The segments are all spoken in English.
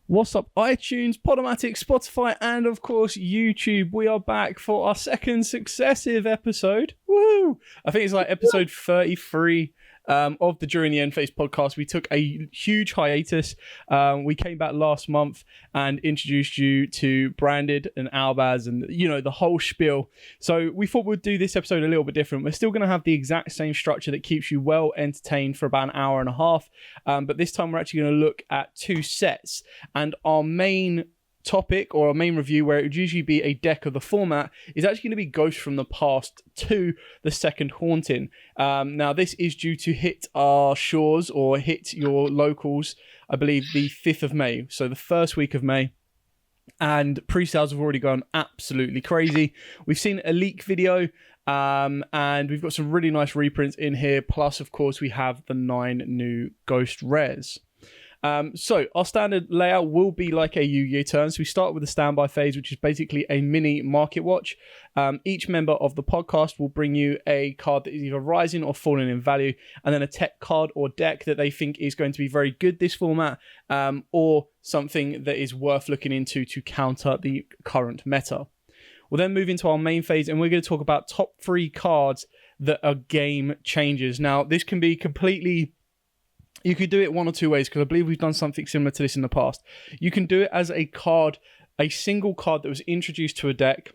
What's up, iTunes, Podomatic, Spotify, and of course YouTube? We are back for our second successive episode. Woo! I think it's like episode 33 of the During the End Phase podcast. We took a huge hiatus. We came back last month and introduced you to Branded and Albaz and, you know, the whole spiel. So we thought we'd do this episode a little bit different. We're still going to have the exact same structure that keeps you well entertained for about an hour and a half. But this time we're actually going to look at two sets. And our main topic or our main review, where it would usually be a deck of the format, is actually going to be Ghost from the Past 2, the second Haunting. Now, this is due to hit our shores or hit your locals, I believe, the 5th of May. So the first week of May. And pre-sales have already gone absolutely crazy. We've seen a leak video. And we've got some really nice reprints in here. Plus, of course, we have the 9 new Ghost Rares. So our standard layout will be like a Yu-Gi-Oh turn. So we start with the standby phase, which is basically a mini market watch. Each member of the podcast will bring you a card that is either rising or falling in value, and then a tech card or deck that they think is going to be very good this format, or something that is worth looking into to counter the current meta. We'll then move into our main phase, and we're going to talk about top 3 cards that are game changers. Now, this can be completely... You could do it one or two ways, because I believe we've done something similar to this in the past. You can do it as a card, a single card that was introduced to a deck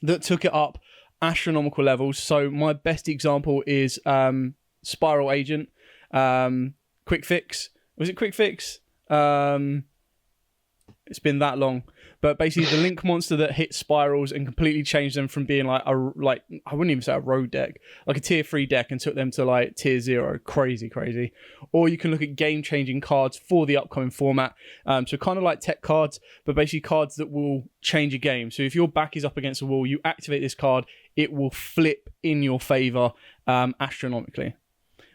that took it up astronomical levels. So my best example is Spiral Agent, Quick Fix. Was it Quick Fix? It's been that long. But basically the link monster that hit spirals and completely changed them from being like I wouldn't even say a road deck, like a tier 3 deck, and took them to like tier 0. Crazy. Or you can look at game changing cards for the upcoming format. So kind of like tech cards, but basically cards that will change a game. So if your back is up against a wall, you activate this card, it will flip in your favor astronomically.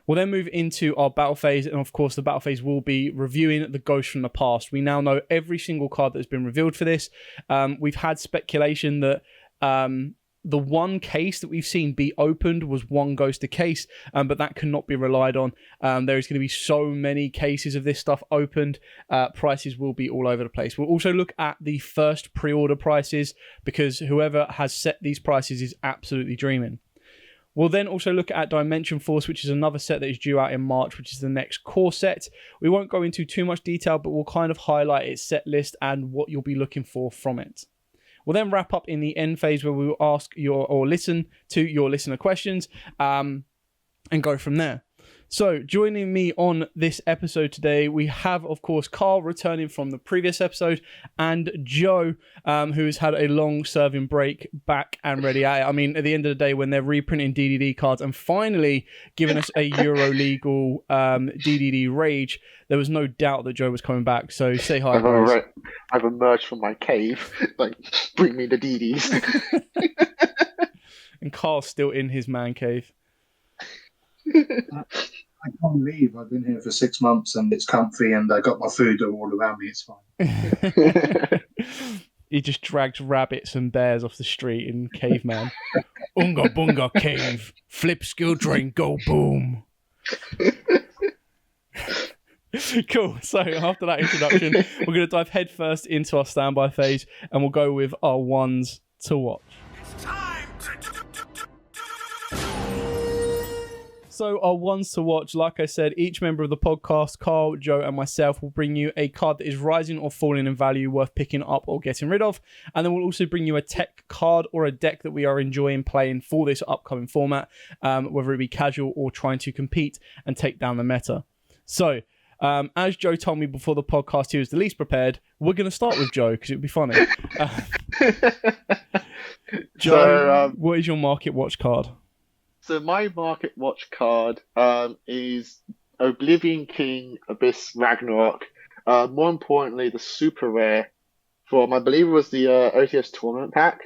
We'll then move into our battle phase, and of course the battle phase will be reviewing the Ghost from the Past. We now know every single card that has been revealed for this. We've had speculation that the one case that we've seen be opened was one Ghost a case, but that cannot be relied on. There is going to be so many cases of this stuff opened. Prices will be all over the place. We'll also look at the first pre-order prices, because whoever has set these prices is absolutely dreaming. We'll then also look at Dimension Force, which is another set that is due out in March, which is the next core set. We won't go into too much detail, but we'll kind of highlight its set list and what you'll be looking for from it. We'll then wrap up in the end phase, where we will ask or listen to your listener questions and go from there. So joining me on this episode today, we have, of course, Carl returning from the previous episode, and Joe, who has had a long-serving break, back and ready at it. I mean, at the end of the day, when they're reprinting DDD cards and finally giving us a Euro legal DDD rage, there was no doubt that Joe was coming back. So say hi, guys. I've emerged from my cave. Like, bring me the DDs. And Carl's still in his man cave. I can't leave. I've been here for 6 months and it's comfy, and I got my food all around me. It's fine. He just dragged rabbits and bears off the street in Caveman. Unga bunga cave. Flip skill drain, go boom. Cool. So after that introduction, we're going to dive headfirst into our standby phase, and we'll go with our ones to watch. It's time So our ones to watch, like I said, each member of the podcast, Carl, Joe, and myself, will bring you a card that is rising or falling in value, worth picking up or getting rid of. And then we'll also bring you a tech card or a deck that we are enjoying playing for this upcoming format, whether it be casual or trying to compete and take down the meta. So, as Joe told me before the podcast, he was the least prepared. We're going to start with Joe, because it would be funny. Joe, what is your market watch card? So my market watch card is Oblivion King Abyss Ragnarok. More importantly, the super rare from, I believe it was the OTS tournament pack.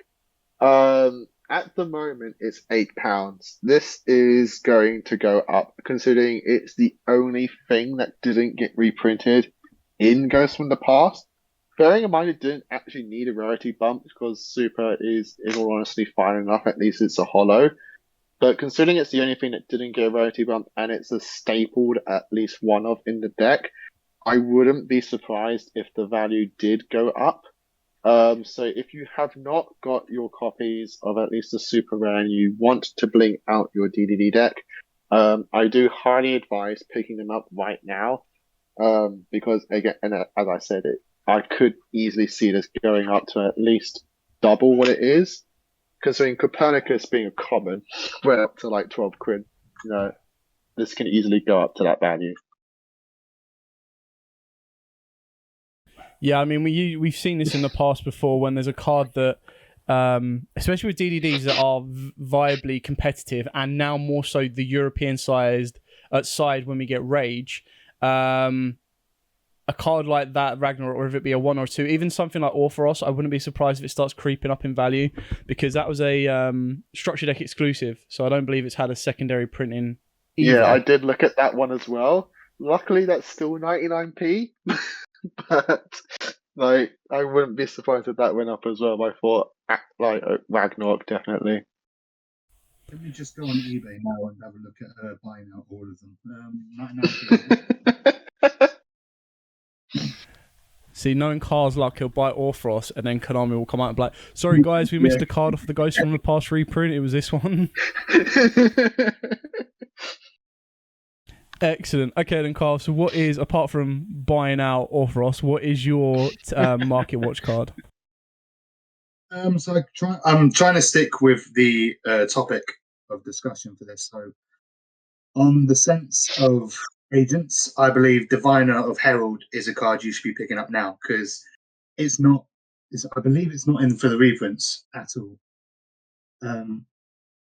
At the moment, it's £8. This is going to go up, considering it's the only thing that didn't get reprinted in Ghost from the Past. Bearing in mind it didn't actually need a rarity bump, because super is, in all honesty, fine enough. At least it's a holo. But considering it's the only thing that didn't get a rarity bump, and it's a stapled at least one of in the deck, I wouldn't be surprised if the value did go up. So if you have not got your copies of at least the super rare and you want to blink out your DDD deck, I do highly advise picking them up right now. Because again, and as I said, I could easily see this going up to at least double what it is. Considering Copernicus being a common, went up to like 12 quid. This can easily go up to that value. Yeah, I mean, we've seen this in the past before when there's a card that, especially with DDDs that are viably competitive, and now more so the European side when we get Rage, a card like that, Ragnarok, or if it be a 1 or 2, even something like Orpheros, I wouldn't be surprised if it starts creeping up in value, because that was a structure deck exclusive, so I don't believe it's had a secondary printing either. Yeah, I did look at that one as well. Luckily, that's still 99p. But like, I wouldn't be surprised if that went up as well. I thought like Ragnarok definitely. Let me just go on eBay now and have a look at buying out all of them. 99p. See, knowing Carl's luck, he'll buy Orpheros, and then Konami will come out and be like, "Sorry guys, we missed a card off the Ghost from the past reprint. It was this one." Excellent. Okay then, Carl. So what is, apart from buying out Orpheros, what is your market watch card? So I'm trying to stick with the topic of discussion for this. So on the sense of agents, I believe Diviner of Herald is a card you should be picking up now, because it's not. I believe it's not in for the reprints at all.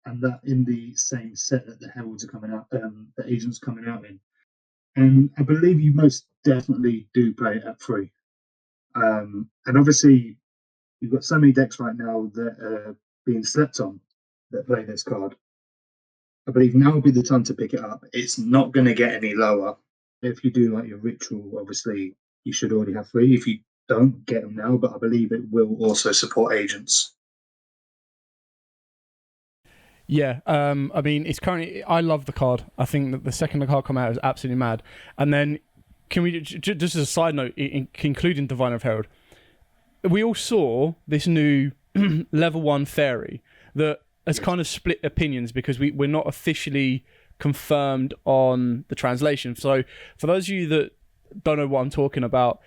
And that in the same set that the Heralds are coming out, the agents coming out in. And I believe you most definitely do play it at 3. And obviously, you've got so many decks right now that are being slept on that play this card. I believe now would be the time to pick it up. It's not going to get any lower. If you do like your ritual, obviously, you should already have 3. If you don't, get them now, but I believe it will also support agents. Yeah, I mean, it's currently. I love the card. I think that the second the card come out is absolutely mad. And then, can we just as a side note, including Divine of Herald, we all saw this new level 1 fairy that has kind of split opinions because we're not officially confirmed on the translation. So for those of you that don't know what I'm talking about,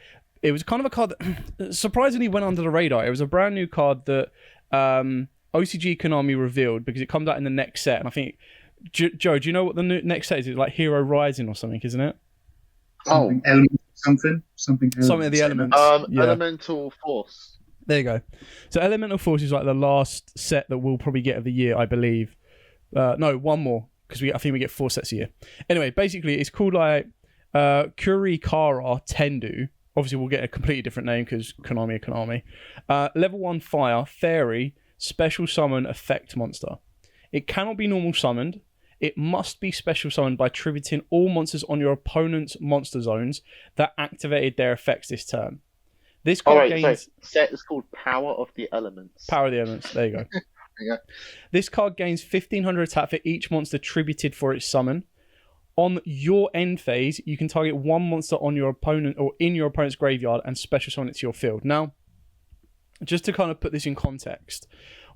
it was kind of a card that surprisingly went under the radar. It was a brand new card that OCG Konami revealed because it comes out in the next set. And I think, Joe, do you know what the next set is? It's like Hero Rising or something, isn't it? Something of the elements. Yeah. Elemental Force. There you go. So Elemental Force is like the last set that we'll probably get of the year, I believe. No, one more, because I think we get 4 sets a year. Anyway, basically, it's called like Kurikara Tendu. Obviously, we'll get a completely different name because Konami. Level 1 Fire, Fairy, Special Summon Effect Monster. It cannot be normal summoned. It must be special summoned by tributing all monsters on your opponent's monster zones that activated their effects this turn. This card gains... set is called Power of the Elements. Power of the Elements, there you go. Yeah. This card gains 1500 attack for each monster tributed for its summon. On your end phase, you can target one monster on your opponent or in your opponent's graveyard and special summon it to your field. Now, just to kind of put this in context,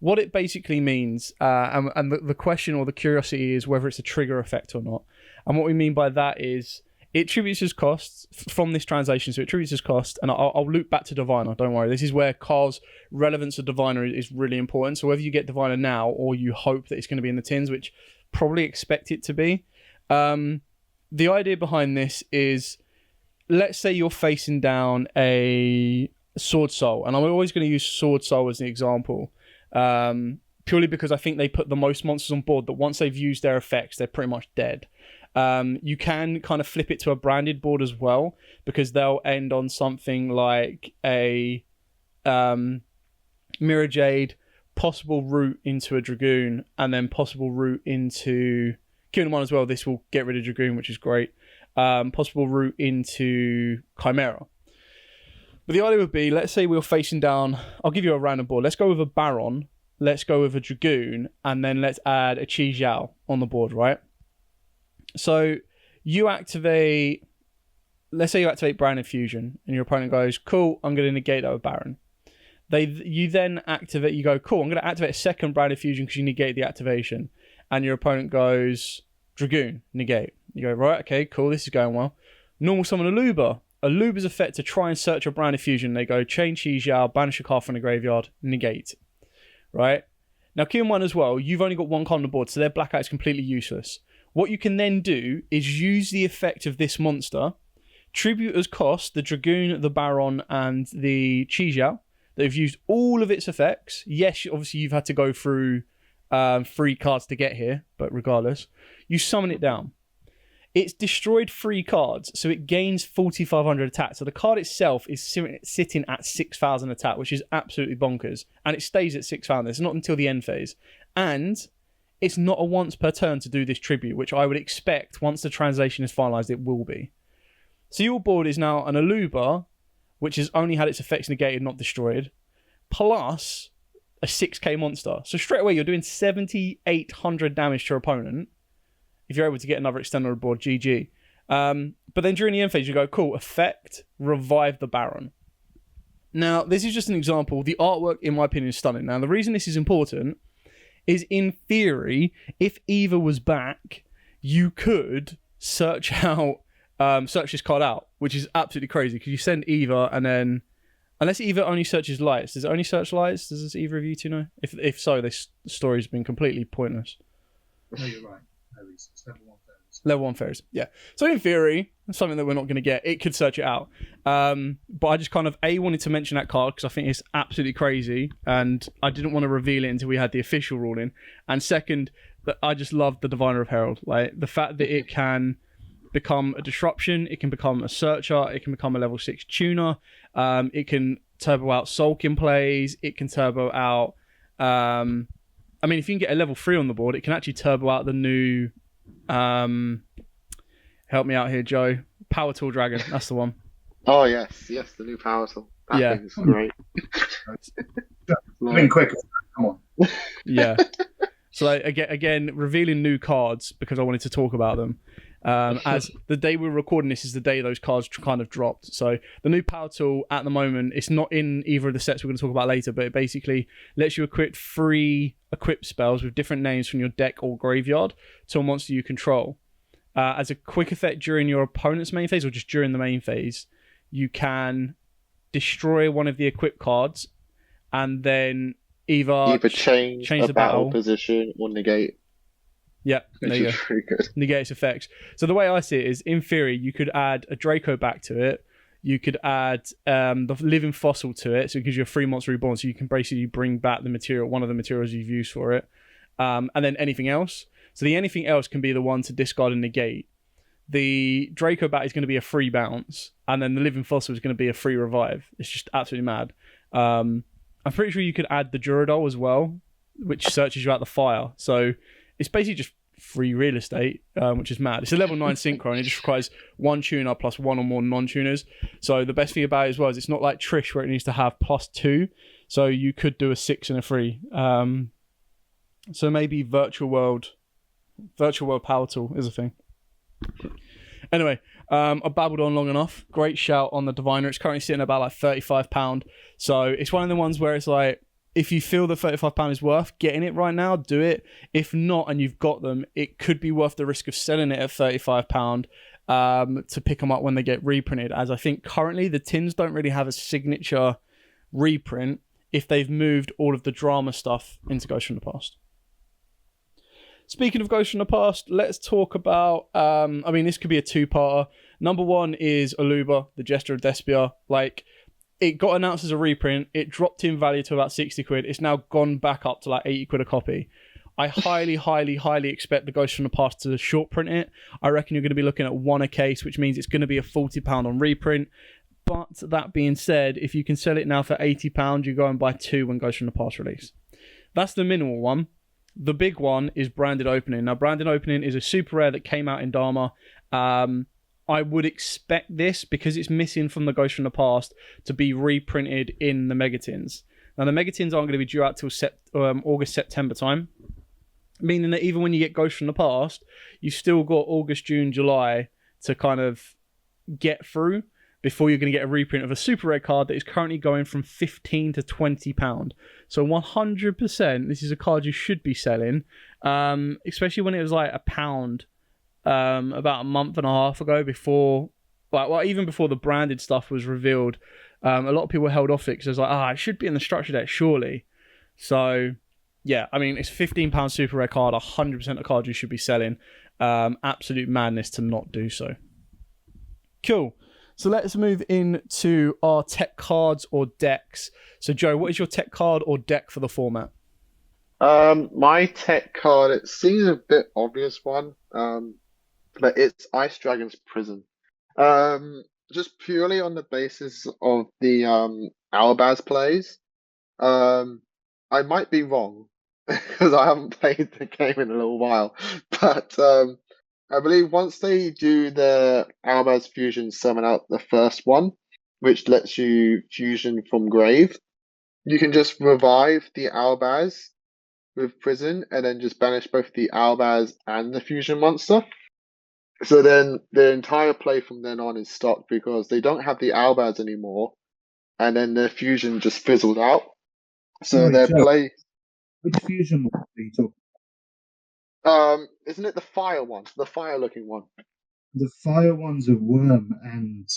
what it basically means, and the question or the curiosity is whether it's a trigger effect or not. And what we mean by that is it tributes as costs from this translation, so it tributes as cost, and I'll loop back to Diviner, don't worry. This is where Carl's relevance of Diviner is really important. So whether you get Diviner now or you hope that it's going to be in the tins, which probably expect it to be, the idea behind this is, let's say you're facing down a Sword Soul, and I'm always going to use Sword Soul as an example, purely because I think they put the most monsters on board that once they've used their effects, they're pretty much dead. You can kind of flip it to a branded board as well, because they'll end on something like a Mirror Jade, possible route into a Dragoon, and then possible route into Kingdom 1 as well. This will get rid of Dragoon, which is great. Possible route into Chimera. But the idea would be, let's say we're facing down, I'll give you a random board. Let's go with a Baron, let's go with a Dragoon, and then let's add a Chi Zhao on the board, right? So you activate let's say you activate Branded Fusion and your opponent goes, cool, I'm going to negate that with Baron. You then activate, you go, cool, I'm going to activate a second Branded Fusion because you negate the activation. And your opponent goes, Dragoon, negate. You go, right, okay, cool, this is going well. Normal summon Aluba. Aluba's effect to try and search a Branded Fusion. They go, chain Yugioh, banish a card from the graveyard, negate. Right? Now, key in one as well, you've only got one card on the board, so their blackout is completely useless. What you can then do is use the effect of this monster, tribute as cost the Dragoon, the Baron, and the Yugioh. They've used all of its effects. Yes, obviously you've had to go through 3 cards to get here, but regardless, you summon it down. It's destroyed 3 cards, so it gains 4,500 attack. So the card itself is sitting at 6,000 attack, which is absolutely bonkers. And it stays at 6,000. It's not until the end phase. And it's not a once per turn to do this tribute, which I would expect once the translation is finalised, it will be. So your board is now an Aluba, which has only had its effects negated, not destroyed, plus a 6k monster. So straight away, you're doing 7,800 damage to your opponent. If you're able to get another extender on board, GG. But then during the end phase, you go, cool, effect, revive the Baron. Now, this is just an example. The artwork, in my opinion, is stunning. Now, the reason this is important is, in theory, if Eva was back, you could search this card out, which is absolutely crazy, because you send Eva and then, unless Eva only searches lights, does it only search lights? Does either of you two know? If so, this story's been completely pointless. No, you're right. It's level 1 fairies. Level 1 fairies, yeah. So in theory, something that we're not going to get, it could search it out. But I just kind of, wanted to mention that card because I think it's absolutely crazy, and I didn't want to reveal it until we had the official ruling. And second, that I just love the Diviner of Herald. Like, the fact that it can become a disruption, it can become a searcher, it can become a level 6 tuner, it can turbo out sulking plays, it can turbo out... I mean, if you can get a level 3 on the board, it can actually turbo out the new... help me out here, Joe. Power Tool Dragon, that's the one. Oh, yes, the new Power Tool. That thing's great. I mean, quick, come on. Yeah. So, again, revealing new cards because I wanted to talk about them. As the day we're recording this is the day those cards kind of dropped. So the new Power Tool at the moment, it's not in either of the sets we're going to talk about later, but it basically lets you equip 3 equip spells with different names from your deck or graveyard to a monster you control. As a quick effect during your opponent's main phase or just during the main phase, you can destroy one of the equipped cards and then either change the battle position or negate. Yeah, there you go. Pretty good. Negate its effects. So the way I see it is, in theory, you could add a Draco back to it. You could add the living fossil to it, so it gives you a 3 monster reborn. So you can basically bring back the material, one of the materials you've used for it, and then anything else. So the anything else can be the one to discard and negate. The Draco bat is going to be a free bounce, and then the living fossil is going to be a free revive. It's just absolutely mad. I'm pretty sure you could add the Duradol as well, which searches you out the fire. So it's basically just free real estate, which is mad. It's a level 9 synchro, and it just requires 1 tuner plus 1 or more non-tuners. So the best thing about it as well is it's not like Trish where it needs to have +2. So you could do a 6 and a 3. So maybe Virtual World Power Tool is a thing. Anyway, I babbled on long enough. Great shout on the Diviner. It's currently sitting at about like £35. So it's one of the ones where it's like, if you feel the £35 is worth getting it right now, do it. If not, and you've got them, it could be worth the risk of selling it at £35 to pick them up when they get reprinted. As I think currently the tins don't really have a signature reprint if they've moved all of the drama stuff into Ghost from the Past. Speaking of Ghost from the Past, let's talk about... I mean, this could be a 2-parter. Number 1 is Aluba, the Jester of Despia. Like... It got announced as a reprint. It dropped in value to about 60 quid. It's now gone back up to like 80 quid a copy. I highly, highly, highly expect the Ghost from the Past to short print it. I reckon you're going to be looking at 1 a case, which means it's going to be a £40 on reprint. But that being said, if you can sell it now for £80, you go and buy 2 when Ghost from the Past release. That's the minimal one. The big one is Branded Opening. Now, Branded Opening is a super rare that came out in Dharma. I would expect this, because it's missing from the Ghost from the Past, to be reprinted in the Megatins. Now, the Megatins aren't going to be due out till August, September time, meaning that even when you get Ghost from the Past, you've still got August, June, July to kind of get through before you're going to get a reprint of a super rare card that is currently going from £15 to £20. So 100%, this is a card you should be selling, especially when it was like £1 about a month and a half ago, before, well, even before the branded stuff was revealed. A lot of people held off it because it was like, it should be in the structure deck, surely. So, yeah, I mean, it's £15 super rare card, 100% a card you should be selling. Absolute madness to not do so. Cool. So let's move into our tech cards or decks. So Joe, what is your tech card or deck for the format? My tech card, it seems a bit obvious one, but it's Ice Dragon's Prison. Just purely on the basis of the Albaz plays. I might be wrong because I haven't played the game in a little while, but I believe once they do the Albaz fusion, summon out the first one, which lets you fusion from grave, you can just revive the Albaz with Prison and then just banish both the Albaz and the fusion monster. So then the entire play from then on is stopped because they don't have the Albaz anymore, and then the fusion just fizzled out. So Sorry, their Joe, play, which fusion one are you talking? isn't it the fire one, the fire looking one? The fire one's a worm, and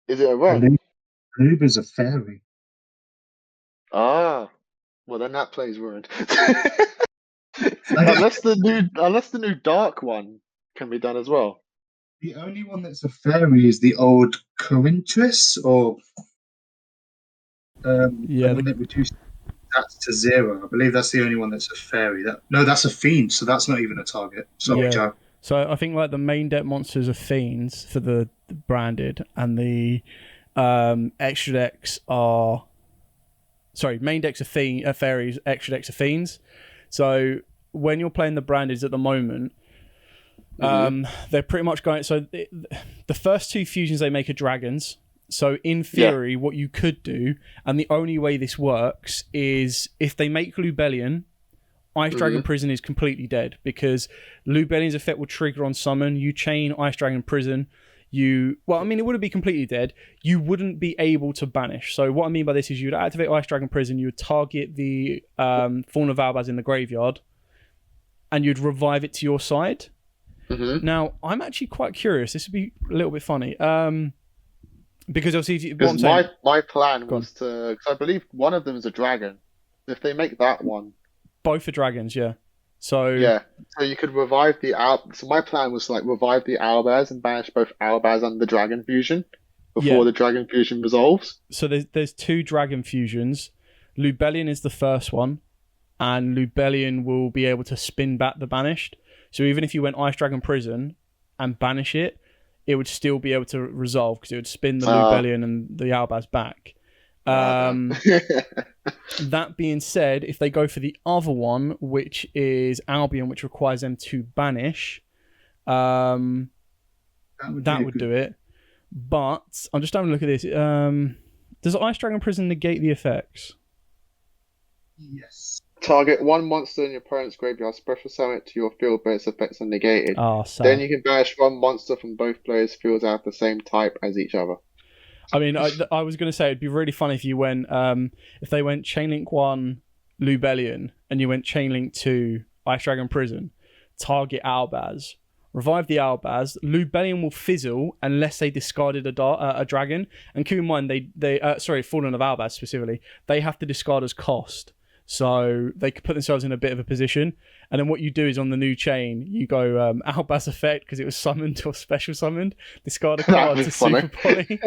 Is it a red? Aluba's a fairy. Ah, well then that play's ruined. Unless the new dark one can be done as well. The only one that's a fairy is the old Corinthus, or the one that reduced that to 0. I believe that's the only one that's a fairy. That's a fiend, so that's not even a target. Sorry, Joe. So I think like the main deck monsters are fiends for the branded, and the extra decks are main decks are fairies, extra decks are fiends. So when you're playing the brandeds at the moment, they're pretty much going. So the first two fusions they make are dragons. So in theory, what you could do, and the only way this works, is if they make Lubellion, Ice Dragon Prison is completely dead, because Lubellion's effect will trigger on summon. You chain Ice Dragon Prison. It wouldn't be completely dead. You wouldn't be able to banish. So what I mean by this is you'd activate Ice Dragon Prison, you would target the Fawn of Albaz in the graveyard, and you'd revive it to your side. Now, I'm actually quite curious. This would be a little bit funny. Because obviously, my plan was to, because I believe one of them is a dragon. If they make that one, both are dragons, yeah. So so you could revive the So my plan was to revive the Albaz and banish both Albaz and the dragon fusion before the dragon fusion resolves. So there's two dragon fusions. Lubellion is the first one, and Lubellion will be able to spin back the banished. So even if you went Ice Dragon Prison and banish it, it would still be able to resolve, because it would spin the Lubellion and the Albaz back. That being said, if they go for the other one, which is Albion, which requires them to banish, that would do it. But I'm just having a look at this. Does Ice Dragon Prison negate the effects? Yes. Target one monster in your opponent's graveyard, special summon it to your field, but its effects are negated. Sad. Then you can banish one monster from both players' fields out the same type as each other. I mean, I was going to say it'd be really funny if you went, if they went Chainlink 1 Lubellion and you went Chainlink 2 Ice Dragon Prison, target Albaz, revive the Albaz, Lubellion will fizzle unless they discarded a dragon. And keep in mind, Fallen of Albaz specifically, they have to discard as cost. So they could put themselves in a bit of a position. And then what you do is on the new chain, you go Albaz effect because it was summoned or special summoned. Discard a card to Super Poly.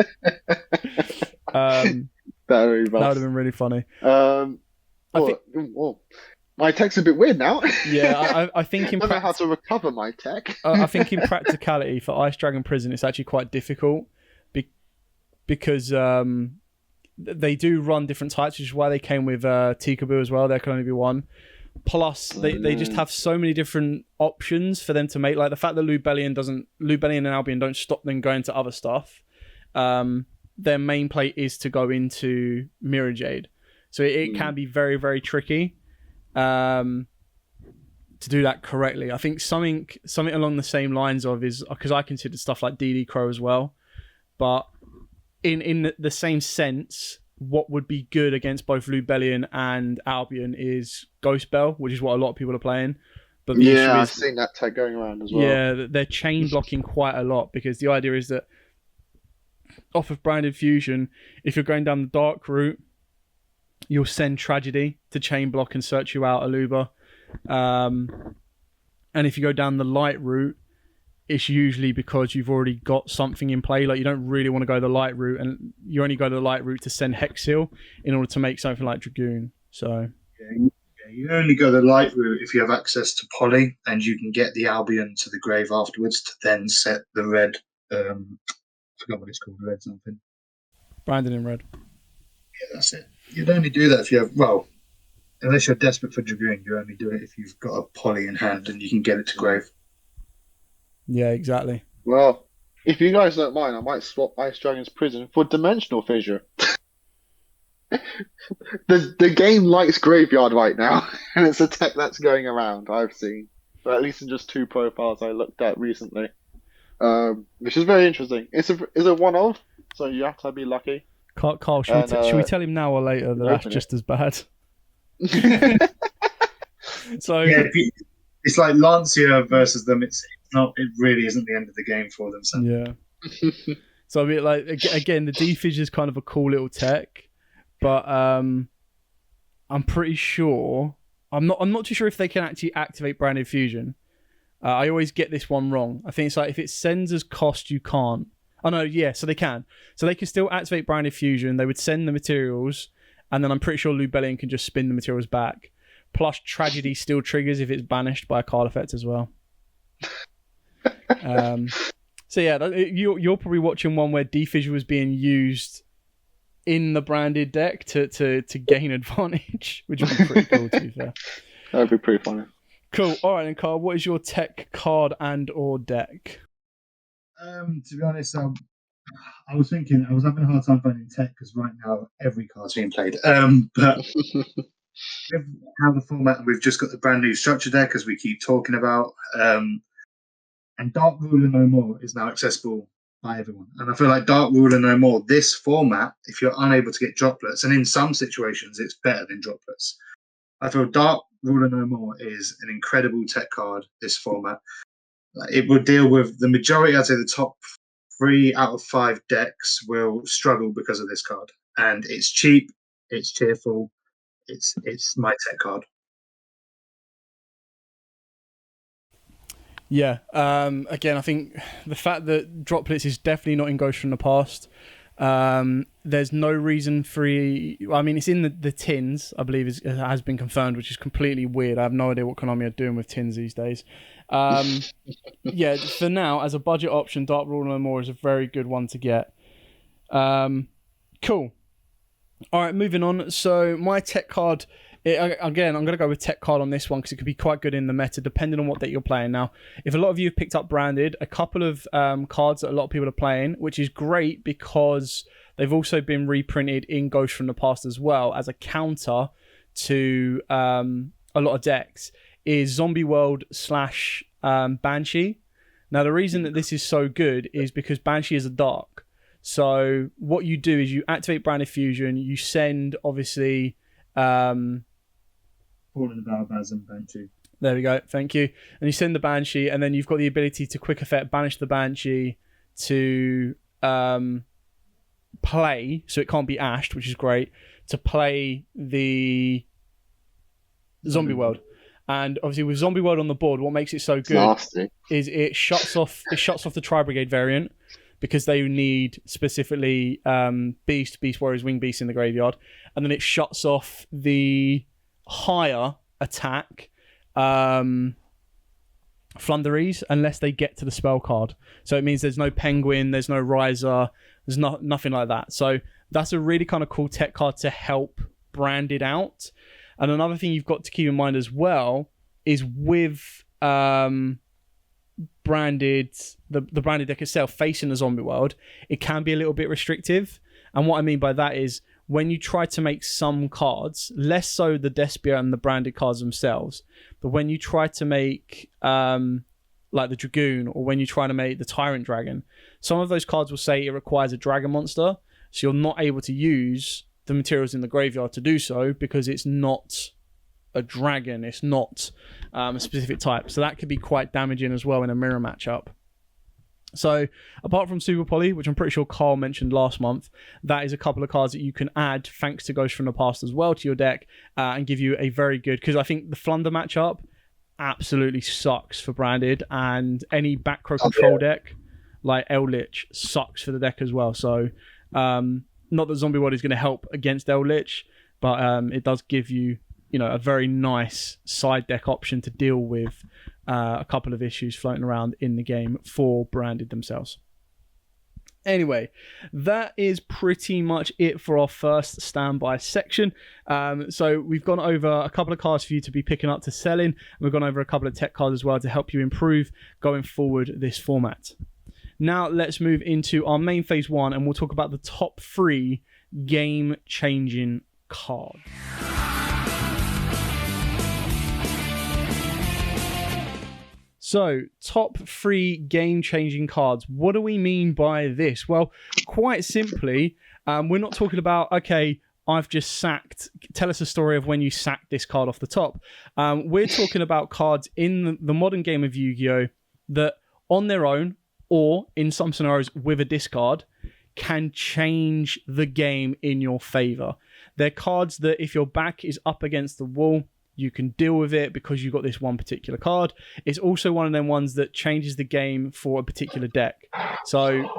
That would have been really funny. My tech's a bit weird now. Yeah, I think I don't know how to recover my tech. I think in practicality for Ice Dragon Prison, it's actually quite difficult because they do run different types, which is why they came with Tikaboo as well. There can only be one. Plus, they just have so many different options for them to make. Like the fact that Lubellion and Albion don't stop them going to other stuff. Their main play is to go into Mirror Jade. So it can be very, very tricky to do that correctly. I think something along the same lines of is, because I consider stuff like DD Crow as well. but in the same sense, what would be good against both Lubellion and Albion is Ghost Bell, which is what a lot of people are playing. But the issue I've is, seen that tag going around as well. yeah, they're chain blocking quite a lot, because the idea is that off of Branded Fusion, if you're going down the dark route, you'll send Tragedy to chain block and search you out Aluba. And if you go down the light route, it's usually because you've already got something in play. Like, you don't really want to go the light route, and you only go the light route to send Hexil in order to make something like Dragoon. So you only go the light route if you have access to Poly, and you can get the Albion to the grave afterwards to then set the red. I forgot what it's called, red something. Branded in red. Yeah, that's it. You'd only do that if you have, well, unless you're desperate for Dragoon, you only do it if you've got a Poly in hand and you can get it to grave. Yeah, exactly. Well, if you guys don't mind, I might swap Ice Dragon's Prison for Dimensional Fissure. the game likes Graveyard right now, and it's a tech that's going around, I've seen. But at least in just 2 profiles I looked at recently. Which is very interesting. It's a one-off, so you have to be lucky. Carl, should we tell him now or later that that's just as bad? So yeah, it's like Lancia versus them. It's not. It really isn't the end of the game for them. So. Yeah. So I mean, like, again, the D-Fissure is kind of a cool little tech, but I'm pretty sure I'm not too sure if they can actually activate Branded Fusion. I always get this one wrong. I think it's like if it sends as cost, you can't. Oh no, yeah, so they can. So they can still activate Branded Fusion. They would send the materials, and then I'm pretty sure Lubellion can just spin the materials back. Plus, Tragedy still triggers if it's banished by a card effect as well. So yeah, you're probably watching one where D-Fissure was being used in the branded deck to gain advantage, which would be pretty cool, to be fair. That would be pretty funny. Cool. All right, then, Carl, what is your tech card and or deck? To be honest, I was thinking, I was having a hard time finding tech because right now every card's being played. But with how the format, we've just got the brand new structure deck, as we keep talking about. And Dark Ruler No More is now accessible by everyone. And I feel like Dark Ruler No More, this format, if you're unable to get droplets, and in some situations it's better than droplets, I feel Dark Ruler No More is an incredible tech card, this format. It will deal with the majority, I'd say the top 3 out of 5 decks will struggle because of this card. And it's cheap, it's cheerful, it's my tech card. Yeah. Again, I think the fact that droplets is definitely not in Ghost from the Past. There's no reason for. I mean, it's in the tins, I believe, has been confirmed, which is completely weird. I have no idea what Konami are doing with tins these days. Yeah, for now, as a budget option, Dark Ruler No More is a very good one to get. Cool. All right, moving on. So my tech card. Again, I'm going to go with tech card on this one because it could be quite good in the meta, depending on what deck you're playing. Now, if a lot of you have picked up Branded, a couple of cards that a lot of people are playing, which is great because they've also been reprinted in Ghost from the Past as well as a counter to a lot of decks, is Zombie World / Banshee. Now, the reason that this is so good is because Banshee is a dark. So what you do is you activate Branded Fusion, you send, obviously... Fallen Valbaz and Banshee. There we go. Thank you. And you send the Banshee, and then you've got the ability to quick effect banish the Banshee to play, so it can't be ashed, which is great, to play the Zombie World. And obviously with Zombie World on the board, what makes it so good is it shuts off the Tri-Brigade variant because they need specifically Beast Warriors, Wing Beast in the graveyard. And then it shuts off the higher attack Flunderies unless they get to the spell card. So it means there's no Penguin, there's no Riser, there's nothing like that. So that's a really kind of cool tech card to help brand it out. And another thing you've got to keep in mind as well is with branded the branded deck itself facing the Zombie World, it can be a little bit restrictive. And what I mean by that is when you try to make some cards, less so the Despia and the branded cards themselves, but when you try to make like the Dragoon, or when you're trying to make the Tyrant Dragon, some of those cards will say it requires a dragon monster, so you're not able to use the materials in the graveyard to do so because it's not a dragon, it's not a specific type. So that could be quite damaging as well in a mirror matchup. So apart from Super Poly, which I'm pretty sure Carl mentioned last month, that is a couple of cards that you can add thanks to Ghost from the Past as well to your deck, and give you a very good, because I think the Flunder matchup absolutely sucks for Branded, and any back row control deck like Eldritch sucks for the deck as well. So not that Zombie World is going to help against Eldritch, but it does give you, a very nice side deck option to deal with a couple of issues floating around in the game for Branded themselves. Anyway, that is pretty much it for our first standby section. So we've gone over a couple of cards for you to be picking up to selling. We've gone over a couple of tech cards as well to help you improve going forward this format. Now let's move into our main phase 1, and we'll talk about the top 3 game-changing cards. So, top 3 game-changing cards. What do we mean by this? Well, quite simply, we're not talking about, okay, I've just sacked, tell us a story of when you sacked this card off the top. We're talking about cards in the modern game of Yu-Gi-Oh! That on their own, or in some scenarios with a discard, can change the game in your favor. They're cards that if your back is up against the wall, you can deal with it because you've got this one particular card. It's also one of them ones that changes the game for a particular deck. So,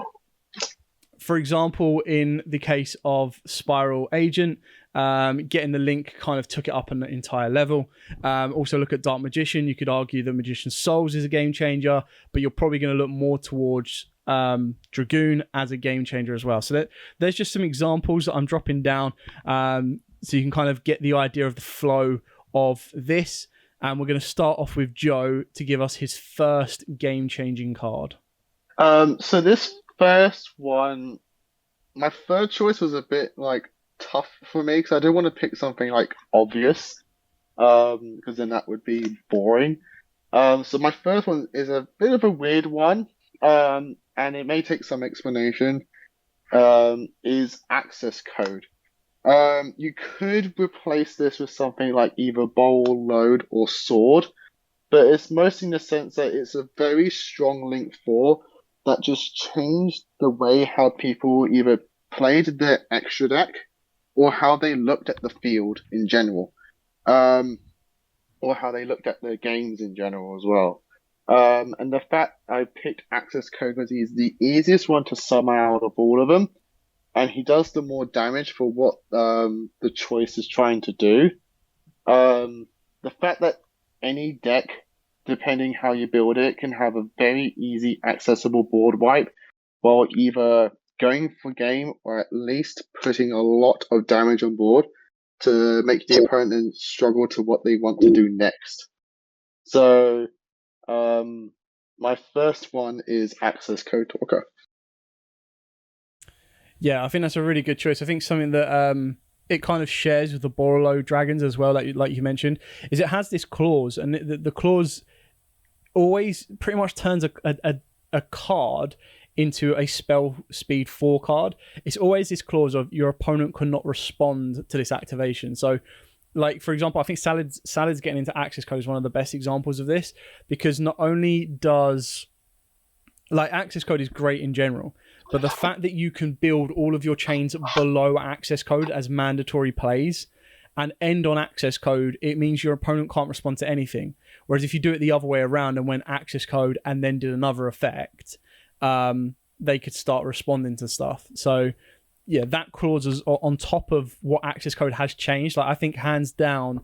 for example, in the case of Spiral Agent, getting the link kind of took it up an entire level. Also look at Dark Magician. You could argue that Magician's Souls is a game changer, but you're probably going to look more towards Dragoon as a game changer as well. So there's just some examples that I'm dropping down so you can kind of get the idea of the flow of this. And we're going to start off with Joe to give us his first game-changing card. So this first one, my third choice was a bit tough for me because I didn't want to pick something obvious, because then that would be boring. So my first one is a bit of a weird one, and it may take some explanation. Is access code. You could replace this with something like either bowl, load, or sword, but it's mostly in the sense that it's a very strong link 4 that just changed the way how people either played their extra deck or how they looked at the field in general, or how they looked at their games in general as well. And the fact I picked access code because he's the easiest one to sum out of all of them, and he does the more damage for what the choice is trying to do. The fact that any deck, depending how you build it, can have a very easy, accessible board wipe while either going for game or at least putting a lot of damage on board to make the opponent struggle to what they want to do next. So, my first one is Access Code Talker. Yeah, I think that's a really good choice. I think something that it kind of shares with the Borolo Dragons as well, like you mentioned, is it has this clause, and the clause always pretty much turns a card into a spell speed 4 card. It's always this clause of your opponent cannot respond to this activation. So, like, for example, I think Salad's getting into access code is one of the best examples of this, because not only does, like, access code is great in general, but the fact that you can build all of your chains below access code as mandatory plays and end on access code, it means your opponent can't respond to anything. Whereas if you do it the other way around and went access code and then did another effect, they could start responding to stuff. So yeah, that clause is on top of what access code has changed. Like, I think hands down,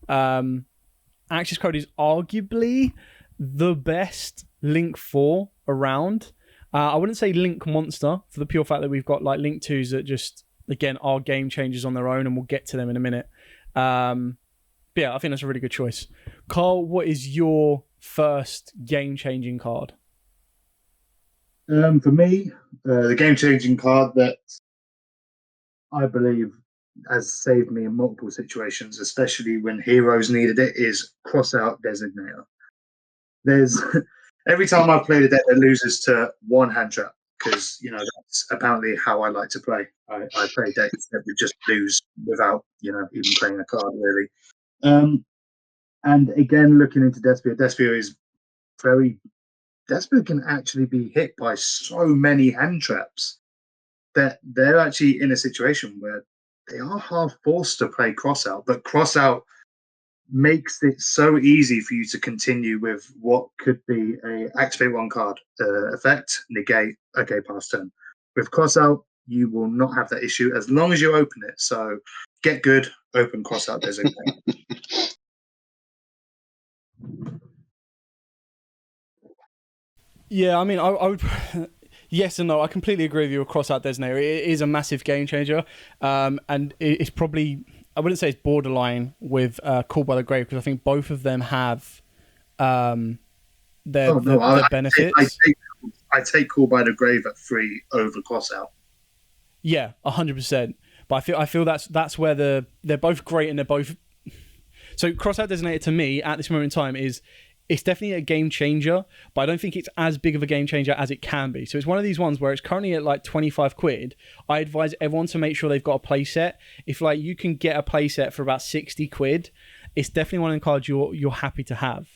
access code is arguably the best Link 4 around. I wouldn't say Link Monster, for the pure fact that we've got like Link 2s that just, again, are game changers on their own, and we'll get to them in a minute. But yeah, I think that's a really good choice. Carl, what is your first game-changing card? For me, the game-changing card that I believe has saved me in multiple situations, especially when heroes needed it, is Cross-Out Designator. There's Every time I've played a deck that loses to one hand trap, because that's apparently how I like to play. I play decks that would just lose without even playing a card really. And again, looking into Despia is very. Despia can actually be hit by so many hand traps that they're actually in a situation where they are half forced to play Crossout, but Crossout makes it so easy for you to continue with what could be a activate one card effect, negate, okay, pass turn. With Crossout, you will not have that issue as long as you open it. So get good, open Crossout designate. Yeah, I mean, I would. Yes and no. I completely agree with you. Across that designator, it is a massive game changer, and it's probably, I wouldn't say it's borderline with Call by the Grave, because I think both of them have their benefits. I take Call by the Grave at 3 over Crossout. Yeah, 100%. But I feel that's where they're both great, and they're both. So Crossout Designator to me at this moment in time it's definitely a game changer, but I don't think it's as big of a game changer as it can be. So it's one of these ones where it's currently at like 25 quid. I advise everyone to make sure they've got a playset. If like you can get a playset for about 60 quid, it's definitely one of the cards you're happy to have.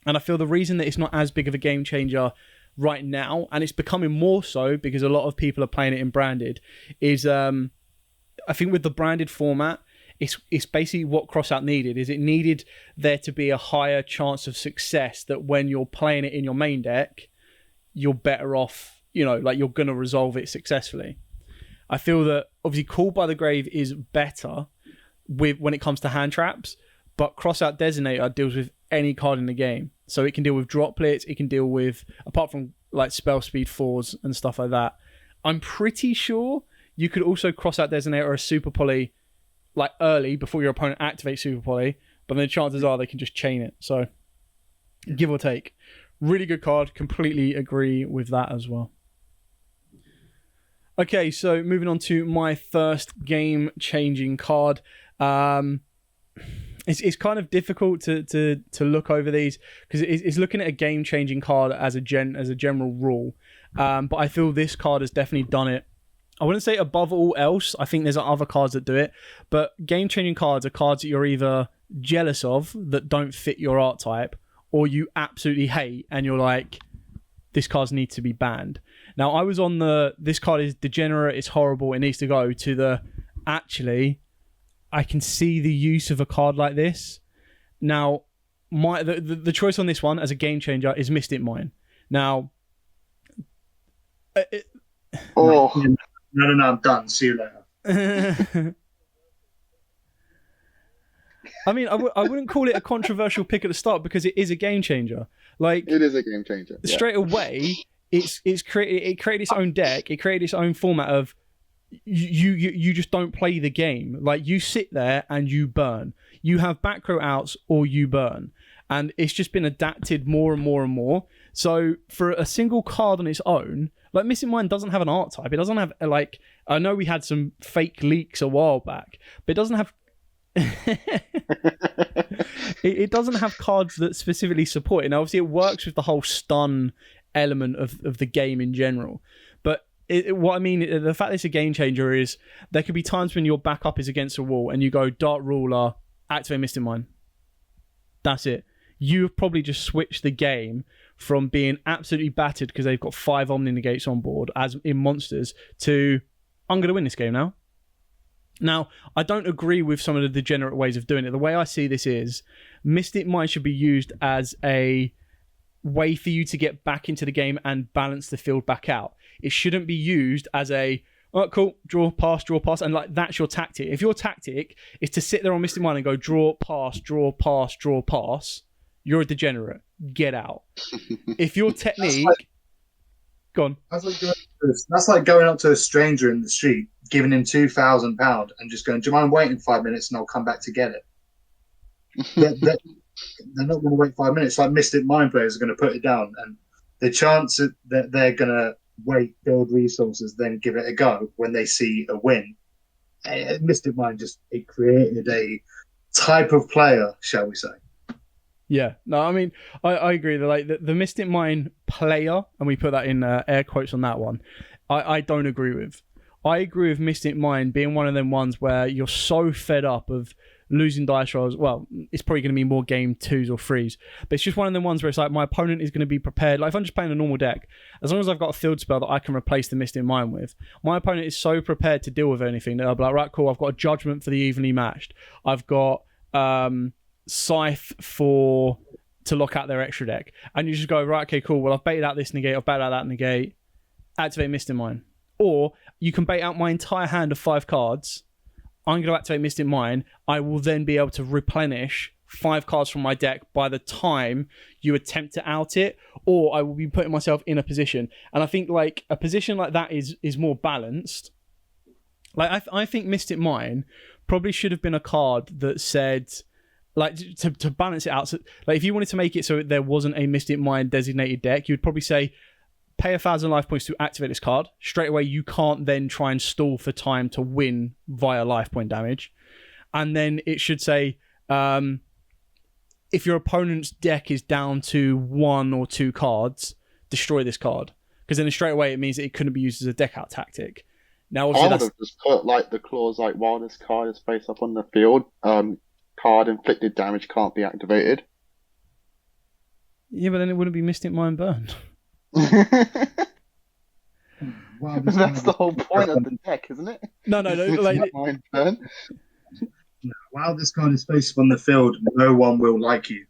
And I feel the reason that it's not as big of a game changer right now, and it's becoming more so because a lot of people are playing it in branded, is I think with the branded format, it's basically what Crossout needed. Is it needed there to be a higher chance of success, that when you're playing it in your main deck, you're better off, like you're going to resolve it successfully. I feel that obviously Call by the Grave is better when it comes to hand traps, but Crossout Designator deals with any card in the game. So it can deal with droplets, it can deal with, apart from like spell speed 4s and stuff like that. I'm pretty sure you could also Crossout Designator a Super Poly like early before your opponent activates Super Poly, but then the chances are they can just chain it. So give or take. Really good card. Completely agree with that as well. Okay, so moving on to my first game-changing card. It's kind of difficult to look over these because it's looking at a game-changing card as a general rule. But I feel this card has definitely done it. I wouldn't say above all else. I think there's other cards that do it. But game-changing cards are cards that you're either jealous of that don't fit your archetype, or you absolutely hate and you're like, this card needs to be banned. Now, I was on this card is degenerate, it's horrible, it needs to go, to the, actually, I can see the use of a card like this. Now, the choice on this one as a game changer is Mystic Mine. Now, No, I'm done. See you later. I mean, I wouldn't call it a controversial pick at the start because it is a game changer. Like, it is a game changer. Yeah. Straight away, it created its own deck. It created its own format of you just don't play the game. Like, you sit there and you burn. You have back row outs or you burn. And it's just been adapted more and more and more. So for a single card on its own, like Missing Mine doesn't have an archetype. It doesn't have, like, I know we had some fake leaks a while back, but it doesn't have it doesn't have cards that specifically support it. Now, obviously, it works with the whole stun element of the game in general. But what I mean, the fact that it's a game changer is there could be times when your backup is against a wall and you go Dark Ruler, activate Mystic Mine. That's it. You've probably just switched the game from being absolutely battered because they've got 5 Omni Negates on board, as in monsters, to I'm going to win this game now. Now, I don't agree with some of the degenerate ways of doing it. The way I see this is Mystic Mine should be used as a way for you to get back into the game and balance the field back out. It shouldn't be used as a, all right, cool, draw, pass, and like that's your tactic. If your tactic is to sit there on Mystic Mine and go draw, pass, you're a degenerate. Get out. If your technique... Go on. That's like going up to a stranger in the street, giving him £2,000 and just going, do you mind waiting 5 minutes and I'll come back to get it? they're not going to wait 5 minutes. Like Mystic Mine players are going to put it down, and the chance that they're going to wait, build resources, then give it a go when they see a win. Mystic Mine it created a type of player, shall we say. Yeah, no, I mean, I agree that like the Mystic Mine player, and we put that in air quotes on that one, I don't agree with. I agree with Mystic Mine being one of them ones where you're so fed up of losing dice rolls. Well, it's probably going to be more game 2s or 3s, but it's just one of them ones where it's like my opponent is going to be prepared. Like if I'm just playing a normal deck, as long as I've got a field spell that I can replace the Mystic Mine with, my opponent is so prepared to deal with anything that I'll be like, right, cool, I've got a Judgment for the evenly matched. I've got Scythe to lock out their extra deck, and you just go, right, okay, cool, well I've baited out this negate, I've baited out that negate, activate Mystic Mine. Or you can bait out my entire hand of 5 cards, I'm going to activate Mystic Mine, I will then be able to replenish 5 cards from my deck by the time you attempt to out it, or I will be putting myself in a position. And I think like a position like that is more balanced. Like I think Mystic Mine probably should have been a card that said, like, to balance it out. So, like, if you wanted to make it so there wasn't a Mystic Mine designated deck, you'd probably say, pay 1,000 life points to activate this card. Straight away, you can't then try and stall for time to win via life point damage. And then it should say, if your opponent's deck is down to 1 or 2 cards, destroy this card. Because then straight away, it means that it couldn't be used as a deck out tactic. Now, I would have just put like the clause like while this card is face up on the field, card inflicted damage can't be activated. Yeah, but then it wouldn't be Mystic Mine Burn. Wow, That's the whole point of the deck, isn't it? No. Like, Mine Burn. No, while this card is faced on the field, no one will like you.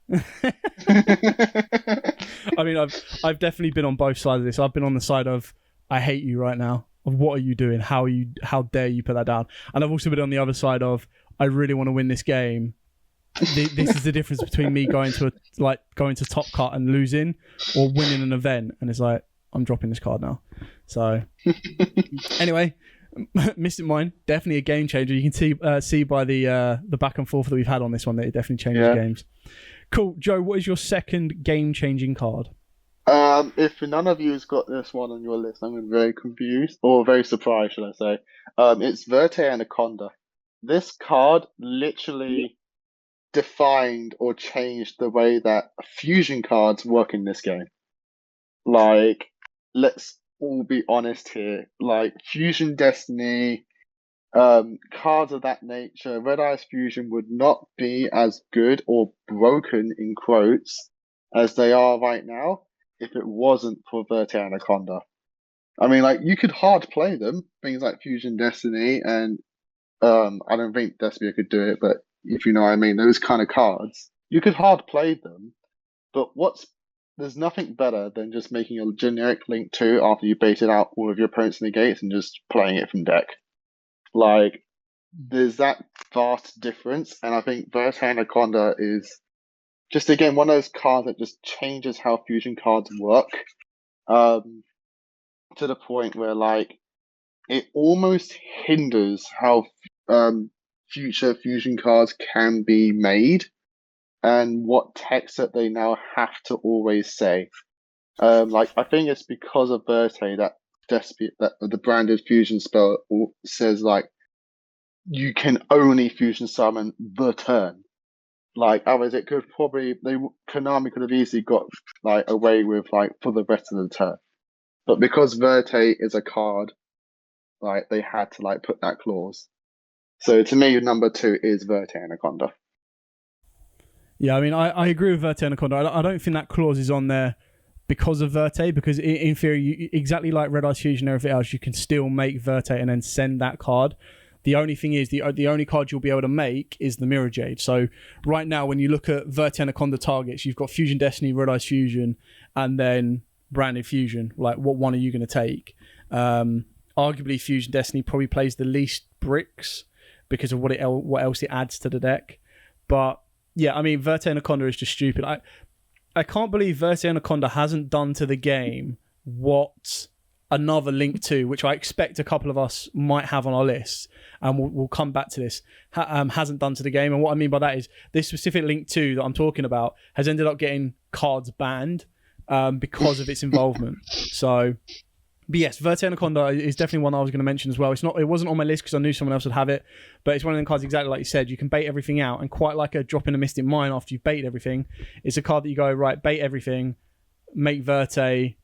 I mean, I've definitely been on both sides of this. I've been on the side of I hate you right now. Of what are you doing? How dare you put that down? And I've also been on the other side of I really want to win this game. This is the difference between me going to top cut and losing, or winning an event. And it's like I'm dropping this card now. So anyway, Mystic Mine definitely a game changer. You can see by the back and forth that we've had on this one that it definitely changes games. Cool, Joe. What is your second game changing card? If none of you has got this one on your list, I'm very confused or very surprised, should I say? It's Verte Anaconda. This card literally defined or changed the way that fusion cards work in this game. Like, let's all be honest here. Like, Fusion Destiny, cards of that nature, Red Eyes Fusion would not be as good or broken in quotes as they are right now if it wasn't for Verte Anaconda. I mean, like, you could hard play them, things like Fusion Destiny, and I don't think Despia could do it, but if you know what I mean, those kind of cards, you could hard play them, but there's nothing better than just making a generic Link 2 after you baited out all of your opponent's negates and just playing it from deck. Like, there's that vast difference, and I think Verte Anaconda is just, again, one of those cards that just changes how fusion cards work, to the point where, like, it almost hinders how future fusion cards can be made and what text that they now have to always say. Like, I think it's because of Verte that the branded fusion spell says, like, you can only fusion summon the turn. Like, otherwise it could Konami could have easily got like away with like for the rest of the turn. But because Verte is a card, like, they had to like put that clause. So to me, number 2 is Verte Anaconda. Yeah, I mean, I agree with Verte Anaconda. I don't think that clause is on there because of Verte, because in theory, exactly like Red Eyes Fusion and everything else, you can still make Verte and then send that card. The only thing is, the only card you'll be able to make is the Mirror Jade. So right now, when you look at Verte Anaconda targets, you've got Fusion Destiny, Red Eyes Fusion, and then Branded Fusion. Like, what one are you going to take? Arguably, Fusion Destiny probably plays the least bricks because of what else it adds to the deck. But yeah, I mean, Verte Anaconda is just stupid. I can't believe Verte Anaconda hasn't done to the game what another Link 2, which I expect a couple of us might have on our list, and we'll come back to this, hasn't done to the game. And what I mean by that is this specific Link 2 that I'm talking about has ended up getting cards banned because of its involvement. So But yes, Verte Anaconda is definitely one I was going to mention as well. It wasn't on my list because I knew someone else would have it, but it's one of them cards exactly like you said. You can bait everything out, and quite like a drop in a Mystic Mine after you've baited everything, it's a card that you go, right, bait everything, make Verte,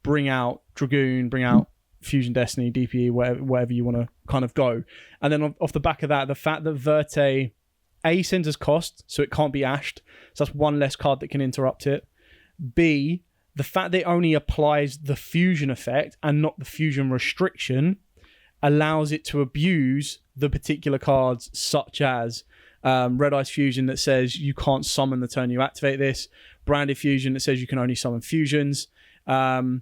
bring out Dragoon, bring out Fusion Destiny, DPE, whatever you want to kind of go. And then off the back of that, the fact that Verte, A, sends us cost, so it can't be ashed, so that's one less card that can interrupt it. B, the fact that it only applies the fusion effect and not the fusion restriction allows it to abuse the particular cards, such as Red Eyes Fusion that says you can't summon the turn you activate this, Branded Fusion that says you can only summon fusions, and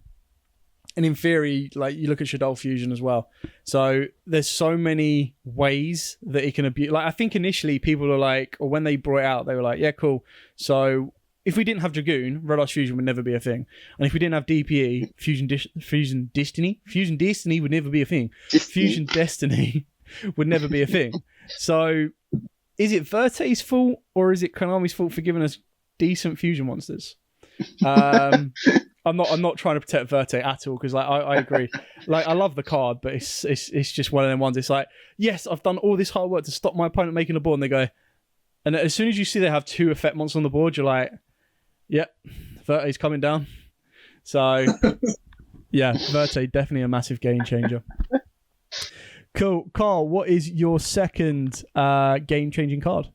in theory, like you look at Shaddoll Fusion as well. So there's so many ways that it can abuse. Like I think initially people were like, or when they brought it out, they were like, yeah, cool. So if we didn't have Dragoon, Red Eyes Fusion would never be a thing. And if we didn't have DPE, Fusion Destiny would never be a thing. Fusion Destiny would never be a thing. So is it Verte's fault or is it Konami's fault for giving us decent fusion monsters? I'm not trying to protect Verte at all because like I agree. Like I love the card, but it's just one of them ones. It's like, yes, I've done all this hard work to stop my opponent making a board, and they go, and as soon as you see they have 2 effect monsters on the board, you're like, yep, Verte's coming down. So yeah, Verte definitely a massive game changer. Cool, Carl. What is your second game changing card?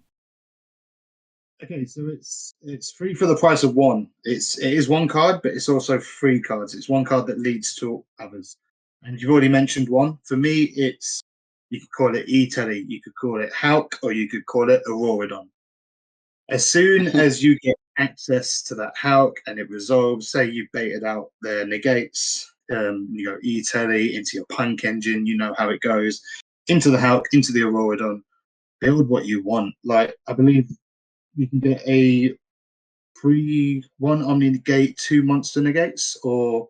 Okay, so it's free for the price of one. It is one card, but it's also 3 cards. It's one card that leads to others. And you've already mentioned one. For me, you could call it E-Telly, you could call it Hulk, or you could call it Auroradon. As soon as you get access to that Hulk and it resolves, say you baited out the negates, you go E-Telly into your Punk Engine, you know how it goes, into the Hulk, into the Auroradon, build what you want. Like, I believe you can get a one Omni negate, 2 monster negates, or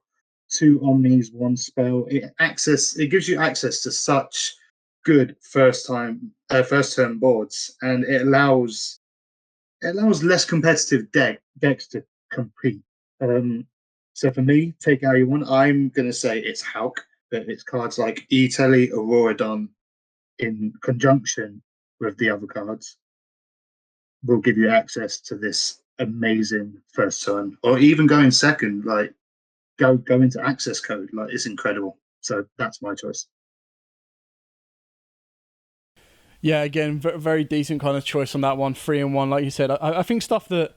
2 Omnis, 1 spell. It gives you access to such good first turn boards, and it allows less competitive decks to compete. So for me, take it how you want. I'm gonna say it's Hulk, but it's cards like E-Telly, Auroradon in conjunction with the other cards will give you access to this amazing first turn, or even going second, like go into access code. Like it's incredible. So that's my choice. Yeah, again, very decent kind of choice on that one. 3 and 1, like you said. I think stuff that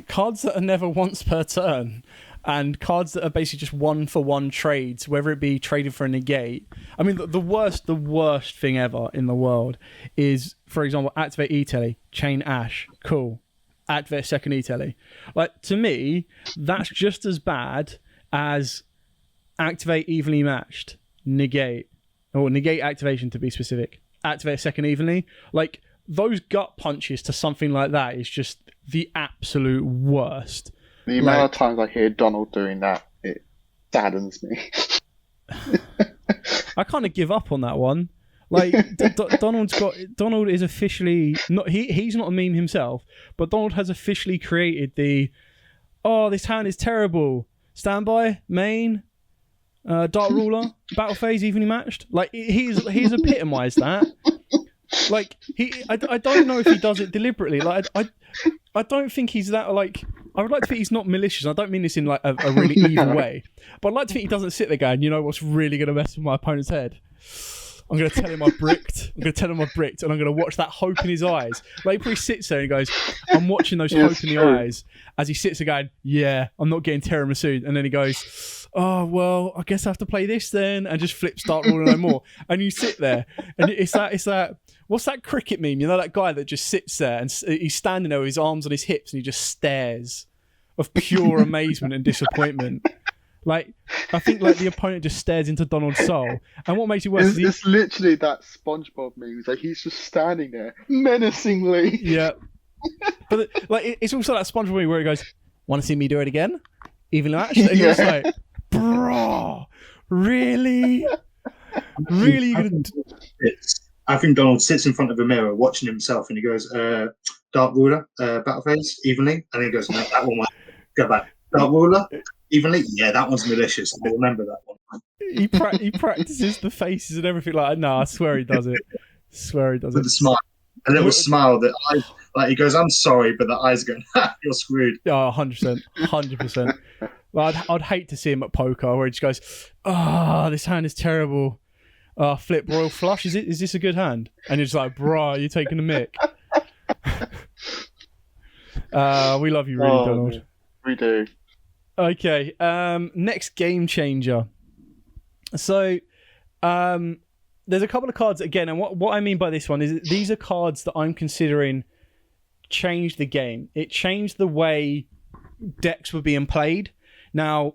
cards that are never once per turn, and cards that are basically just 1-for-1 trades, whether it be trading for a negate. I mean, the worst thing ever in the world is, for example, activate E-Telly, chain Ash, cool. Activate second E-Telly. Like, to me, that's just as bad as activate evenly matched, negate, or negate activation to be specific. Activate second evenly. Like, those gut punches to something like that is just the absolute worst. The amount of times I hear Donald doing that, it saddens me. I kind of give up on that one. Like Donald is officially not. He's not a meme himself, but Donald has officially created this hand is terrible. Standby, main, Dark Ruler, battle phase evenly matched. Like he's epitomised that. Like I don't know if he does it deliberately. Like I don't think he's that like. I would like to think he's not malicious. I don't mean this in like a really evil way, but I'd like to think he doesn't sit there going, you know what's really going to mess with my opponent's head? I'm going to tell him I've bricked. I'm going to tell him I've bricked, and I'm going to watch that hope in his eyes. Like he probably sits there and goes, I'm watching those hope in the eyes as he sits there going, yeah, I'm not getting tiramisu. And then he goes, oh, well, I guess I have to play this then, and just flip start ruling no more. And you sit there, and it's that, what's that cricket meme? You know, that guy that just sits there and he's standing there with his arms on his hips and he just stares of pure amazement and disappointment. Like, I think like the opponent just stares into Donald's soul. And what makes it worse is it's literally that SpongeBob meme. Like he's just standing there menacingly. Yeah. But like it's also that SpongeBob meme where he goes, want to see me do it again? Evenly matched? And you're just like, bro, really? Really? I think Donald sits in front of a mirror watching himself and he goes, Dark Ruler, battle phase, evenly. And he goes, no, that one won't go back. Dark Ruler, Evenly, yeah, that one's malicious. I remember that one. He practices the faces and everything like. No, I swear he does it. Swear he does With it. a smile, a little smile. That eyes, like he goes, "I'm sorry," but the eyes going, "You're screwed." Yeah, 100%, 100%. Well, I'd hate to see him at poker where he just goes, "Ah, this hand is terrible. Flip royal flush. Is this a good hand?" And you're just like, "Bruh, you're taking the mick." We love you, really, Donald. Man. We do. Okay. Next game changer. So, there's a couple of cards again, and what I mean by this one is these are cards that I'm considering changed the game. It changed the way decks were being played. Now,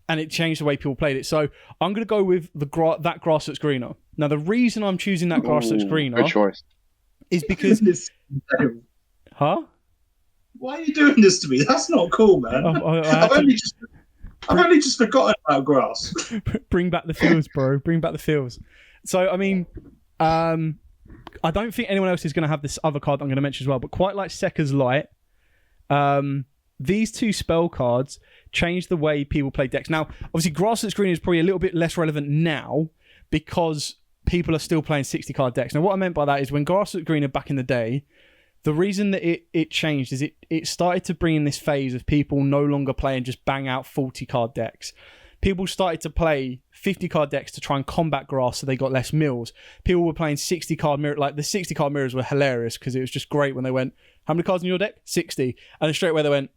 and it changed the way people played it. So I'm going to go with that grass that's greener. Now, the reason I'm choosing that grass that's greener good choice. is because... Huh? Why are you doing this to me? That's not cool, man. I've only just forgotten about grass. Bring back the feels, bro. Bring back the feels. So, I mean, I don't think anyone else is going to have this other card I'm going to mention as well, but quite like Sekka's Light, these two spell cards change the way people play decks. Now, obviously, Grass that's Green is probably a little bit less relevant now because people are still playing 60-card decks. Now, what I meant by that is when Grass that's Green back in the day, the reason that it changed is it started to bring in this phase of people no longer playing just bang out 40-card decks. People started to play 50-card decks to try and combat Grass so they got less mills. People were playing 60-card mirror. Like, the 60-card mirrors were hilarious because it was just great when they went, how many cards in your deck? 60. And then straight away they went,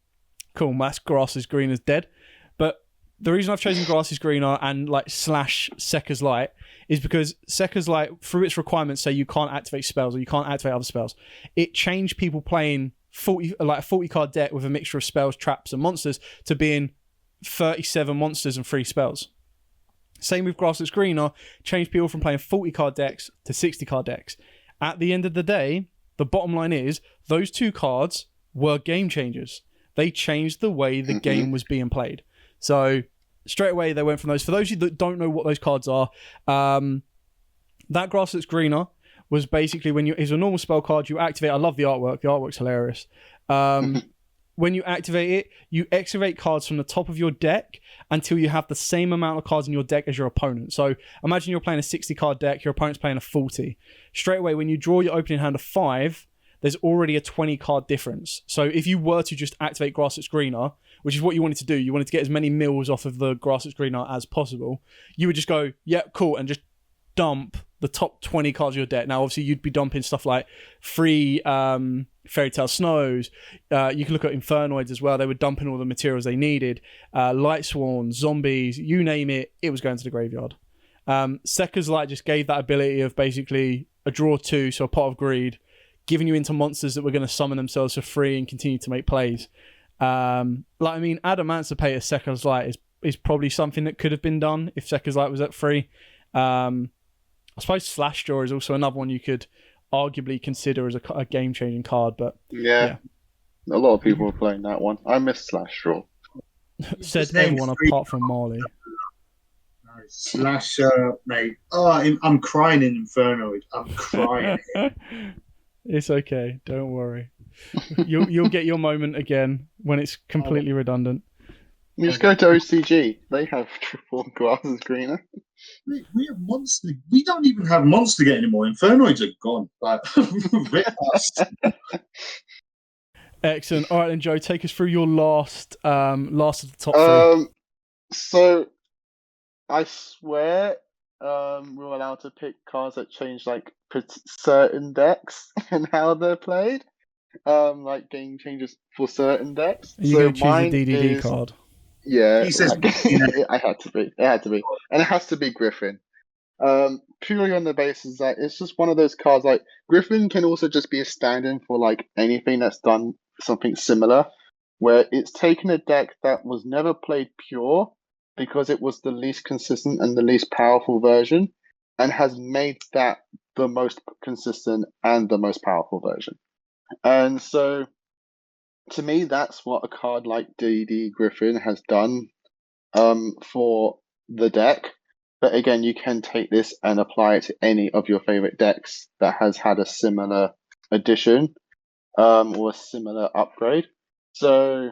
cool, that's Grass is Green is dead. But the reason I've chosen Grass is Greener and like / Sekka's Light is because Sekka's Light, through its requirements, say you can't activate spells or you can't activate other spells. It changed people playing a 40-card deck with a mixture of spells, traps, and monsters to being 37 monsters and 3 spells. Same with Grass that's Greener, changed people from playing 40-card decks to 60-card decks. At the end of the day, the bottom line is those two cards were game changers. They changed the way the game was being played. So straight away they went from those. For those of you that don't know what those cards are, that Grass that's Greener was basically when it's a normal spell card you activate. I love the artwork. The artwork's hilarious. When you activate it, you excavate cards from the top of your deck until you have the same amount of cards in your deck as your opponent. So imagine you're playing a 60-card deck, your opponent's playing a 40. Straight away, when you draw your opening hand of 5, there's already a 20-card difference. So if you were to just activate Grass that's Greener, which is what you wanted to do, you wanted to get as many mills off of the Grass that's Greener as possible, you would just go, yeah, cool, and just dump the top 20 cards of your deck. Now, obviously, you'd be dumping stuff like free Fairy Tale Snows. You can look at Infernoids as well. They were dumping all the materials they needed. Light Sworn, zombies, you name it, it was going to the graveyard. Sekka's Light just gave that ability of basically a draw 2, so a Pot of Greed, giving you into monsters that were going to summon themselves for free and continue to make plays. Adamantipator Sekka's Light is probably something that could have been done if Sekka's Light was at free. I suppose Slash Draw is also another one you could arguably consider as a game-changing card, but yeah, a lot of people are playing that one. I miss Slash Draw. Said everyone apart from Marley. No, Slash, mate. Oh, I'm crying in Infernoid. I'm crying. It's okay. Don't worry. You'll get your moment again when it's completely redundant. You just go to OCG. They have triple Grass that's Greener. We have Monster. We don't even have Monster Gate anymore. Infernoids are gone. Like, Excellent. All right, then, Joe, take us through your last of the top 3. So, I swear, we're allowed to pick cards that change like certain decks and how they're played. Like game changes for certain decks. Are you going to choose the DDD card? Yeah, he says, I had to be. It had to be, and it has to be Griffin. Purely on the basis that it's just one of those cards. Like Griffin can also just be a stand-in for like anything that's done something similar, where it's taken a deck that was never played pure because it was the least consistent and the least powerful version, and has made that the most consistent and the most powerful version. And so, to me, that's what a card like DD Griffin has done for the deck. But again, you can take this and apply it to any of your favorite decks that has had a similar addition or a similar upgrade. So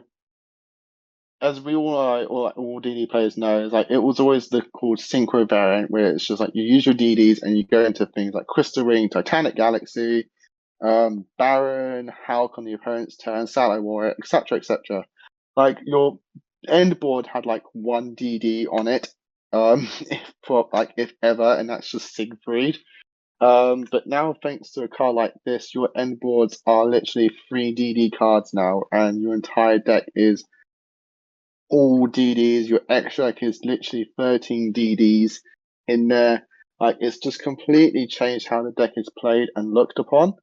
as we all DD players know, is like it was always the called synchro variant, where it's just like you use your DDs and you go into things like Crystal Ring, Titanic Galaxy, Baron, Hulk on the opponent's turn, Salo Warrior, etc., etc. Like your end board had like one DD on it, if ever, and that's just Siegfried. But now, thanks to a card like this, your end boards are literally 3 DD cards now, and your entire deck is all DDs. Your extra deck is literally 13 DDs in there. Like, it's just completely changed how the deck is played and looked upon.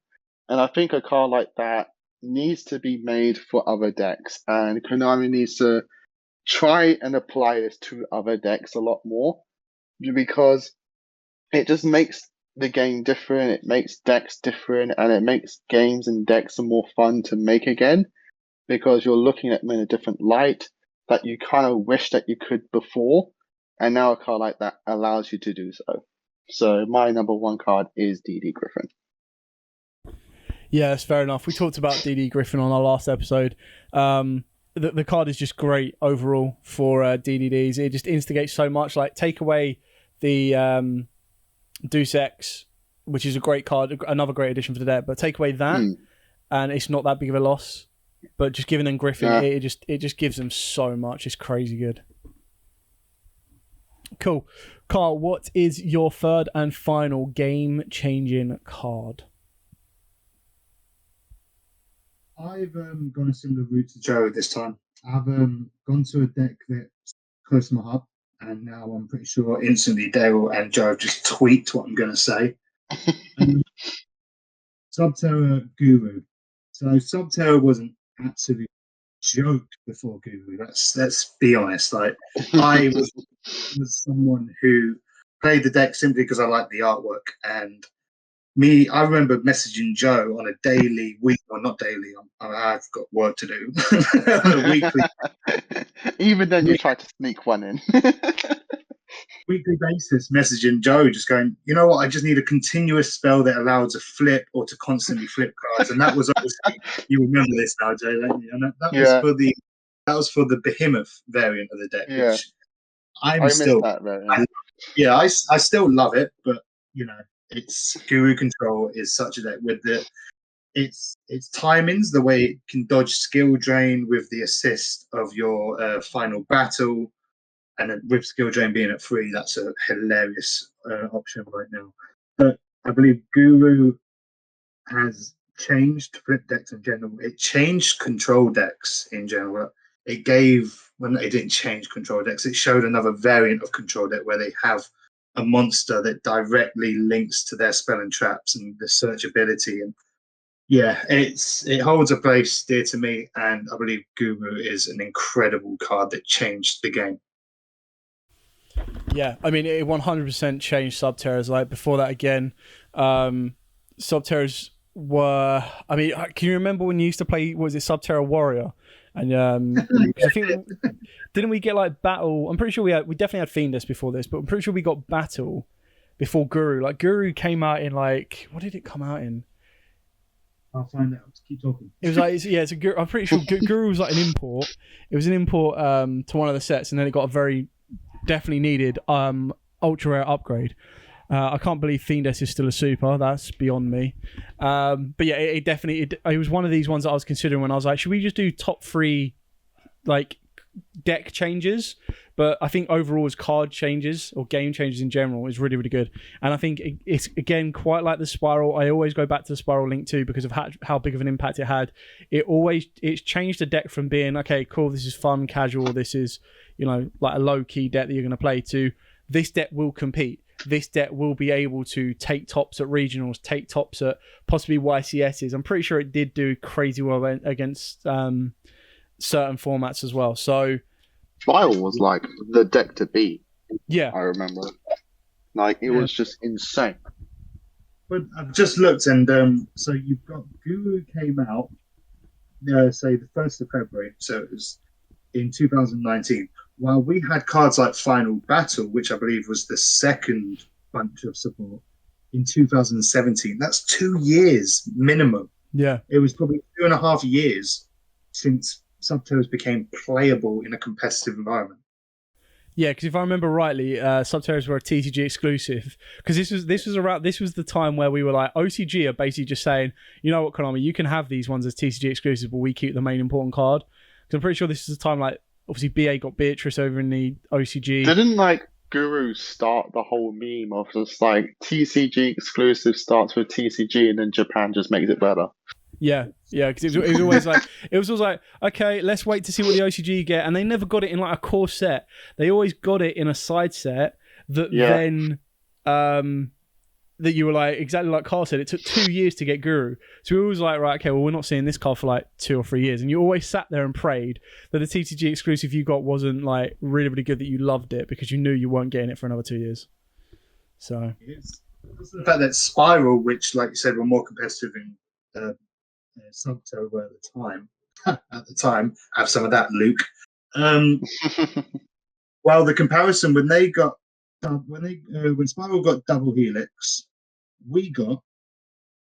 And I think a card like that needs to be made for other decks, and Konami needs to try and apply this to other decks a lot more, because it just makes the game different, it makes decks different, and it makes games and decks more fun to make again, because you're looking at them in a different light that you kind of wish that you could before, and now a card like that allows you to do so. So my number one card is DD Griffin. Yeah, that's fair enough. We talked about DD Griffin on our last episode. The card is just great overall for DDDs. It just instigates so much. Like, take away the Deus Ex, which is a great card, another great addition for the deck, but take away that, and it's not that big of a loss. But just giving them Griffin, it just gives them so much. It's crazy good. Cool. Carl, what is your third and final game-changing card? I've gone a similar route to Joe this time. I've gone to a deck that's close to my heart, and now I'm pretty sure instantly Daryl and Joe have just tweaked what I'm going to say. Subterra Guru. So Subterra was an absolute joke before Guru. Let's be honest. Like, I was someone who played the deck simply because I liked the artwork, and I remember messaging Joe on a daily, not daily. I've got work to do. On a weekly. Even then, you tried to sneak one in. Weekly basis, messaging Joe, just going, you know what? I just need a continuous spell that allows a flip or to constantly flip cards, and that was obviously, you remember this now, Joe, don't you? And that was for the Behemoth variant of the deck, which I still love it, but you know, it's Guru Control is such a deck with its timings, the way it can dodge skill drain with the assist of your final battle, and with skill drain being at 3, that's a hilarious option right now. But I believe Guru has changed flip decks in general. It changed control decks in general. When it didn't change control decks, it showed another variant of control deck where they have a monster that directly links to their spell and traps and the search ability. And yeah, it holds a place dear to me, and I believe Guru is an incredible card that changed the game. Yeah, I mean, it 100% changed Subterras. Like, before that, again, Subterras were... I mean, can you remember when you used to play, was it Subterra Warrior? And I think, didn't we get like Battle? I'm pretty sure we definitely had Fiendless before this, but I'm pretty sure we got Battle before Guru. Like, Guru came out in like... What did it come out in? I'll find out. Keep talking. It was like, it's a Guru. I'm pretty sure Guru was like an import. It was an import to one of the sets, and then it got a very... definitely needed ultra rare upgrade. I can't believe Fiendless is still a super. That's beyond me. But yeah, it was one of these ones that I was considering when I was like, should we just do top 3 like deck changes? But I think overall as card changes or game changes in general is really, really good. And I think it's, again, quite like the Spiral. I always go back to the Spiral Link too because of how big of an impact it had. It's changed the deck from being, okay, cool, this is fun, casual, this is, you know, like a low-key deck that you're going to play, to this deck will compete. This deck will be able to take tops at regionals, take tops at possibly YCSs. I'm pretty sure it did do crazy well against certain formats as well. So Spiral was like the deck to beat. Yeah, I remember. Like, it was just insane. But I've just looked, and so you've got Guru came out, say the 1st of February, so it was in 2019. While we had cards like Final Battle, which I believe was the second bunch of support, in 2017. That's 2 years minimum. Yeah. It was probably 2.5 years since Subterrors became playable in a competitive environment. Yeah, because if I remember rightly, Subterrors were a TCG exclusive. Because this was the time where we were like, OCG are basically just saying, you know what, Konami, you can have these ones as TCG exclusives, but we keep the main important card. Because I'm pretty sure this is the time, like, obviously BA got Beatrice over in the OCG. Didn't like Guru start the whole meme of just like TCG exclusive starts with TCG and then Japan just makes it better? Yeah, because it was always like, okay, let's wait to see what the OCG get, and they never got it in like a core set. They always got it in a side set that then that you were like, exactly like Carl said, it took 2 years to get Guru. So we were always like, right, okay, well, we're not seeing this card for like 2 or 3 years, and you always sat there and prayed that the TCG exclusive you got wasn't like really, really good, that you loved it because you knew you weren't getting it for another 2 years. So it's the fact that Spiral, which, like you said, were more competitive in Subterror were at the time, have some of that, Luke. Well, the comparison when Spiral got Double Helix, we got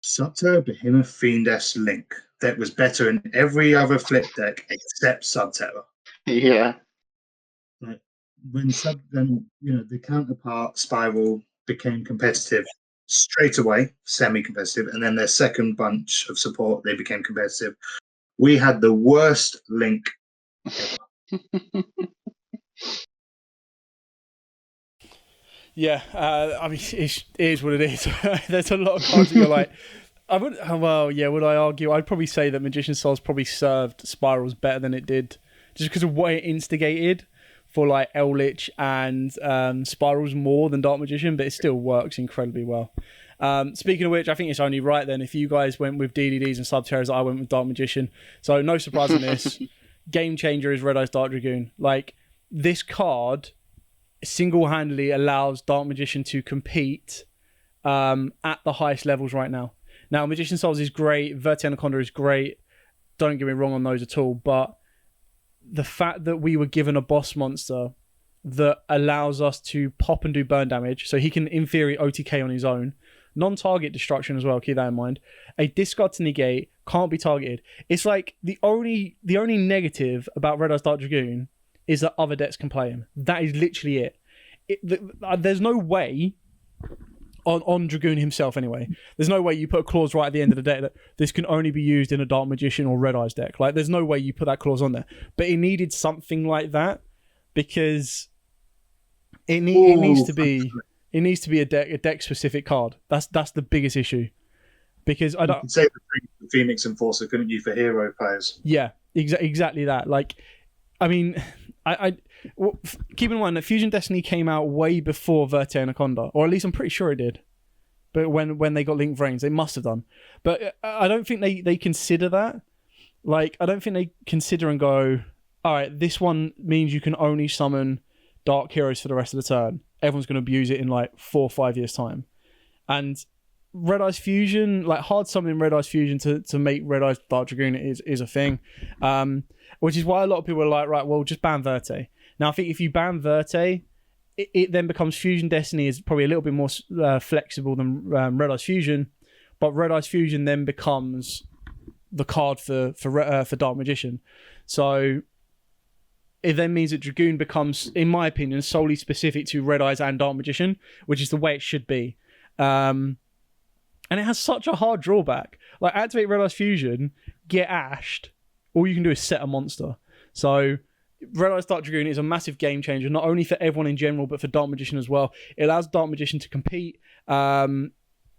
Subterror Behemoth Fiend-S Link that was better in every other flip deck except Subterror. Yeah. Like when the counterpart Spiral became competitive straight away, semi-competitive, and then their second bunch of support, they became competitive. We had the worst link ever. yeah, I mean, it is what it is. There's a lot of cards that you're like, would I argue? I'd probably say that Magician's Souls probably served Spirals better than it did, just because of what it instigated for like Eldritch and Spirals more than Dark Magician, but it still works incredibly well. Speaking of which, I think it's only right then if you guys went with DDDs and Subterrors, I went with Dark Magician. So no surprise on this. Game changer is Red Eyes Dark Dragoon. Like, this card single-handedly allows Dark Magician to compete at the highest levels right now. Now, Magician Souls is great, Verti Anaconda is great, don't get me wrong on those at all, but the fact that we were given a boss monster that allows us to pop and do burn damage, so he can, in theory, OTK on his own, non-target destruction as well, keep that in mind, a discard to negate, can't be targeted. It's like the only negative about Red Eyes Dark Dragoon is that other decks can play him. That is literally it. There's no way on Dragoon himself anyway. There's no way you put a clause right at the end of the deck that this can only be used in a Dark Magician or Red Eyes deck. Like, there's no way you put that clause on there. But it needed something like that because it needs to be a deck specific card. That's the biggest issue. Because I don't. You could say the Phoenix Enforcer, couldn't you, for hero players? Yeah, exactly that. Like, I mean, keep in mind that Fusion Destiny came out way before Verti Anaconda, or at least I'm pretty sure it did. But when they got Link Vrains, they must have done. But I don't think they consider that. Like, I don't think they consider and go, all right, this one means you can only summon Dark Heroes for the rest of the turn. Everyone's going to abuse it in like 4 or 5 years' time. And Red Eyes Fusion, like hard summoning Red Eyes Fusion to make Red Eyes Dark Dragoon is a thing. Which is why a lot of people are like, right, well, just ban Verti. Now, I think if you ban Verti, it then becomes Fusion Destiny is probably a little bit more flexible than Red Eyes Fusion, but Red Eyes Fusion then becomes the card for Dark Magician. So it then means that Dragoon becomes, in my opinion, solely specific to Red Eyes and Dark Magician, which is the way it should be. And it has such a hard drawback. Like, activate Red Eyes Fusion, get ashed, all you can do is set a monster. So Red Eyes Dark Dragoon is a massive game changer, not only for everyone in general, but for Dark Magician as well. It allows Dark Magician to compete, and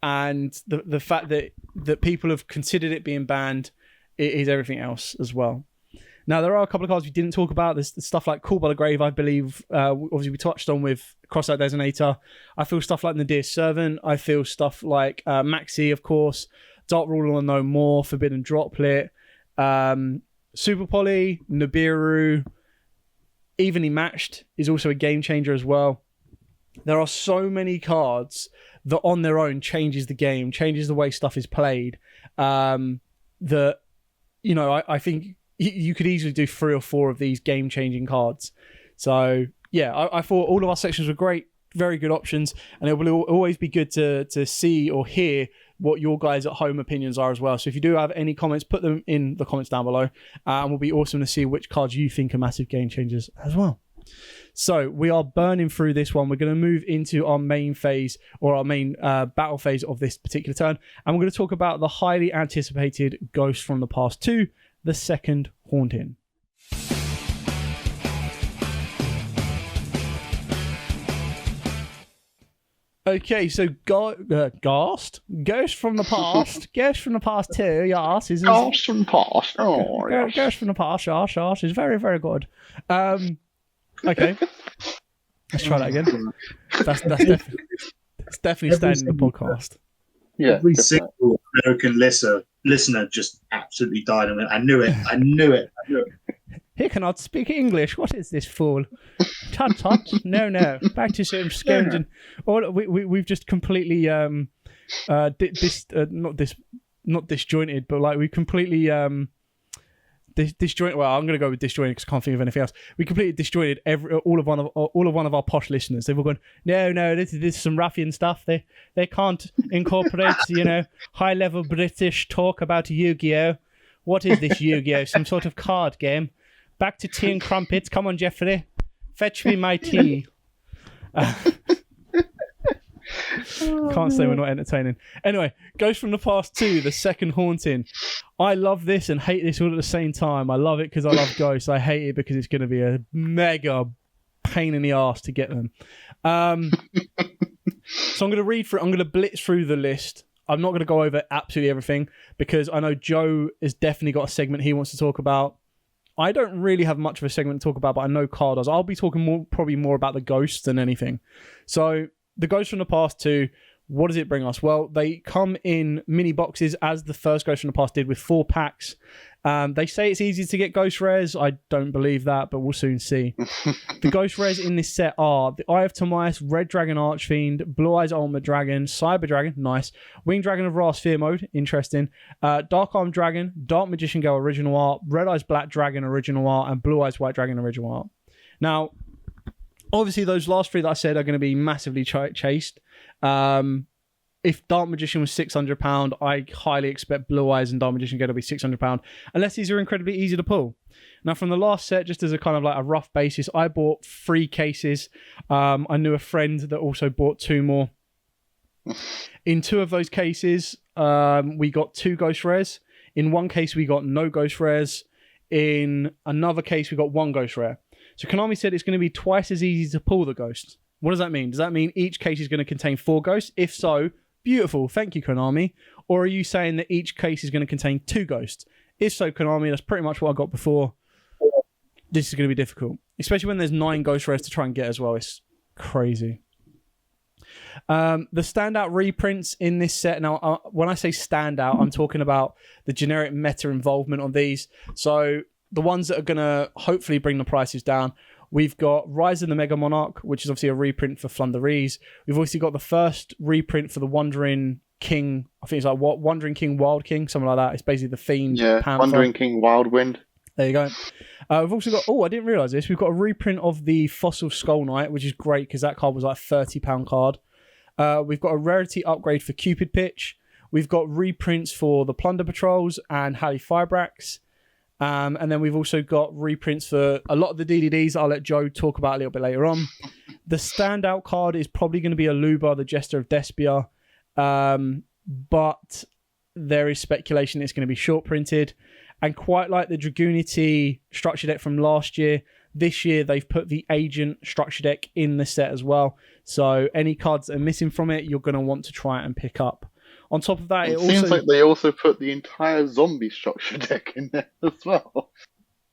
the fact that people have considered it being banned is everything else as well. Now, there are a couple of cards we didn't talk about. There's stuff like Call by the Grave, I believe. Obviously, we touched on with Crossout Designator. I feel stuff like Nadir's Servant. I feel stuff like Maxi, of course. Dark Ruler No More, Forbidden Droplet. Super Poly, Nibiru. Evenly Matched is also a game changer as well. There are so many cards that on their own changes the game, changes the way stuff is played. That, you know, I think you could easily do 3 or 4 of these game-changing cards. So, yeah, I thought all of our sections were great, very good options, and it will always be good to see or hear what your guys at home opinions are as well. So if you do have any comments, put them in the comments down below, and we'll be awesome to see which cards you think are massive game changers as well. So we are burning through this one. We're going to move into our main phase, or our main battle phase of this particular turn, and we're going to talk about the highly anticipated Ghost from the Past 2, the second Haunting. Okay, so Ghost from the Past, Ghost from the Past 2, yes, is Ghost from the Past. Oh, yes. Ghost from the Past, yes, is very, very good. Okay, let's try that again. That's definitely staying in the podcast. Yeah, Every single American listener just absolutely died on it. I knew it. He cannot speak English. What is this fool? Tut tut. No. Back to some scrounging. We've just completely not disjointed, but like we completely disjointed. Well, I'm going to go with disjointed because I can't think of anything else. We completely disjointed all of one of our posh listeners. They've all gone, no, this is some ruffian stuff. They can't incorporate high level British talk about Yu-Gi-Oh. What is this Yu-Gi-Oh? Some sort of card game? Back to tea and crumpets. Come on, Jeffrey. Fetch me my tea. Can't say we're not entertaining. Anyway, Ghost from the Past 2, the second Haunting. I love this and hate this all at the same time. I love it because I love Ghosts. I hate it because it's going to be a mega pain in the ass to get them. So I'm going to read through. I'm going to blitz through the list. I'm not going to go over absolutely everything because I know Joe has definitely got a segment he wants to talk about. I don't really have much of a segment to talk about, but I know Carl does. I'll be talking probably more about the Ghosts than anything. So the Ghost from the Past 2, what does it bring us? Well, they come in mini boxes as the first Ghost from the Past did with 4 packs. They say it's easy to get Ghost Rares. I don't believe that, but we'll soon see. The Ghost Rares in this set are the Eye of Timaeus, Red Dragon Archfiend, Blue Eyes Ultimate Dragon, Cyber Dragon, nice, Winged Dragon of Ra Sphere Mode, interesting, Dark Arm Dragon, Dark Magician Girl Original Art, Red Eyes Black Dragon Original Art, and Blue Eyes White Dragon Original Art. Now, obviously those last 3 that I said are going to be massively chased. If Dark Magician was £600, I highly expect Blue Eyes and Dark Magician Girl to be £600, unless these are incredibly easy to pull. Now, from the last set, just as a kind of like a rough basis, I bought 3 cases. I knew a friend that also bought 2 more. In 2 of those cases, we got 2 Ghost Rares. In one case, we got no Ghost Rares. In another case, we got 1 Ghost Rare. So Konami said it's going to be twice as easy to pull the Ghost. What does that mean? Does that mean each case is going to contain 4 Ghosts? If so, beautiful. Thank you, Konami. Or are you saying that each case is going to contain 2 Ghosts? If so, Konami, that's pretty much what I got before. This is going to be difficult. Especially when there's 9 Ghost Rares to try and get as well. It's crazy. The standout reprints in this set. Now, when I say standout, I'm talking about the generic meta involvement on these. So the ones that are going to hopefully bring the prices down. We've got Rise of the Mega Monarch, which is obviously a reprint for Flunderees. We've obviously got the first reprint for the Wandering King. I think it's like what Wandering King, Wild King, something like that. It's basically the Fiend. Yeah, Panther. Wandering King, Wild Wind. There you go. We've also got, I didn't realise this. We've got a reprint of the Fossil Skull Knight, which is great because that card was like a £30 card. We've got a rarity upgrade for Cupid Pitch. We've got reprints for the Plunder Patrols and Halley Fibrax. And then we've also got reprints for a lot of the DDDs I'll let Joe talk about a little bit later on. The standout card is probably going to be Aluba, the Jester of Despia. But there is speculation it's going to be short printed. And quite like the Dragoonity structure deck from last year, this year they've put the Agent structure deck in the set as well. So any cards that are missing from it, you're going to want to try and pick up. On top of that, it seems like they also put the entire zombie structure deck in there as well.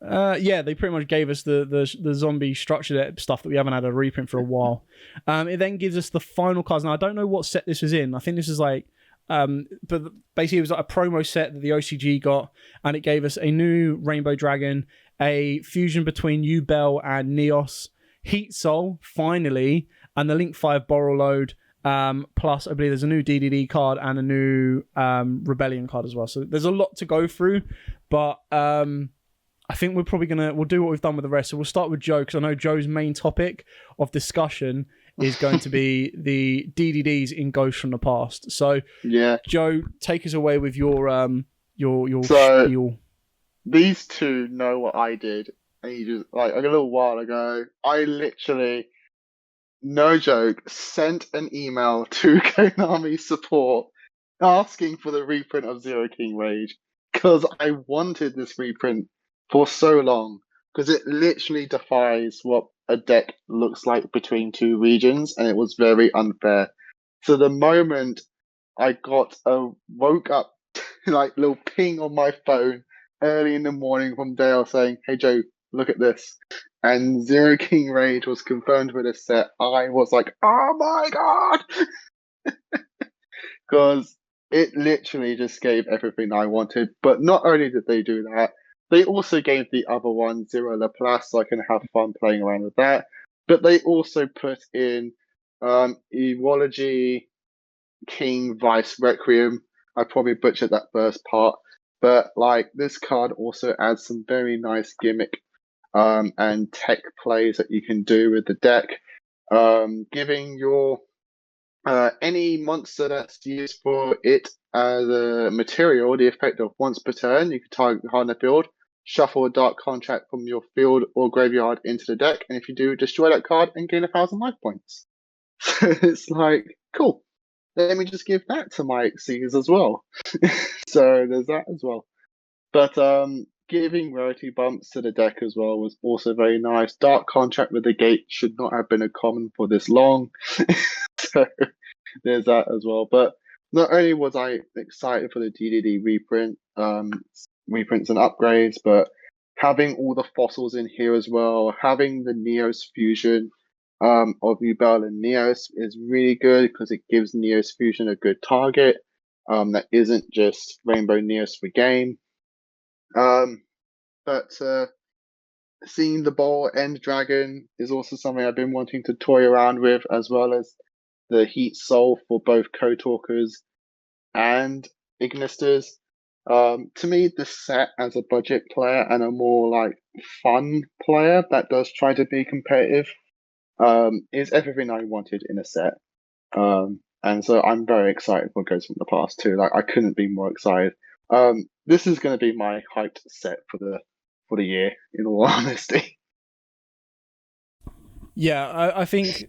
Yeah, they pretty much gave us the zombie structure deck stuff that we haven't had a reprint for a while. It then gives us the final cards. Now, I don't know what set this was in. I think this is like... but basically it was like a promo set that the OCG got, and it gave us a new Rainbow Dragon, a fusion between Yubel and Neos, Heat Soul, finally, and the Link 5 Borrow Load. Plus, I believe there's a new DDD card and a new Rebellion card as well. So there's a lot to go through, but I think we'll do what we've done with the rest. So we'll start with Joe, because I know Joe's main topic of discussion is going to be the DDDs in Ghosts from the Past. So, Yeah. Joe, take us away with your So spiel. these two know what I did ages, like a little while ago. I literally, no joke, sent an email to Konami support asking for the reprint of Zero King Rage because I wanted this reprint for so long because it literally defies what a deck looks like between two regions, and it was very unfair. So the moment I got a woke up like little ping on my phone early in the morning from Dale saying, "Hey Joe, look at this," and Zero King Rage was confirmed for this set, I was like, "Oh my god!" Because it literally just gave everything I wanted. But not only did they do that, they also gave the other one Zero Laplace, so I can have fun playing around with that. But they also put in Ewology King Vice Requiem. I probably butchered that first part, but like this card also adds some very nice gimmick and tech plays that you can do with the deck, giving your any monster that's used for it as a material the effect of once per turn. You can target the card in the field, shuffle a dark contract from your field or graveyard into the deck, and if you do, destroy that card and gain 1,000 life points. So it's like, cool. Let me just give that to my Xyz as well. So there's that as well. But giving rarity bumps to the deck as well was also very nice. Dark Contract with the Gate should not have been a common for this long. So there's that as well. But not only was I excited for the DDD reprint, reprints and upgrades, but having all the fossils in here as well, having the Neos fusion of Yubel and Neos is really good because it gives Neos fusion a good target that isn't just Rainbow Neos for game. But seeing the Ball End Dragon is also something I've been wanting to toy around with, as well as the Heat Soul for both Co-Talkers and Ignisters. To me, this set as a budget player and a more like fun player that does try to be competitive is everything I wanted in a set. And so I'm very excited for Ghosts from the Past too. Like I couldn't be more excited. This is going to be my hyped set for the year, in all honesty. Yeah, I think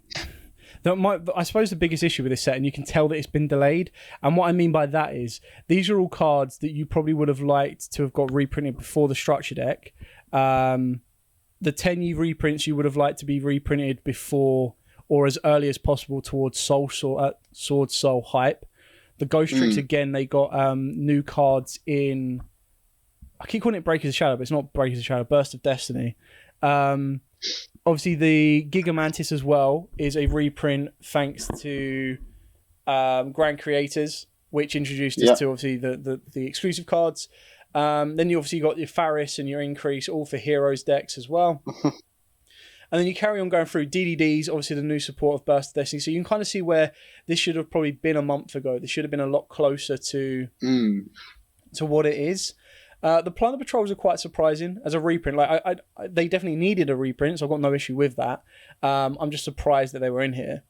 I suppose the biggest issue with this set, and you can tell that it's been delayed, and what I mean by that is these are all cards that you probably would have liked to have got reprinted before the structure deck. The 10 reprints you would have liked to be reprinted before or as early as possible towards Sword Soul hype. The Ghost Tricks, again, they got new cards in... I keep calling it Breakers of Shadow, but it's not Breakers of Shadow, Burst of Destiny. Obviously, the Gigamantis as well is a reprint thanks to Grand Creators, which introduced us to obviously the exclusive cards. Then you obviously got your Faris and your Increase, all for Heroes decks as well. And then you carry on going through DDDs, obviously the new support of Burst of Destiny. So you can kind of see where this should have probably been a month ago. This should have been a lot closer to what it is. The Plunder Patrols are quite surprising as a reprint. Like they definitely needed a reprint, so I've got no issue with that. I'm just surprised that they were in here.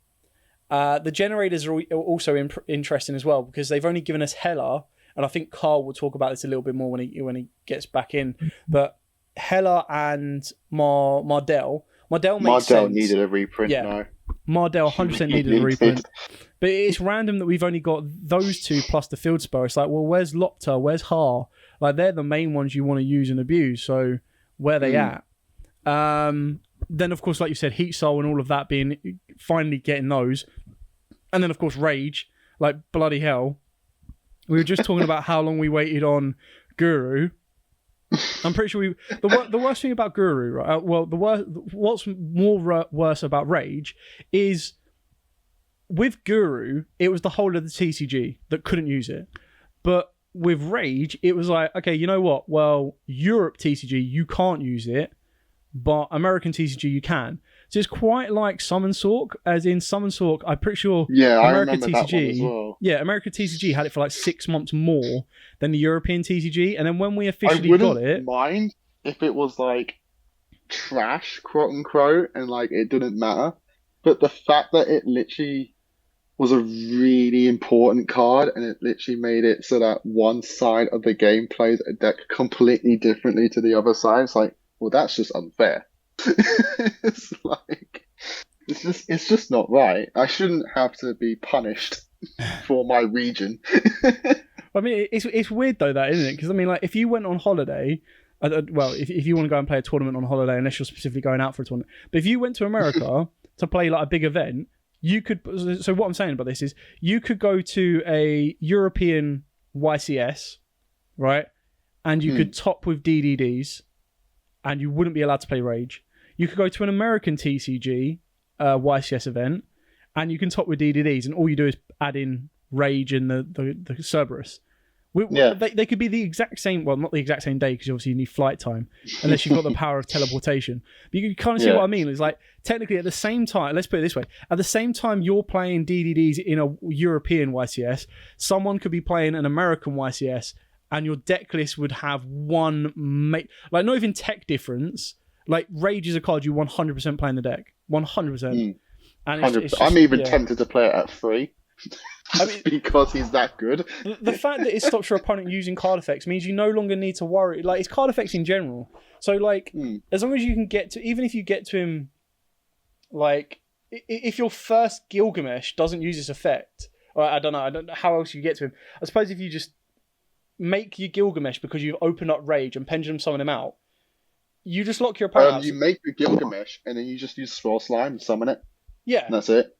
The Generators are also interesting as well because they've only given us Hela, and I think Carl will talk about this a little bit more when he gets back in. But Hela and Mardell makes sense. Needed a reprint. Yeah. No. Mardell 100% needed a reprint. But it's random that we've only got those two plus the Field Spell. It's like, well, where's Lopta? Where's Har? Like, they're the main ones you want to use and abuse. So where are they at? Then, of course, like you said, Heat Soul and all of that being finally getting those. And then, of course, Rage. Like, bloody hell. We were just talking about how long we waited on Guru. I'm pretty sure the worst thing about Guru, right? Well, what's more worse about Rage is with Guru, it was the whole of the TCG that couldn't use it. But with Rage, it was like, okay, you know what? Well, Europe TCG, you can't use it, but American TCG, you can. So it's quite like Summon Sork, as in Summon Sork, I'm pretty sure American TCG, that one as well. Yeah, American TCG had it for like 6 months more than the European TCG, and then when we officially got it... I wouldn't mind if it was like trash, quote unquote, and like it didn't matter. But the fact that it literally was a really important card, and it literally made it so that one side of the game plays a deck completely differently to the other side. It's like, well, that's just unfair. It's like it's just not right. I shouldn't have to be punished for my region. I mean, it's weird though, that isn't it? Because I mean, like, if you went on holiday, well, if you want to go and play a tournament on holiday, unless you're specifically going out for a tournament, but if you went to America to play like a big event, you could. So what I'm saying about this is, you could go to a European YCS, right, and you could top with DDDs, and you wouldn't be allowed to play Rage. You could go to an American TCG YCS event, and you can top with DDDs, and all you do is add in Rage and the Cerberus. They could be the exact same, well, not the exact same day, because obviously you need flight time, unless you've got the power of teleportation. But you can kind of see what I mean. It's like, technically at the same time, let's put it this way, at the same time you're playing DDDs in a European YCS, someone could be playing an American YCS, and your deck list would have like, not even tech difference. Like, Rage is a card you 100% play in the deck. 100%. And it's just, I'm even tempted to play it at 3. I mean, because he's that good. The fact that it stops your opponent using card effects means you no longer need to worry. Like, it's card effects in general. So, like, as long as you can get to, even if you get to him, like, if your first Gilgamesh doesn't use this effect, or I don't know how else you get to him. I suppose if you just make your Gilgamesh because you've opened up Rage and Pendulum summon him out, you just lock your opponent out. You make your Gilgamesh and then you just use Swirl Slime and summon it. Yeah. And that's it.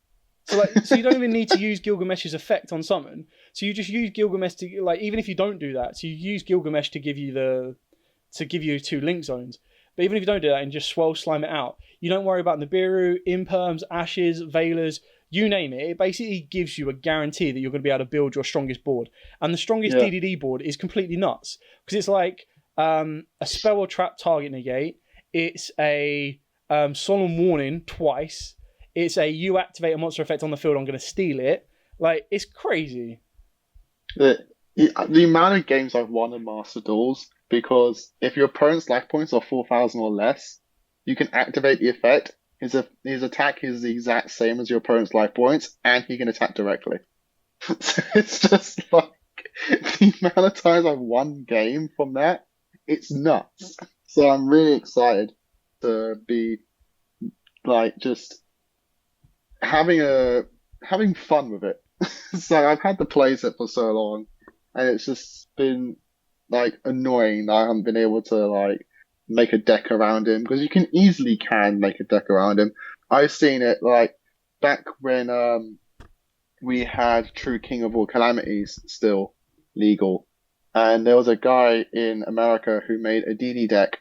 So you don't even need to use Gilgamesh's effect on summon. So you just use Gilgamesh to, like, even if you don't do that, so you use Gilgamesh to give you 2 link zones. But even if you don't do that and just Swirl Slime it out, you don't worry about Nibiru, Imperms, Ashes, Veilers, you name it. It basically gives you a guarantee that you're going to be able to build your strongest board. And the strongest DDD board is completely nuts. Because it's like a spell or trap target negate. It's a solemn warning twice. It's a you activate a monster effect on the field, I'm going to steal it. Like, it's crazy. The amount of games I've won in Master Duels, because if your opponent's life points are 4,000 or less, you can activate the effect. His attack is the exact same as your opponent's life points, and he can attack directly. So it's just like, the amount of times I've won game from that, it's nuts. So I'm really excited to be, like, just having fun with it. So I've had the playset for so long, and it's just been, like, annoying that I haven't been able to, like, make a deck around him, because you can make a deck around him. I've seen it, like, back when we had True King of All Calamities still legal, and there was a guy in America who made a DD deck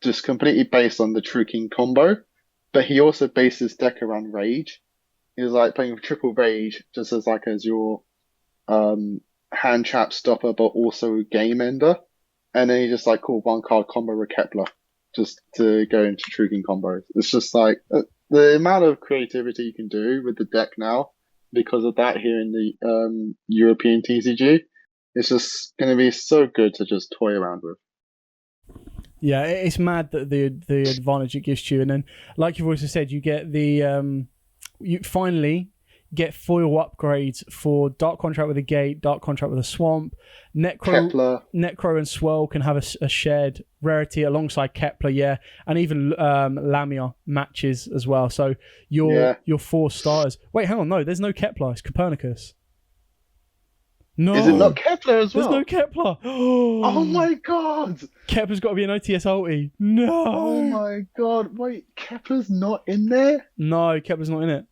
just completely based on the True King combo, but he also based his deck around Rage. He was like playing triple Rage just as your hand trap stopper, but also game ender. And then he just like called one card combo with Kepler just to go into True King combos. It's just like the amount of creativity you can do with the deck now because of that here in the European TCG. It's just going to be so good to just toy around with. Yeah, it's mad that the advantage it gives to you, and then like you've also said, you get the you finally get foil upgrades for Dark Contract with a Gate, Dark Contract with a Swamp, Necro and Swirl can have a shared rarity alongside Kepler, and even Lamia matches as well. So your 4 stars. Wait, hang on, no, there's no Kepler. It's Copernicus. No, is it not Kepler as well? There's no Kepler. Oh my god! Kepler's got to be an OTS ulti. No. Oh my god! Wait, Kepler's not in there? No, Kepler's not in it.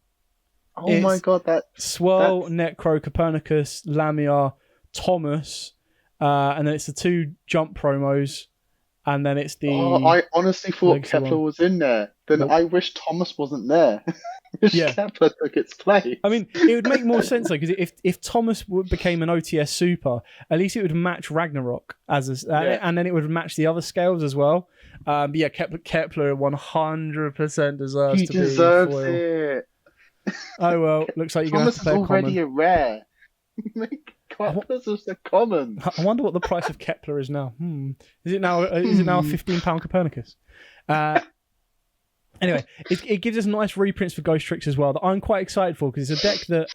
Oh my god! Swirl, Necro, Copernicus, Lamia, Thomas, and then it's the 2 jump promos, and then it's the. Oh, I honestly thought Kepler was in there. Then Nope. I wish Thomas wasn't there. Kepler took its place. I mean, it would make more sense though, because if Thomas became an OTS super, at least it would match Ragnarok and then it would match the other scales as well. But yeah, Kepler 100% deserves he to deserves be foil. it. Oh well, looks like you're going to have to play Thomas is already common. a rare. Make Kepler's just a common. I wonder what the price of Kepler is now. Is it now a £15 Copernicus? Anyway, it gives us nice reprints for Ghost Tricks as well that I'm quite excited for, because it's a deck that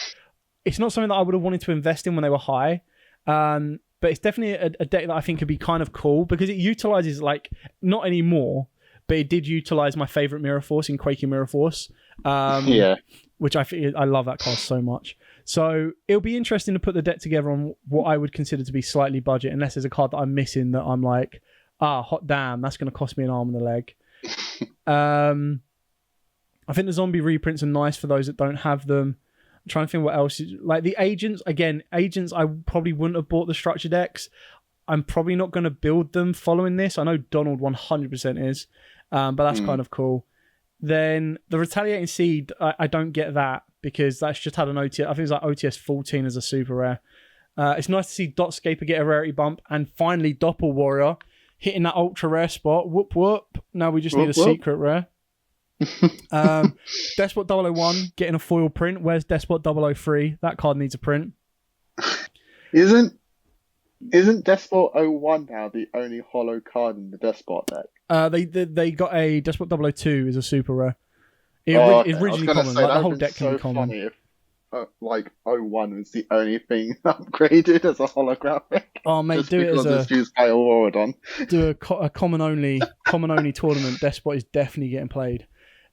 it's not something that I would have wanted to invest in when they were high. But it's definitely a deck that I think could be kind of cool, because it utilizes, like, not anymore, but it did utilize my favorite Mirror Force in Quaking Mirror Force. Which I love that card so much. So it'll be interesting to put the deck together on what I would consider to be slightly budget, unless there's a card that I'm missing that I'm like, hot damn, that's going to cost me an arm and a leg. I think the zombie reprints are nice for those that don't have them. I'm trying to think what else. Like the agents, I probably wouldn't have bought the structure decks. I'm probably not going to build them following this. I know Donald 100% is, but that's kind of cool. Then the Retaliating Seed, I don't get that, because that's just had an OTS. I think it's like OTS 14 as a super rare. It's nice to see Dotscaper get a rarity bump, and finally Doppel Warrior hitting that ultra rare spot. Whoop whoop. Now we just need a secret rare. Despot 001 getting a foil print. Where's Despot 003? That card needs a print. Isn't Despot 01 now the only hollow card in the Despot deck? They got a Despot 002 is a super rare. It Okay. originally common. Like, the whole deck can be common. Funny if, like 01 was the only thing upgraded as a holographic. Oh mate, just do it as it's used by Aurodon. Do a common only tournament. Despot is definitely getting played.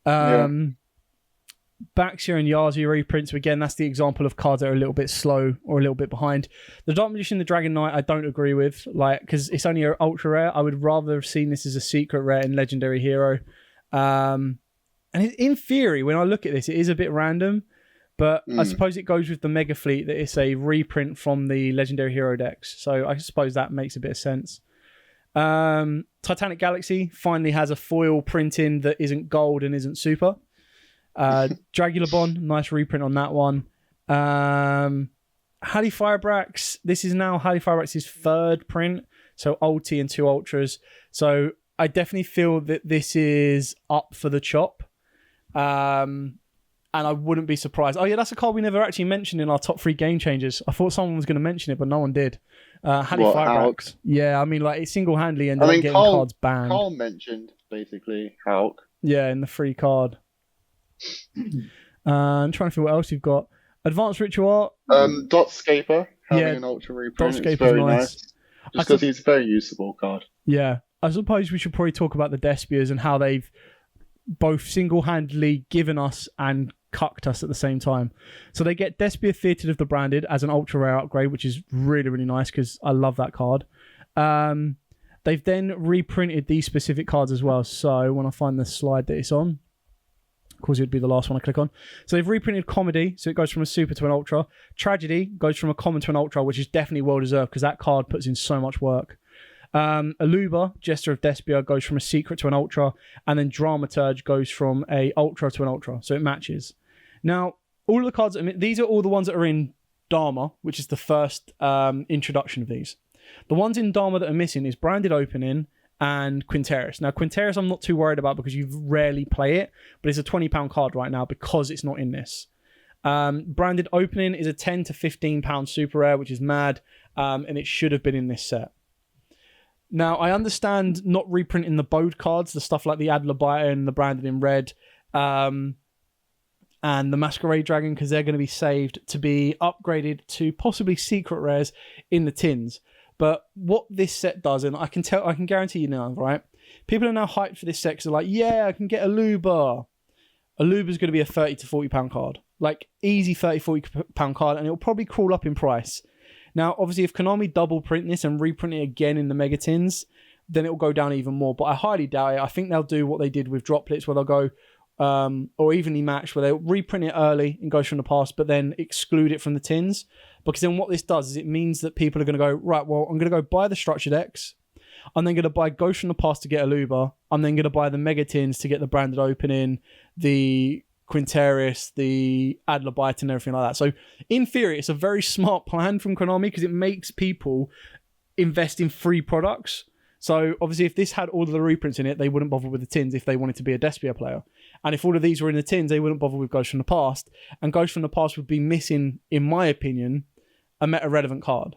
Baxia and Yazu reprints, again, that's the example of cards that are a little bit slow or a little bit behind. The Dark Magician, the Dragon Knight, I don't agree with, like, because it's only an ultra rare. I would rather have seen this as a secret rare in Legendary Hero. And in theory, when I look at this, it is a bit random, but I suppose it goes with the Mega Fleet that it's a reprint from the Legendary Hero decks. So I suppose that makes a bit of sense. Titanic Galaxy finally has a foil printing that isn't gold and isn't super. Dragulabon, nice reprint on that one. Halley Firebrax, this is now Halley Firebrax's third print, so ulti and 2 ultras. So I definitely feel that this is up for the chop. And I wouldn't be surprised. Oh yeah, that's a card we never actually mentioned in our top 3 game changers. I thought someone was going to mention it, but no one did. Halley Firebrax. Yeah, I mean, like, it single-handedly ended up getting cards banned. Carl mentioned, basically, Hulk. Yeah, in the free card. I'm trying to think what else you've got. Advanced Ritual Art. Dotscaper having an ultra reprint. It's very nice. Just because he's a very usable card. Yeah. I suppose we should probably talk about the Despias and how they've both single-handedly given us and cucked us at the same time. So they get Despia Theatered of the Branded as an ultra rare upgrade, which is really, really nice because I love that card. They've then reprinted these specific cards as well. So when I find the slide that it's on, of course, it would be the last one I click on. So they've reprinted Comedy, so it goes from a super to an ultra. Tragedy goes from a common to an ultra, which is definitely well deserved because that card puts in so much work. Aluba, Jester of Despia, goes from a secret to an ultra, and then Dramaturge goes from a ultra to an ultra, so it matches. Now, all of the cards, these are all the ones that are in Dharma, which is the first introduction of these. The ones in Dharma that are missing is Branded Opening and Quinteris. Now, Quinteris I'm not too worried about because you rarely play it, but it's a £20 card right now because it's not in this. Branded Opening is a £10 to £15 super rare, which is mad, and it should have been in this set. Now, I understand not reprinting the Bode cards, the stuff like the Adler Biter and the Branded in Red, and the Masquerade Dragon, because they're going to be saved to be upgraded to possibly secret rares in the tins. But what this set does, and I can guarantee you now, right? People are now hyped for this set because they're like, yeah, I can get Aluba. Aluba's going to be a £30 to £40 card. Like, easy £30, £40 card, and it'll probably crawl up in price. Now, obviously, if Konami double print this and reprint it again in the Mega Tins, then it'll go down even more. But I highly doubt it. I think they'll do what they did with Droplets, where they'll go, or evenly matched, where they'll reprint it early and goes from the past, but then exclude it from the tins. Because then what this does is it means that people are going to go, right, well, I'm going to go buy the structured decks. I'm then going to buy Ghost from the Past to get Aluba. I'm then going to buy the Mega Tins to get the Branded Opening, the Quinteris, the Adler Bite, and everything like that. So in theory, it's a very smart plan from Konami because it makes people invest in free products. So obviously, if this had all of the reprints in it, they wouldn't bother with the tins if they wanted to be a Despia player. And if all of these were in the tins, they wouldn't bother with Ghost from the Past. And Ghost from the Past would be missing, in my opinion, a meta-relevant card.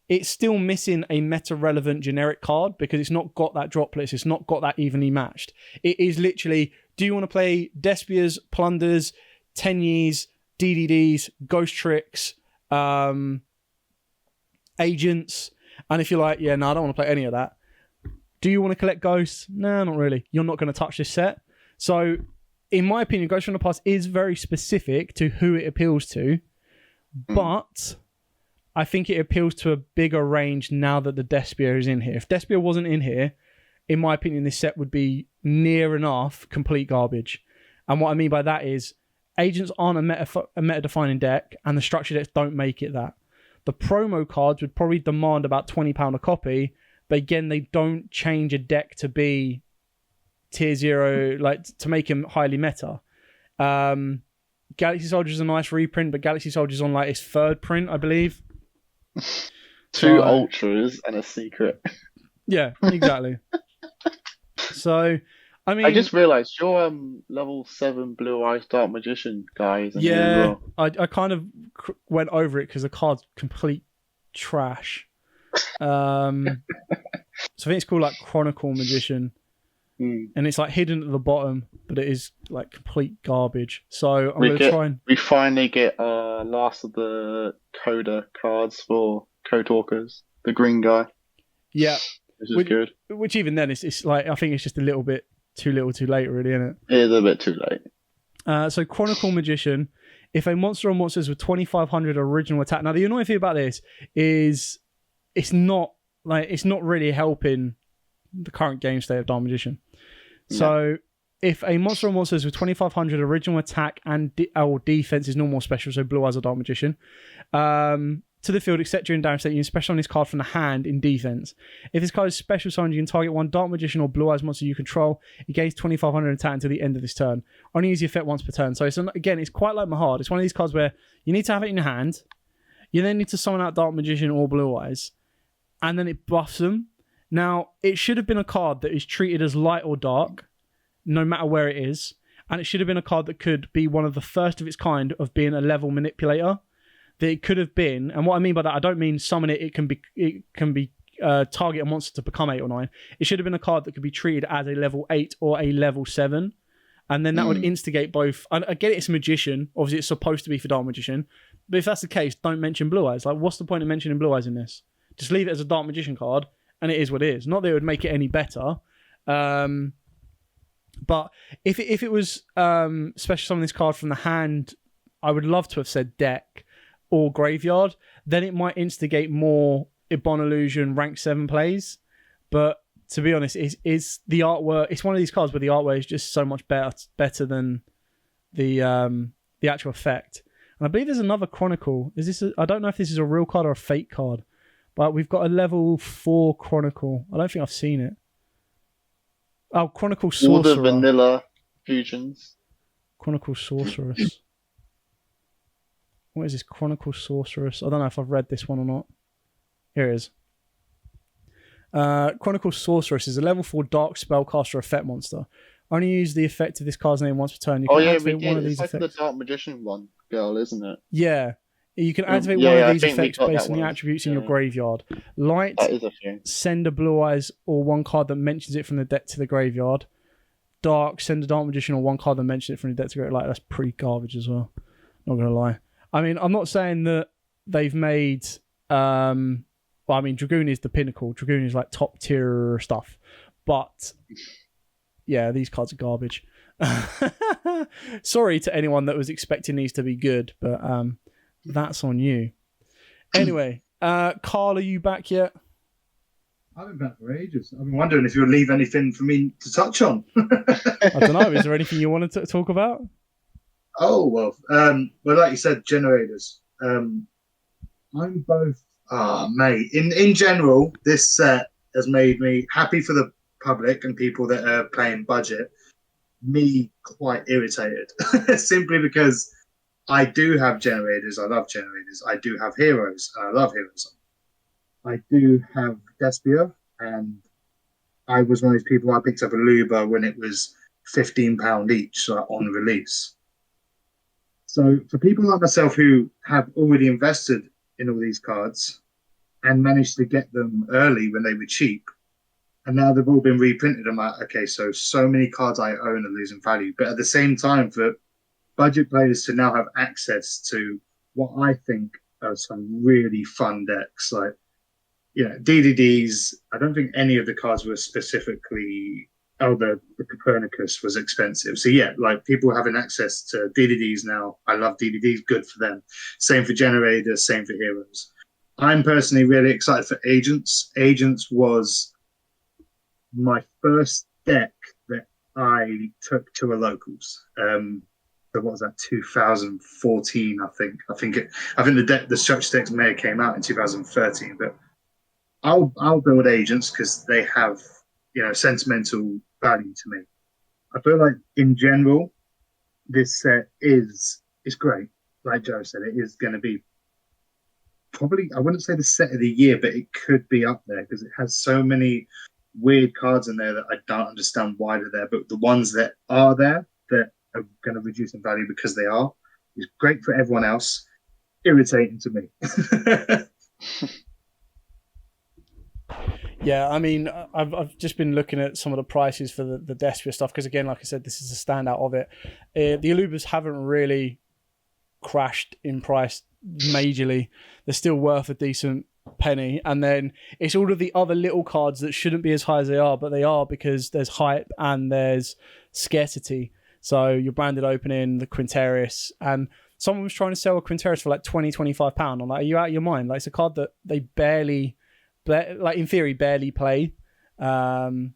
It's still missing a meta-relevant generic card because it's not got that droplets, it's not got that evenly matched. It is literally Do you want to play Despias, Plunders, 10 Years, DDDs, Ghost Tricks, Agents? And if you're like, yeah, no, I don't want to play any of that. Do you want to collect Ghosts? No, not really. You're not going to touch this set. So, in my opinion, Ghosts from the Past is very specific to who it appeals to, but I think it appeals to a bigger range now that the Despia is in here. If Despia wasn't in here, in my opinion, this set would be near enough complete garbage. And what I mean by that is Agents aren't a meta-defining deck, and the structure decks don't make it that. The promo cards would probably demand about £20 a copy, but again, they don't change a deck to be tier 0, like to make him highly meta. Galaxy Soldier is a nice reprint, but Galaxy Soldier's on like its 3rd print, I believe. 2 ultras and a secret. Yeah, exactly. So, I mean, I just realised you're level 7 Blue Eyes Dark Magician guy, isn't he, as yeah, well? I kind of went over it because the card's complete trash. So I think it's called like Chronicle Magician, and it's like hidden at the bottom, but it is like complete garbage. So I'm going to try and... We finally get last of the Coda cards for Code Talkers, the green guy. Yeah. Which is good. Which even then, it's like, I think it's just a little bit too little too late, really, isn't it? It is a bit too late. So Chronicle Magician, if a monster or monsters with 2,500 original attack... Now, the annoying thing about this is it's not really helping the current game state of Dark Magician. So if a monster or monsters with 2,500 original attack and or defense is normal or special, so Blue Eyes or Dark Magician, to the field, except during damage state, you can special on this card from the hand in defense. If this card is special signed, you can target one Dark Magician or Blue Eyes monster you control. It gains 2,500 attack until the end of this turn. Only use the effect once per turn. So it's quite like Mahard. It's one of these cards where you need to have it in your hand. You then need to summon out Dark Magician or Blue Eyes, and then it buffs them. Now, it should have been a card that is treated as light or dark, no matter where it is, and it should have been a card that could be one of the first of its kind of being a level manipulator. That it could have been, and what I mean by that, I don't mean summon it. It can be target a monster to become 8 or 9. It should have been a card that could be treated as a level 8 or a level 7, and then that would instigate both. I get it's Magician, obviously it's supposed to be for Dark Magician, but if that's the case, don't mention Blue Eyes. Like, what's the point of mentioning Blue Eyes in this? Just leave it as a Dark Magician card, and it is what it is. Not that it would make it any better. But if it was special summon this card from the hand, I would love to have said deck or graveyard, then it might instigate more Ibon Illusion rank 7 plays. But to be honest, is the artwork, it's one of these cards where the artwork is just so much better than the actual effect. And I believe there's another Chronicle. I don't know if this is a real card or a fake card, but we've got a level 4 Chronicle. I don't think I've seen it. Oh, Chronicle Sorcerer. All the vanilla fusions. Chronicle Sorceress. What is this? Chronicle Sorceress. I don't know if I've read this one or not. Here it is. Chronicle Sorceress is a level 4 dark spellcaster effect monster. Only use the effect of this card's name once per turn. You can activate one of these effects. It's like effects. the Dark Magician one, girl, isn't it? Yeah. You can activate one of these effects based on the attributes in your graveyard. Light, send a Blue Eyes or one card that mentions it from the deck to the graveyard. Dark, send a Dark Magician or one card that mentions it from the deck to the graveyard. Like, that's pretty garbage as well. Not going to lie. I mean, I'm not saying that they've made... well, I mean, Dragoon is the pinnacle. Dragoon is like top tier stuff. But, yeah, these cards are garbage. Sorry to anyone that was expecting these to be good, but that's on you. Anyway, Carl, are you back yet? I've been back for ages. I've been wondering if you'll leave anything for me to touch on. I don't know. Is there anything you wanted to talk about? Oh, well, like you said, generators. I'm both... mate. In general, this set has made me happy for the public and people that are playing budget. Me quite irritated, simply because I do have generators. I love generators. I do have heroes. I love heroes. I do have Despia, and I was one of those people. I picked up a Luba when it was £15 each on release. So for people like myself who have already invested in all these cards and managed to get them early when they were cheap, and now they've all been reprinted. I'm like, okay, so many cards I own are losing value. But at the same time, for budget players to now have access to what I think are some really fun decks, like, DDDs. I don't think any of the cards were specifically. Oh, the Copernicus was expensive. So yeah, like people having access to DDDs now. I love DDDs. Good for them. Same for generators. Same for heroes. I'm personally really excited for Agents. Agents was my first deck that I took to a locals. So what was that? 2014, I think. I think the structure decks may have came out in 2013, but I'll build Agents because they have sentimental value to me. I feel like in general, this set is great. Like Joe said, it is going to be probably, I wouldn't say the set of the year, but it could be up there because it has so many weird cards in there that I don't understand why they're there. But the ones that are there that are going to reduce in value because they are is great for everyone else. Irritating to me. Yeah, I mean, I've just been looking at some of the prices for the Despia stuff because, again, like I said, this is a standout of it. The Alubas haven't really crashed in price majorly. They're still worth a decent penny. And then it's all of the other little cards that shouldn't be as high as they are, but they are because there's hype and there's scarcity. So your branded opening, the Quintarius, and someone was trying to sell a Quintarius for like £20-25. I'm like, are you out of your mind? Like, it's a card that they barely... like in theory barely play, and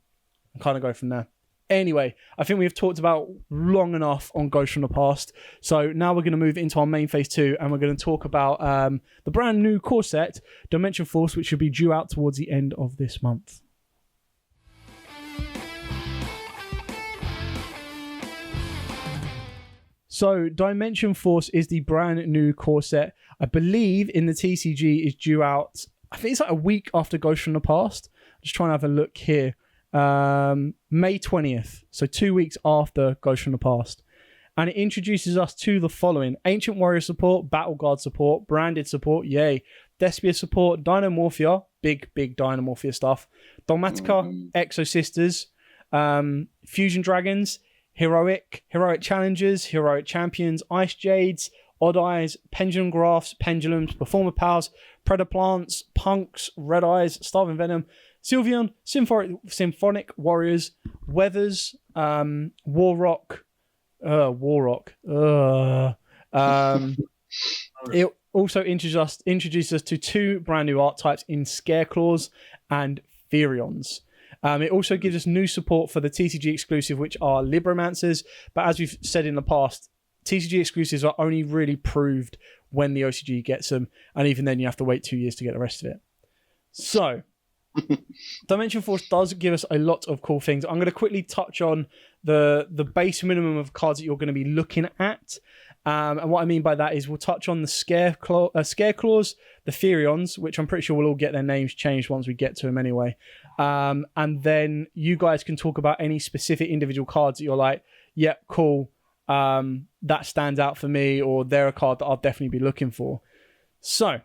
kind of go from there. Anyway, I think we've talked about long enough on Ghosts from the Past, so now we're going to move into our main phase 2 and we're going to talk about the brand new core set Dimension Force, which should be due out towards the end of this month. So Dimension Force is the brand new core set. I believe in the TCG is due out, I think it's like a week after Ghosts from the Past. Just trying to have a look here. May 20th. So 2 weeks after Ghosts from the Past. And it introduces us to the following: Ancient Warrior support, Battle Guard support, Branded support, yay. Despia support, Dynamorphia, big Dynamorphia stuff. Dogmatica, Exo Sisters, Fusion Dragons, Heroic Challengers, Heroic Champions, Ice Jades, Odd Eyes, Pendulum Graphs, Pendulums, Performer Powers, Predator Plants, Punks, Red Eyes, Starving Venom, Sylveon, Symphonic Warriors, Weathers, Warrock. It also introduces us to 2 brand new archetypes in Scareclaws and Therions. It also gives us new support for the TCG exclusive, which are Libromancers. But as we've said in the past, TCG exclusives are only really proved when the OCG gets them, and even then you have to wait 2 years to get the rest of it. So, Dimension Force does give us a lot of cool things. I'm going to quickly touch on the base minimum of cards that you're going to be looking at. And what I mean by that is we'll touch on the Scareclaws, the Therions, which I'm pretty sure will all get their names changed once we get to them anyway. And then you guys can talk about any specific individual cards that you're like, yep, cool. That stands out for me, or they're a card that I'll definitely be looking for. So,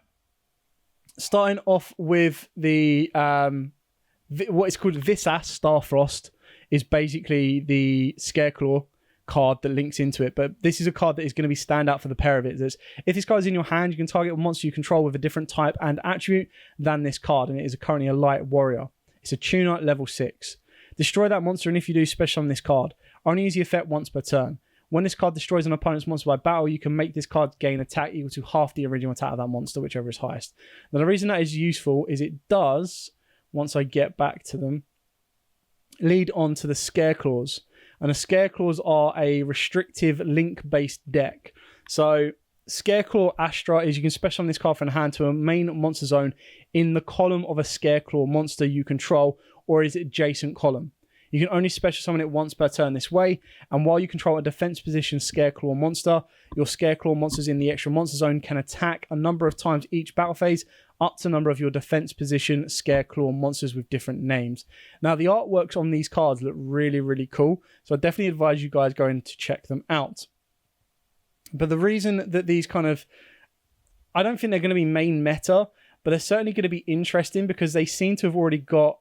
starting off with the what is called Visas Starfrost is basically the Scareclaw card that links into it, but this is a card that is going to be stand out for the pair of it. If this card is in your hand, you can target a monster you control with a different type and attribute than this card, and it is currently a light warrior. It's a tuner level 6. Destroy that monster, and if you do, special on this card. Only use the effect once per turn. When this card destroys an opponent's monster by battle, you can make this card gain attack equal to half the original attack of that monster, whichever is highest. Now, the reason that is useful is it does, once I get back to them, lead on to the Scareclaws. And the Scareclaws are a restrictive link-based deck. So, Scareclaw Astra is you can special on this card from hand to a main monster zone in the column of a Scareclaw monster you control or its adjacent column. You can only special summon it once per turn this way, and while you control a defense position Scareclaw monster, your Scareclaw monsters in the extra monster zone can attack a number of times each battle phase, up to a number of your defense position Scareclaw monsters with different names. Now, the artworks on these cards look really, really cool, so I definitely advise you guys going to check them out. But the reason that these kind of... I don't think they're going to be main meta, but they're certainly going to be interesting because they seem to have already got...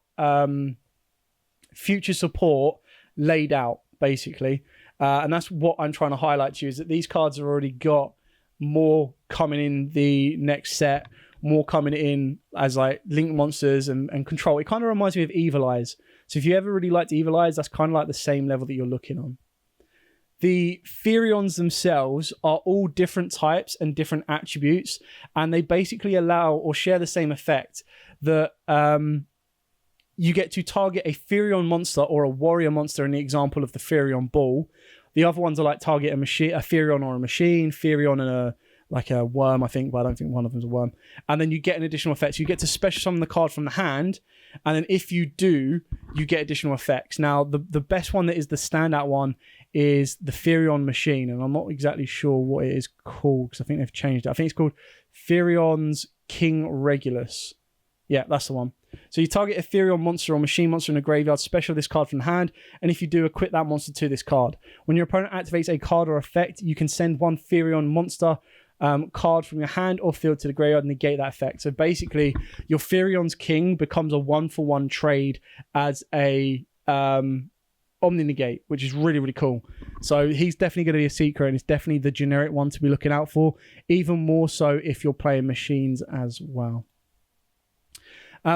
future support laid out, basically. And that's what I'm trying to highlight to you, is that these cards have already got more coming in the next set, more coming in as like link monsters and control. It kind of reminds me of Evil Eyes. So if you ever really liked Evil Eyes, that's kind of like the same level that you're looking on. The Furions themselves are all different types and different attributes, and they basically allow or share the same effect that you get to target a Furion monster or a warrior monster in the example of the Furion Ball. The other ones are like target a Furion or a machine, Furion and a worm, I think, but I don't think one of them's a worm. And then you get an additional effect. So you get to special summon the card from the hand, and then if you do, you get additional effects. Now, the best one that is the standout one is the Furion machine, and I'm not exactly sure what it is called because I think they've changed it. I think it's called Furion's King Regulus. Yeah, that's the one. So you target a Furion monster or machine monster in a graveyard, special this card from the hand, and if you do, equip that monster to this card. When your opponent activates a card or effect, you can send one Furion monster card from your hand or field to the graveyard and negate that effect. So basically, your Furion's King becomes a 1-for-1 trade as a Omni-Negate, which is really, really cool. So he's definitely going to be a secret, and it's definitely the generic one to be looking out for, even more so if you're playing machines as well.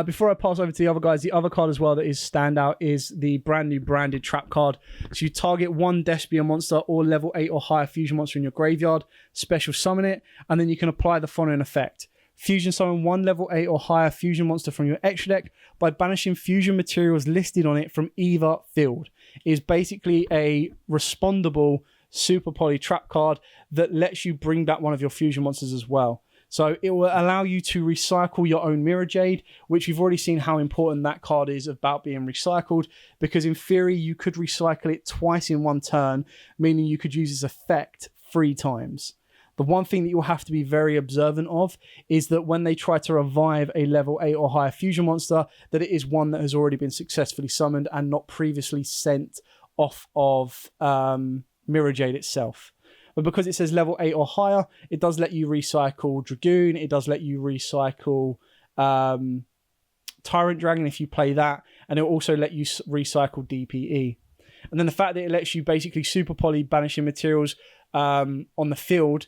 Before I pass over to the other guys, the other card as well that is standout is the brand new branded trap card. So you target one Despia monster or level 8 or higher fusion monster in your graveyard, special summon it, and then you can apply the following effect. Fusion summon one level 8 or higher fusion monster from your extra deck by banishing fusion materials listed on it from either field. It is basically a respondable super poly trap card that lets you bring back one of your fusion monsters as well. So it will allow you to recycle your own Mirror Jade, which we've already seen how important that card is about being recycled, because in theory, you could recycle it twice in one turn, meaning you could use its effect 3 times. The one thing that you'll have to be very observant of is that when they try to revive a level 8 or higher fusion monster, that it is one that has already been successfully summoned and not previously sent off of Mirror Jade itself. But because it says level 8 or higher, it does let you recycle Dragoon. It does let you recycle Tyrant Dragon if you play that. And it will also let you recycle DPE. And then the fact that it lets you basically super poly banishing materials on the field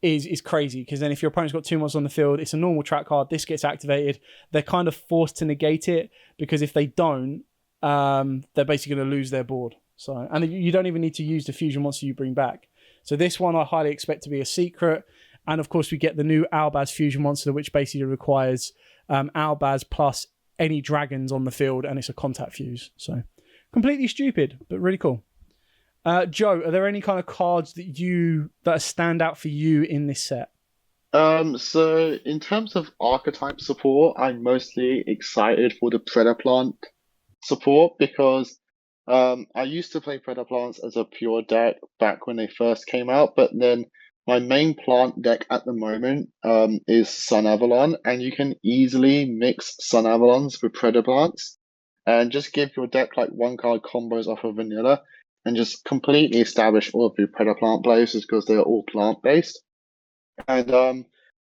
is crazy. Because then if your opponent's got 2 monsters on the field, it's a normal trap card. This gets activated. They're kind of forced to negate it, because if they don't, they're basically going to lose their board. So, and you don't even need to use the fusion monster you bring back. So this one I highly expect to be a secret. And of course we get the new Albaz fusion monster, which basically requires Albaz plus any dragons on the field, and it's a contact fuse. So completely stupid, but really cool. Joe, are there any kind of cards that stand out for you in this set? So in terms of archetype support, I'm mostly excited for the Predaplant support, because I used to play Predaplants as a pure deck back when they first came out, but then my main plant deck at the moment is Sun Avalon, and you can easily mix Sun Avalons with Predaplants and just give your deck like 1-card combos off of vanilla and just completely establish all of your Predaplant plays, because they're all plant-based. And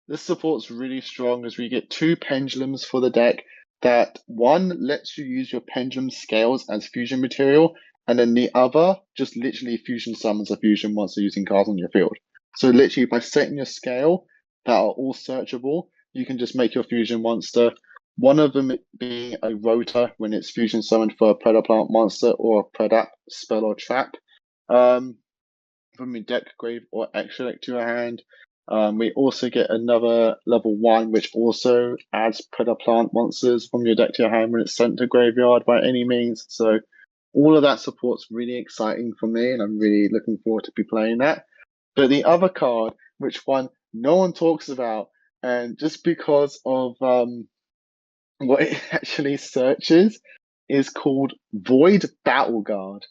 this support's really strong, as we get 2 pendulums for the deck. That one lets you use your pendulum scales as fusion material, and then the other just literally fusion summons a fusion monster using cards on your field. So literally by setting your scale that are all searchable, you can just make your fusion monster. One of them being a rotor when it's fusion summoned for a Predaplant monster or a Predap spell or trap from your deck, grave, or extra deck to your hand. We also get another level 1, which also adds Predaplant monsters from your deck to your hand when it's sent to graveyard by any means. So all of that support's really exciting for me, and I'm really looking forward to be playing that. But the other card, which one no one talks about, and just because of what it actually searches, is called Void Battle Guard.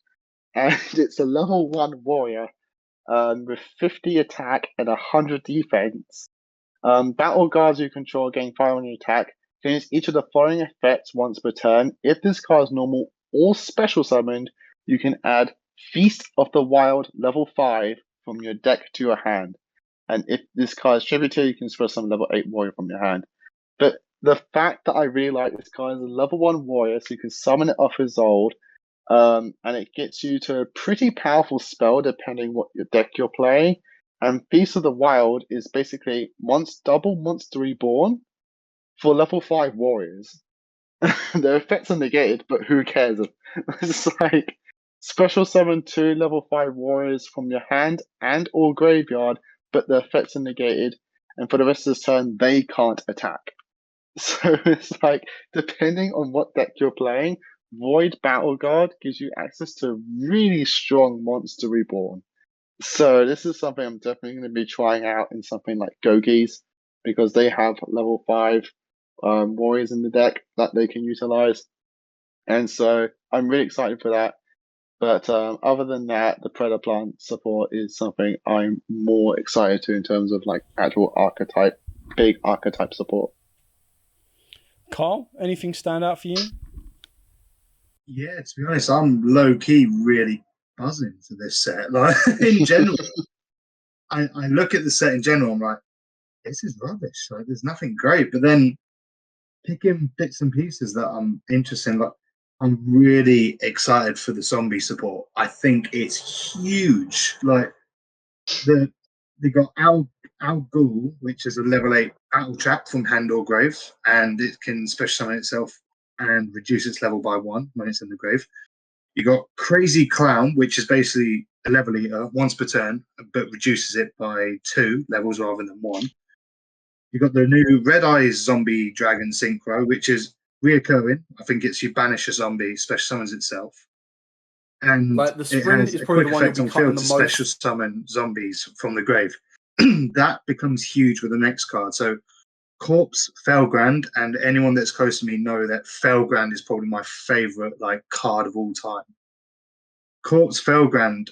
And it's a level 1 warrior with 50 attack and 100 defense. Battle guards you control gain 500 attack. Gains each of the following effects once per turn. If this card is normal or special summoned, you can add Feast of the Wild level 5 from your deck to your hand. And if this card is tributary, you can spell some level 8 warrior from your hand. But the fact that I really like this card is a level 1 warrior, so you can summon it off his old, and it gets you to a pretty powerful spell depending what your deck you're playing. And Feast of the Wild is basically double Monster Reborn for level 5 warriors. Their effects are negated, but who cares? It's like special summon 2 level 5 warriors from your hand and or graveyard, but the effects are negated, and for the rest of the turn they can't attack. So it's like, depending on what deck you're playing, Void Battle Guard gives you access to really strong Monster Reborn. So this is something I'm definitely going to be trying out in something like Gogies, because they have level 5 warriors in the deck that they can utilize. And so I'm really excited for that. But other than that, the Predator Plant support is something I'm more excited to in terms of like actual archetype, big archetype support. Carl, anything stand out for you? Yeah, to be honest, I'm low key really buzzing for this set. Like in general, I look at the set in general, I'm like, this is rubbish. Like there's nothing great. But then picking bits and pieces that I'm interested in, like I'm really excited for the zombie support. I think it's huge. Like they got Al Ghul, which is a level 8 battle trap from hand or grave, and it can special summon itself and reduce its level by 1 when it's in the grave. You got Crazy Clown, which is basically a level eater once per turn, but reduces it by 2 levels rather than 1. You got the new Red Eyes Zombie Dragon Synchro, which is reoccurring. I think it's you banish a zombie, special summons itself. And Like the it sprint has is a probably quick the one you'll effect be on cutting field the to most. special summon zombies from the grave. That becomes huge with the next card. So Corpse, Felgrand, and anyone that's close to me know that Felgrand is probably my favorite like card of all time. Corpse Felgrand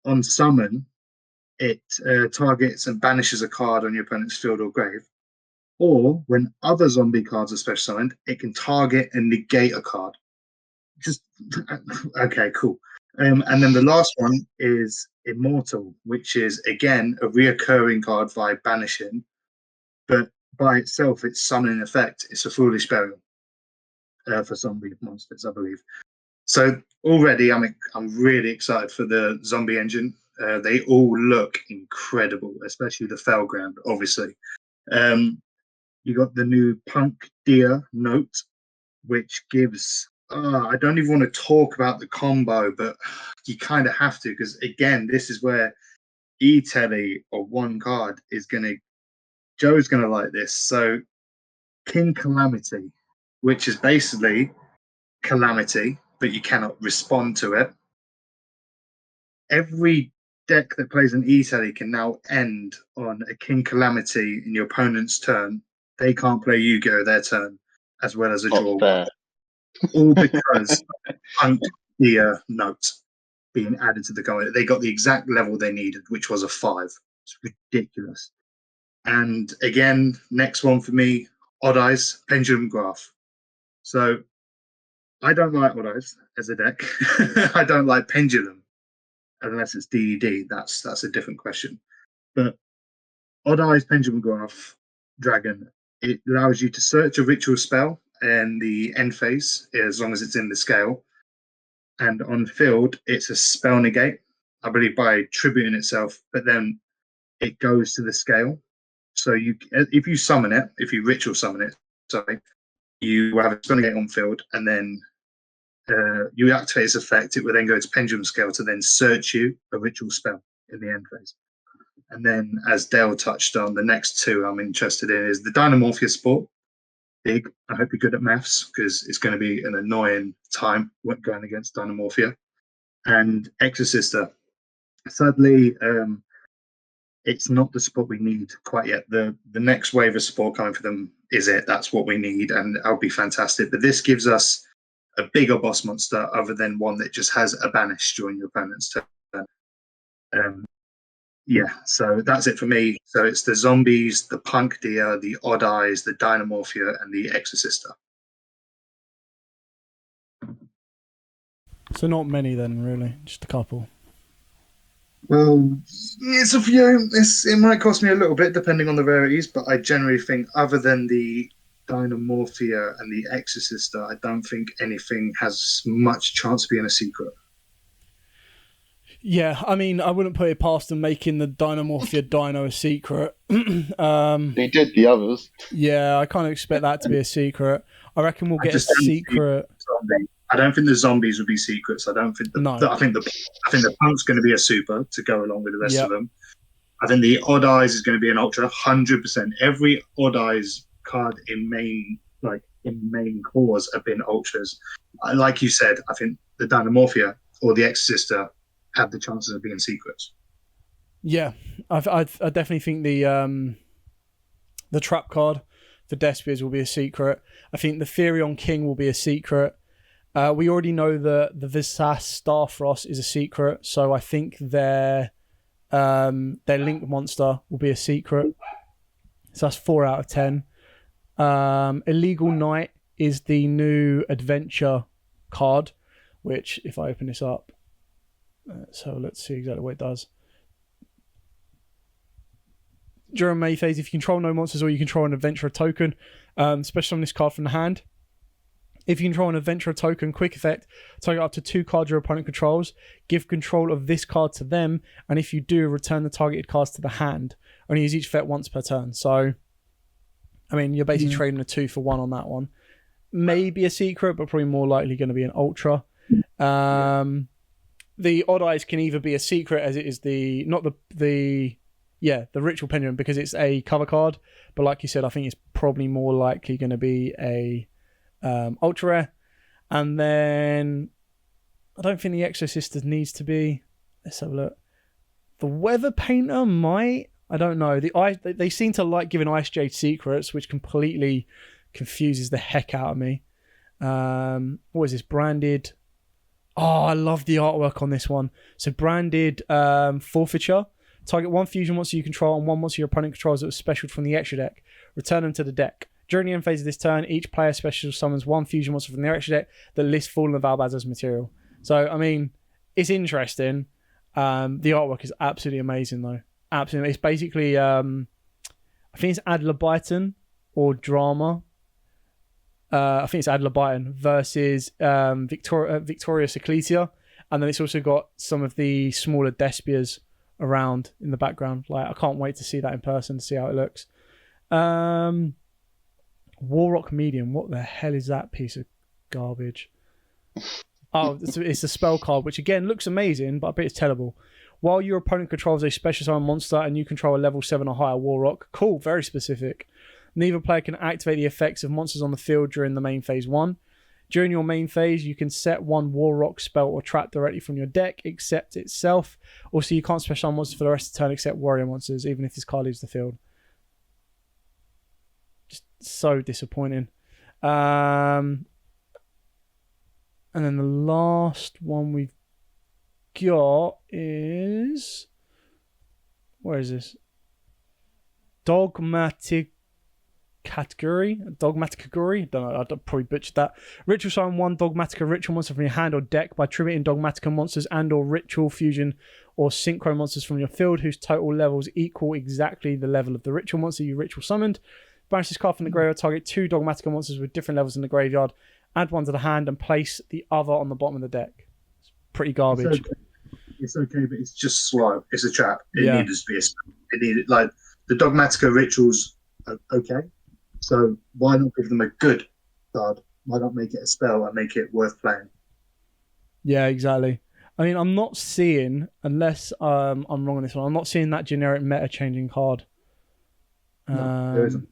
on summon, it targets and banishes a card on your opponent's field or grave. Or when other zombie cards are special summoned, it can target and negate a card. Just okay, cool. And then the last one is Immortal, which is again a reoccurring card via banishing, but by itself, its summoning effect. It's a foolish burial for zombie monsters, I believe. So already, I'm really excited for the zombie engine. They all look incredible, especially the Felgrand, obviously. You got the new Punk Deer note, which gives. I don't even want to talk about the combo, but you kind of have to, because again, this is where E-Telly or one card is going to. Joe's going to like this. So King Calamity, which is basically Calamity, but you cannot respond to it. Every deck that plays an E-Telly can now end on a King Calamity in your opponent's turn. They can't play Yu-Gi-Oh! Their turn, as well as a Not draw fair. all because Punk the note being added to the guide. They got the exact level they needed, which was a 5. It's ridiculous. And again, next one for me, Odd Eyes, Pendulum Graph. So I don't like Odd Eyes as a deck. I don't like Pendulum unless it's DED. That's a different question. But Odd Eyes, Pendulum Graph, Dragon, it allows you to search a ritual spell in the end phase as long as it's in the scale. And on field, it's a spell negate, I believe, by tributing itself, but then it goes to the scale. So if you summon it, if you ritual summon it, sorry, you have a spell negate on field, and then you activate its effect. It will then go to pendulum scale to then search you a ritual spell in the end phase. And then, as Dale touched on, the next two I'm interested in is the Dynamorphia Sport. Big. I hope you're good at maths, because it's going to be an annoying time going against Dynamorphia. And Exorcister. Sadly, it's not the support we need quite yet. The next wave of support coming for them is it. That's what we need, and that'll be fantastic. But this gives us a bigger boss monster other than one that just has a banish during your opponent's turn. Yeah, so that's it for me. So it's the zombies, the Punk Deer, the Odd Eyes, the Dynamorphia, and the Exorcister. So not many then, really, just a couple. Well, it's a few. It might cost me a little bit depending on the rarities, but I generally think, other than the Dynamorphia and the Exorcister, I don't think anything has much chance of being a secret. Yeah, I mean, I wouldn't put it past them making the Dynamorphia Dino a secret. They did the others. Yeah, I can't expect that to be a secret. I reckon we'll get a secret. I don't think the zombies will be secrets. I don't think I think the punk's going to be a super to go along with the rest of them. I think the Odd Eyes is going to be an ultra, 100%. Every Odd Eyes card in main cores have been ultras. Like you said, I think the Dynamorphia or the Exorcister have the chances of being secrets. Yeah, I definitely think the trap card for Despiers will be a secret. I think the Therion King will be a secret. We already know that the Visas Starfrost is a secret, so I think their Link monster will be a secret. So that's 4 out of 10. Illegal Knight is the new adventure card, which if I open this up, so let's see exactly what it does. During May phase, if you control no monsters or you control an adventurer token, especially on this card from the hand, if you control an adventurer token, quick effect, target up to 2 cards your opponent controls, give control of this card to them, and if you do, return the targeted cards to the hand. Only use each effect once per turn. So, I mean, you're basically trading a 2 for 1 on that one. Maybe a secret, but probably more likely going to be an ultra. The Odd Eyes can either be a secret, as it is the Ritual Pendulum, because it's a cover card, but like you said, I think it's probably more likely going to be a ultra rare. And then I don't think the Exorcist needs to be. Let's have a look. The Weather Painter might. I don't know. They seem to like giving Ice Jade secrets, which completely confuses the heck out of me. What is this? Branded. Oh, I love the artwork on this one. So branded forfeiture. Target 1 fusion monster you control and 1 monster your opponent controls that was specialed from the extra deck. Return them to the deck. During the end phase of this turn, each player special summons 1 fusion monster from their extra deck that lists Fallen of Albaz as material. So, I mean, it's interesting. The artwork is absolutely amazing, though. Absolutely. It's basically, I think it's Adlerbyton or Drama. I think it's Adlerbyton versus Victorious Ecclesia. And then it's also got some of the smaller Despiers around in the background. Like, I can't wait to see that in person to see how it looks. Warrock Medium. What the hell is that piece of garbage? Oh, it's a spell card, which again looks amazing, but I bet it's terrible. While your opponent controls a special summon monster and you control a level 7 or higher Warrock. Cool, very specific. Neither player can activate the effects of monsters on the field during the main phase 1. During your main phase, you can set 1 Warrock spell or trap directly from your deck, except itself. Also, you can't special summon monsters for the rest of the turn except warrior monsters, even if this card leaves the field. Just so disappointing. And then the last one we've got is... Where is this? Dogmatic category. I don't know, I probably butchered that. Ritual summon 1 Dogmatica ritual monster from your hand or deck by tributing Dogmatica monsters and or ritual fusion or synchro monsters from your field whose total levels equal exactly the level of the ritual monster you ritual summoned. Banish this card from the graveyard, target 2 Dogmatica monsters with different levels in the graveyard, add 1 to the hand and place the other on the bottom of the deck. It's pretty garbage. It's okay, but it's just slow. It's a trap. It needs to be a spell. It needed, like, the Dogmatica rituals are okay. So why not give them a good card? Why not make it a spell and make it worth playing? Yeah, exactly. I mean, I'm not seeing, unless I'm wrong on this one, I'm not seeing that generic meta-changing card. No, there isn't.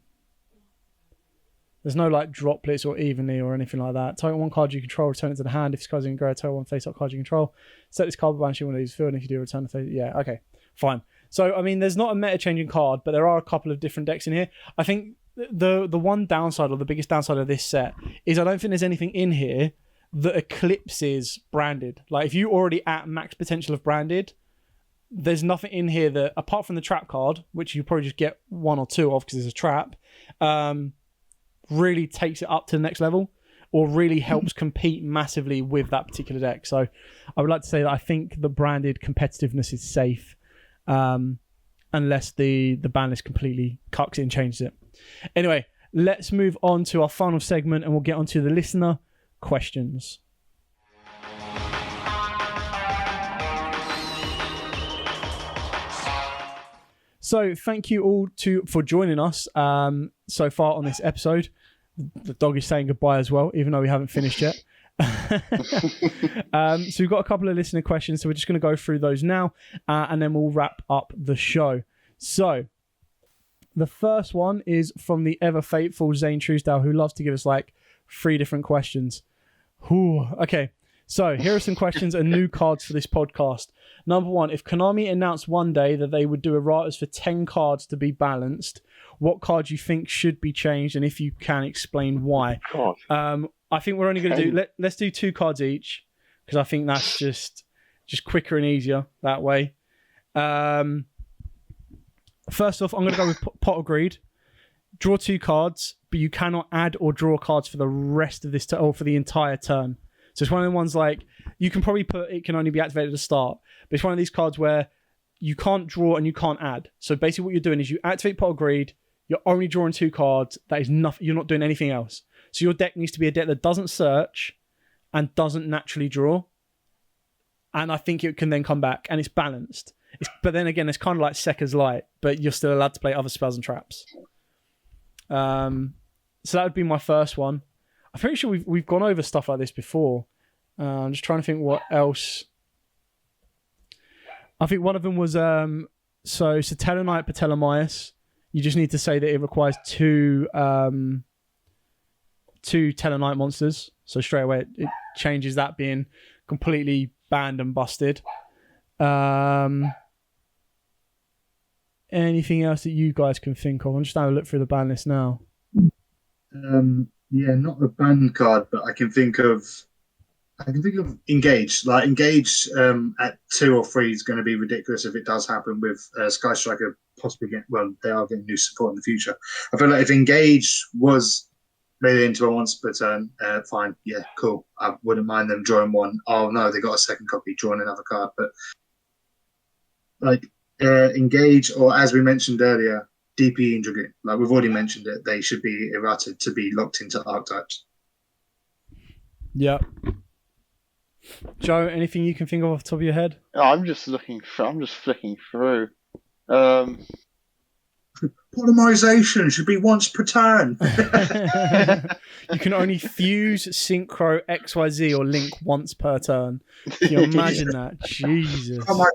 There's no like droplets or evenly or anything like that. Target 1 card you control, return it to the hand. If this card's in grade, target 1 face-up card you control. Set this card by banishing one of these field, and if you do, return the face. Yeah, okay, fine. So, I mean, there's not a meta-changing card, but there are a couple of different decks in here. I think the one downside, or the biggest downside of this set, is I don't think there's anything in here that eclipses branded. Like, if you're already at max potential of branded, there's nothing in here that, apart from the trap card, which you probably just get 1 or 2 of because it's a trap, really takes it up to the next level or really helps compete massively with that particular deck. So I would like to say that I think the branded competitiveness is safe, unless the ban list completely cucks it and changes it. Anyway, let's move on to our final segment and we'll get on to the listener questions. So thank you all for joining us so far on this episode. The dog is saying goodbye as well, even though we haven't finished yet. So we've got a couple of listener questions, so we're just going to go through those now, and then we'll wrap up the show. So the first one is from the ever faithful Zane Truesdale, who loves to give us like 3 different questions. Ooh, okay, so here are some questions and new cards for this podcast. Number 1, if Konami announced one day that they would do erratas for 10 cards to be balanced, what card do you think should be changed, and if you can, explain why? I think we're only going to do... Let's do 2 cards each, because I think that's just quicker and easier that way. First off, I'm going to go with Pot of Greed. Draw 2 cards, but you cannot add or draw cards for the rest of this or for the entire turn. So it's one of the ones like you can probably put it can only be activated at the start, but it's one of these cards where you can't draw and you can't add. So basically, what you're doing is you activate Pot of Greed. You're only drawing 2 cards. That is nothing. You're not doing anything else. So your deck needs to be a deck that doesn't search and doesn't naturally draw. And I think it can then come back and it's balanced. But then again, it's kind of like Sekka's Light, but you're still allowed to play other spells and traps. So that would be my first one. I'm pretty sure we've gone over stuff like this before. I'm just trying to think what else. I think one of them was so Satellarknight Patellamaias. You just need to say that it requires 2 Tellarknight monsters. So straight away it changes that being completely banned and busted. Anything else that you guys can think of? I'm just having a look through the ban list now. Yeah, not a banned card, but I can think of Engage. Like Engage at 2 or 3 is going to be ridiculous if it does happen with Sky Striker possibly they are getting new support in the future. I feel like if Engage was made into a once per turn, fine, yeah, cool. I wouldn't mind them drawing 1. Oh no, they got a second copy, drawing another card. But like Engage, or as we mentioned earlier, DP Intricate, like we've already mentioned it, they should be errated to be locked into archetypes. Yeah. Joe, anything you can think of off the top of your head? I'm just flicking through. Polymerization should be once per turn. You can only fuse, synchro, XYZ, or link once per turn. Can you imagine that? Jesus. Come on,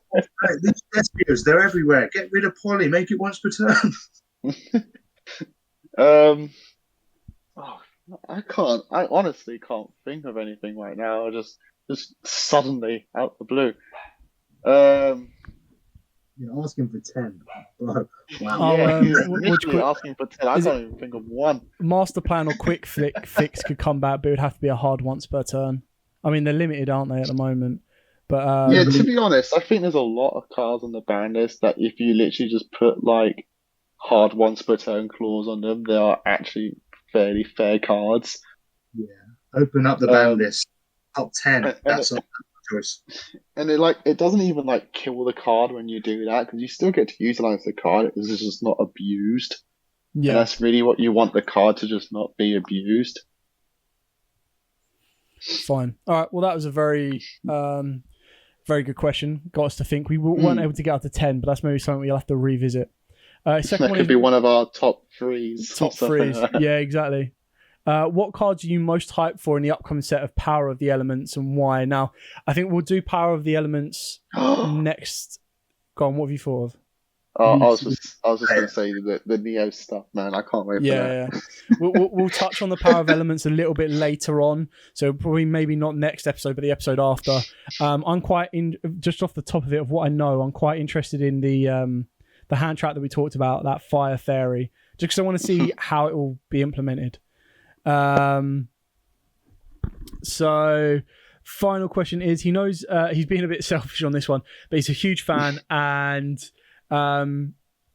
these thespians, they're everywhere. Get rid of poly, make it once per turn. I honestly can't think of anything right now. Just suddenly out the blue. You're asking for 10, bro. Wow. Asking for 10. I can't even think of one. Master Plan or Quick Fix could come back, but it would have to be a hard once per turn. I mean, they're limited, aren't they, at the moment? But to be honest, I think there's a lot of cards on the ban list that if you literally just put like hard once per turn clause on them, they are actually fairly fair cards. Yeah. Open up the ban list. Top 10. That's a choice. And it doesn't even like kill the card when you do that, because you still get to utilize the card. It's just not abused. Yeah, and that's really what you want, the card to just not be abused. Fine. All right. Well, that was a very, very good question. Got us to think. We weren't able to get up to 10, but that's maybe something we'll have to revisit. Second that could be one of our top 3s. Top 3s. Yeah, exactly. What cards are you most hyped for in the upcoming set of Power of the Elements, and why? Now, I think we'll do Power of the Elements next. Go on, what have you thought of? I was just going to say the Neo stuff, man. I can't wait for that. Yeah. We'll touch on the Power of Elements a little bit later on, so probably maybe not next episode, but the episode after. I'm quite just off the top of it of what I know. I'm quite interested in the hand trap that we talked about, that Fire Fairy, just because I want to see how it will be implemented. So final question is, he knows he's being a bit selfish on this one, but he's a huge fan, and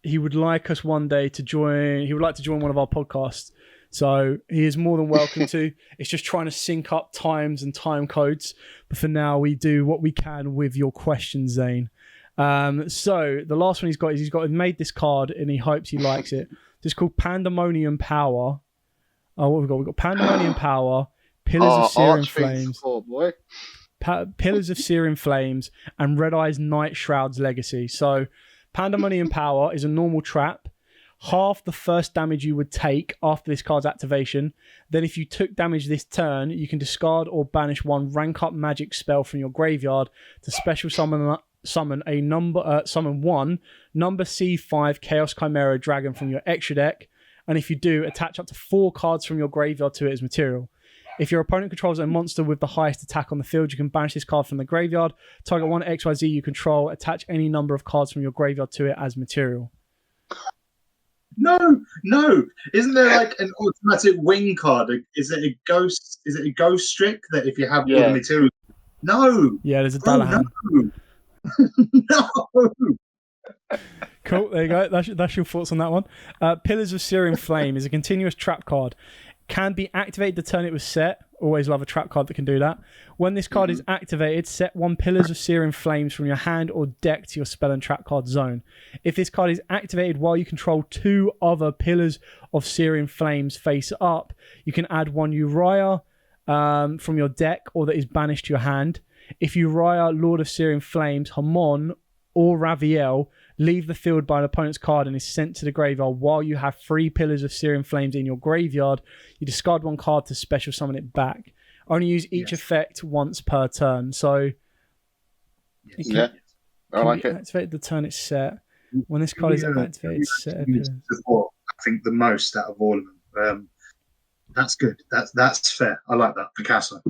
he would like us one day to join. He would like to join one of our podcasts, so he is more than welcome to. It's just trying to sync up times and time codes, but for now we do what we can with your questions, Zane. So the last one he's made this card and he hopes he likes it. It's called Pandemonium Power. Oh, what have we got? We've got Pandemonium Power, Pillars of Searing Flames, boy. Pillars of Searing Flames, and Red Eye's Night Shroud's Legacy. So, Pandemonium Power is a normal trap. Half the first damage you would take after this card's activation. Then if you took damage this turn, you can discard or banish one rank up magic spell from your graveyard to special summon one number C5 Chaos Chimera Dragon from your extra deck. And if you do, attach up to 4 cards from your graveyard to it as material. If your opponent controls a monster with the highest attack on the field, you can banish this card from the graveyard. Target one XYZ you control, attach any number of cards from your graveyard to it as material. No. Isn't there like an automatic wing card? Is it a ghost? Is it a ghost trick that if you have all the material? No. Yeah, there's a Dallahan. No. Cool, there you go. That's your thoughts on that one. Pillars of Searing Flame is a continuous trap card. Can be activated the turn it was set. Always love a trap card that can do that. When this card is activated, set 1 Pillars of Searing Flames from your hand or deck to your spell and trap card zone. If this card is activated while you control 2 other Pillars of Searing Flames face up, you can add 1 Uriah from your deck or that is banished to your hand. If Uriah, Lord of Searing Flames, Hamon, or Raviel leave the field by an opponent's card and is sent to the graveyard while you have 3 Pillars of Searing Flames in your graveyard, you discard 1 card to special summon it back. Only use each effect once per turn. So I like it. Activate the turn it's set. When this card is activated, set a I think the most out of all of them. That's good. That's fair. I like that. Picasso.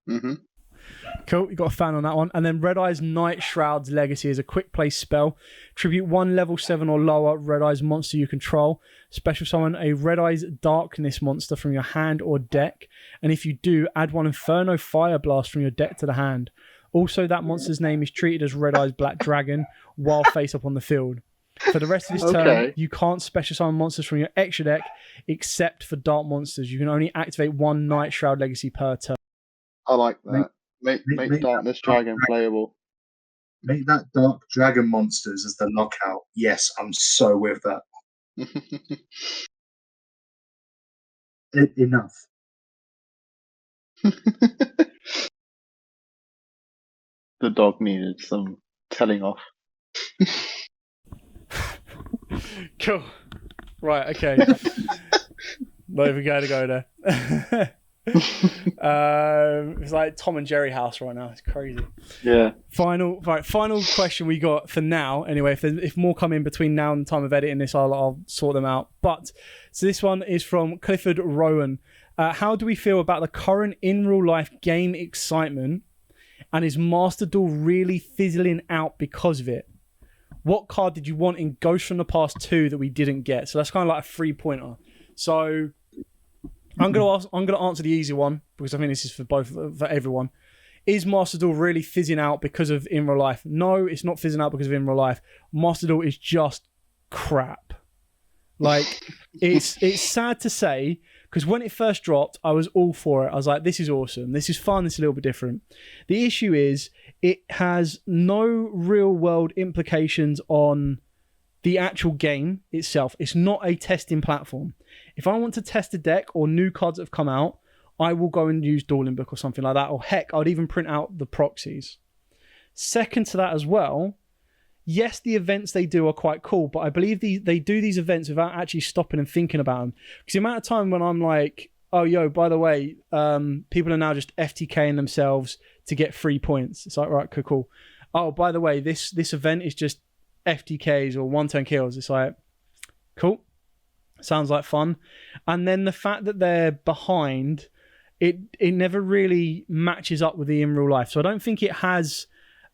Mm-hmm. Cool, you got a fan on that one. And then Red Eye's Night Shroud's Legacy is a quick play spell. Tribute 1 level 7 or lower Red Eye's monster you control. Special summon a Red Eye's Darkness monster from your hand or deck. And if you do, add 1 Inferno Fire Blast from your deck to the hand. Also, that monster's name is treated as Red Eye's Black Dragon while face up on the field. For the rest of this turn, you can't special summon monsters from your extra deck except for dark monsters. You can only activate 1 Night Shroud Legacy per turn. I like that. Make Darkness Dragon playable. Make that Dark Dragon monsters as the knockout. Yes, I'm so with that. Enough. The dog needed some telling off. Cool. Right, okay. Not even going to go there. It's like Tom and Jerry house right now. It's crazy. Yeah. Final question we got for now. Anyway, if more come in between now and the time of editing this, I'll sort them out. But so this one is from Clifford Rowan. How do we feel about the current in real life game excitement, and is Master Duel really fizzling out because of it? What card did you want in Ghost from the Past 2 that we didn't get? So that's kind of like a 3-pointer. So I'm gonna answer the easy one because I think this is for everyone. Is Master Duel really fizzing out because of in real life? No, it's not fizzing out because of in real life. Master Duel is just crap. Like it's sad to say because when it first dropped, I was all for it. I was like, this is awesome. This is fun. It's a little bit different. The issue is it has no real world implications on the actual game itself. It's not a testing platform. If I want to test a deck or new cards that have come out, I will go and use Dueling Book or something like that. Or heck, I'd even print out the proxies. Second to that as well, yes, the events they do are quite cool, but I believe they do these events without actually stopping and thinking about them. Because the amount of time when I'm like, oh, yo, by the way, people are now just FTKing themselves to get 3 points. It's like, right, cool. Oh, by the way, this event is just FTKs or one-turn kills. It's like, cool. Sounds like fun. And then the fact that they're behind, it never really matches up with the in real life. So I don't think it has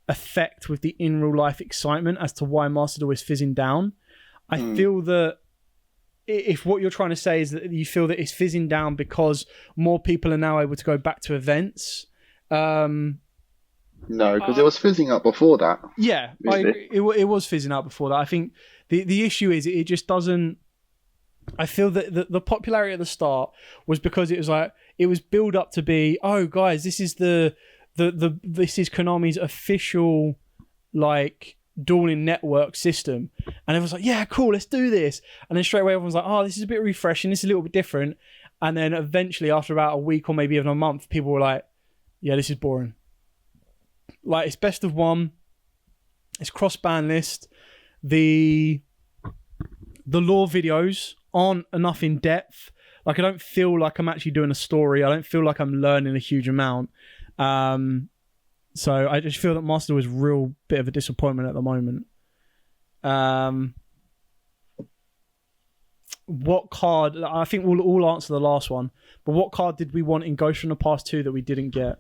effect with the in real life excitement as to why Master Duel is fizzing down. I feel that if what you're trying to say is that you feel that it's fizzing down because more people are now able to go back to events. No, because it was fizzing up before that. Yeah, I agree. It was fizzing out before that. I think the issue is it just doesn't. I feel that the popularity at the start was because it was like it was built up to be, oh guys, this is this is Konami's official like dueling network system, and everyone's like, yeah, cool, let's do this. And then straight away everyone's like, oh, this is a bit refreshing, this is a little bit different. And then eventually, after about a week or maybe even a month, people were like, yeah, this is boring. Like, it's best of one. It's cross-ban list. The lore videos aren't enough in depth. Like, I don't feel like I'm actually doing a story. I don't feel like I'm learning a huge amount. So I just feel that Master was a real bit of a disappointment at the moment. What card? I think we'll all answer the last one. But what card did we want in Ghost from the Past 2 that we didn't get?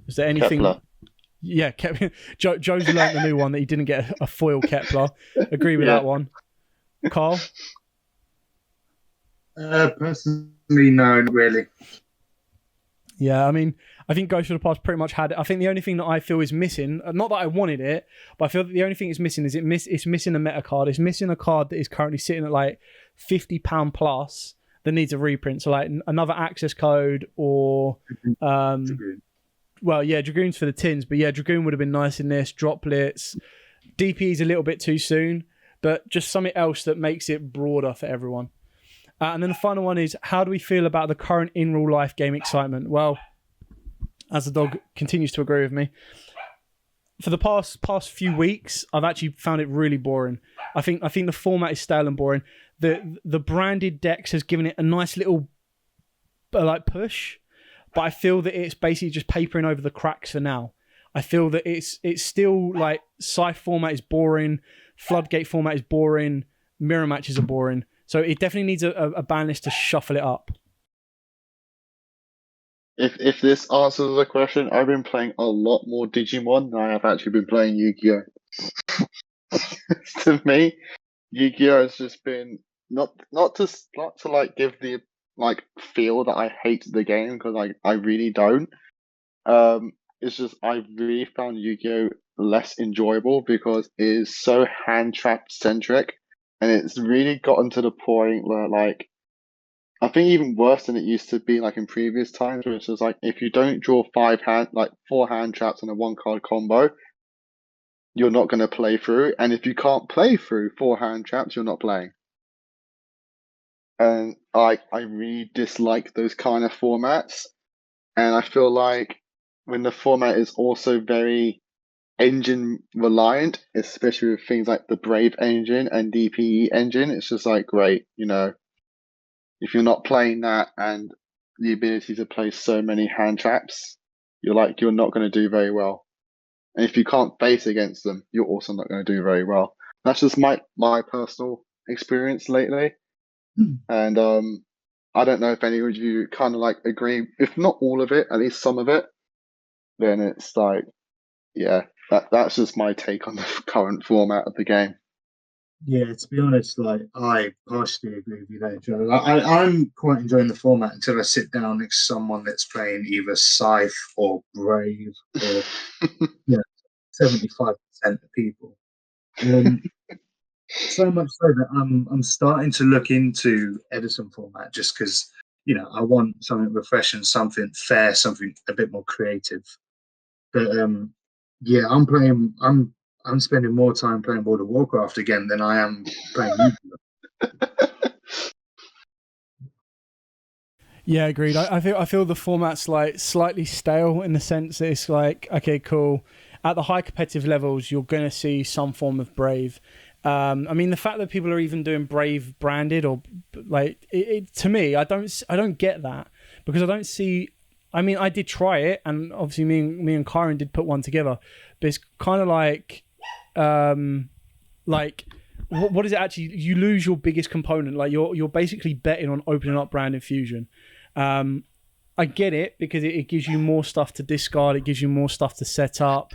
Is there anything? Kepler. Yeah, Joe's learned the new one that he didn't get a foil Kepler. Agree with that one. Carl? Personally, no, not really. Yeah, I mean, I think Ghost of the Past pretty much had it. I think the only thing that I feel is missing, not that I wanted it, but I feel that the only thing it's missing is it's missing a meta card. It's missing a card that is currently sitting at like £50 plus that needs a reprint. So like another access code or well, yeah, Dragoons for the tins, but yeah, Dragoon would have been nice in this. Droplets. DP is a little bit too soon, but just something else that makes it broader for everyone. And then the final one is, how do we feel about the current in real life game excitement? Well, as the dog continues to agree with me, for the past few weeks, I've actually found it really boring. I think the format is stale and boring. The branded decks has given it a nice little like push, but I feel that it's basically just papering over the cracks for now. I feel that it's still like Scythe format is boring, Floodgate format is boring, mirror matches are boring. So it definitely needs a ban list to shuffle it up. If this answers the question, I've been playing a lot more Digimon than I have actually been playing Yu-Gi-Oh. To me, Yu-Gi-Oh has just been not to like give the like feel that I hate the game, because I really don't. It's just I really found Yu-Gi-Oh less enjoyable because it is so hand trap centric, and it's really gotten to the point where like I think even worse than it used to be like in previous times, where it's just like if you don't draw four hand traps and a one card combo, you're not going to play through, and if you can't play through four hand traps, you're not playing. And I really dislike those kind of formats, and I feel like when the format is also very engine reliant, especially with things like the Brave engine and DPE engine, it's just like great, if you're not playing that and the ability to play so many hand traps, you're not going to do very well. And if you can't base against them, you're also not going to do very well. That's just my personal experience lately. And I don't know if any of you kind of like agree, if not all of it, at least some of it. Then it's like, yeah, that's just my take on the current format of the game. Yeah, to be honest, like I partially agree with you there, Joe. I'm quite enjoying the format until I sit down next to someone that's playing either Scythe or Brave or 75% of people. So much so that I'm starting to look into Edison format just because I want something refreshing, something fair, something a bit more creative. But yeah, I'm spending more time playing World of Warcraft again than I am playing Yu-Gi-Oh. Yeah, agreed. I feel the format's like slightly stale in the sense that it's like, okay, cool. At the high competitive levels, you're going to see some form of Brave. I mean, the fact that people are even doing Brave branded or like to me, I don't get that, because I don't see. I mean, I did try it, and obviously me and Kyron did put one together, but it's kind of like what is it actually? You lose your biggest component. Like you're basically betting on opening up branded fusion. I get it because it gives you more stuff to discard. It gives you more stuff to set up.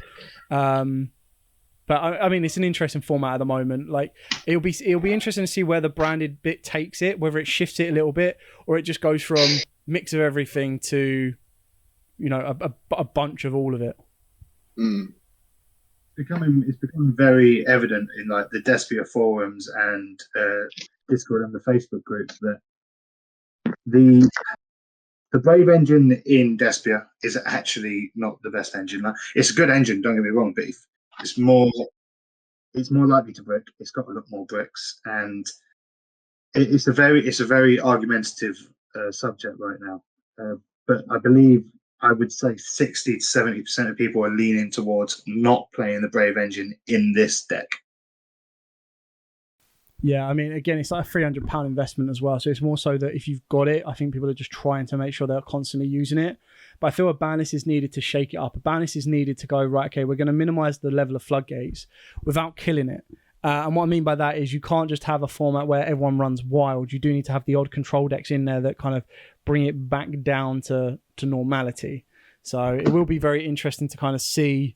But I mean, it's an interesting format at the moment. Like it'll be interesting to see where the branded bit takes it, whether it shifts it a little bit or it just goes from mix of everything to, a bunch of all of it. Mm. It's becoming very evident in like the Despia forums and Discord and the Facebook group that the Brave engine in Despia is actually not the best engine. Like, it's a good engine, don't get me wrong, but it's more likely to brick. It's got a lot more bricks, and it's a very argumentative subject right now. But I believe I would say 60 to 70% of people are leaning towards not playing the Brave Engine in this deck. Yeah, I mean, again, it's like a £300 investment as well. So it's more so that if you've got it, I think people are just trying to make sure they're constantly using it. But I feel a ban list is needed to shake it up. A ban list is needed to go, right, okay, we're going to minimize the level of floodgates without killing it. And what I mean by that is you can't just have a format where everyone runs wild. You do need to have the odd control decks in there that kind of bring it back down to normality. So it will be very interesting to kind of see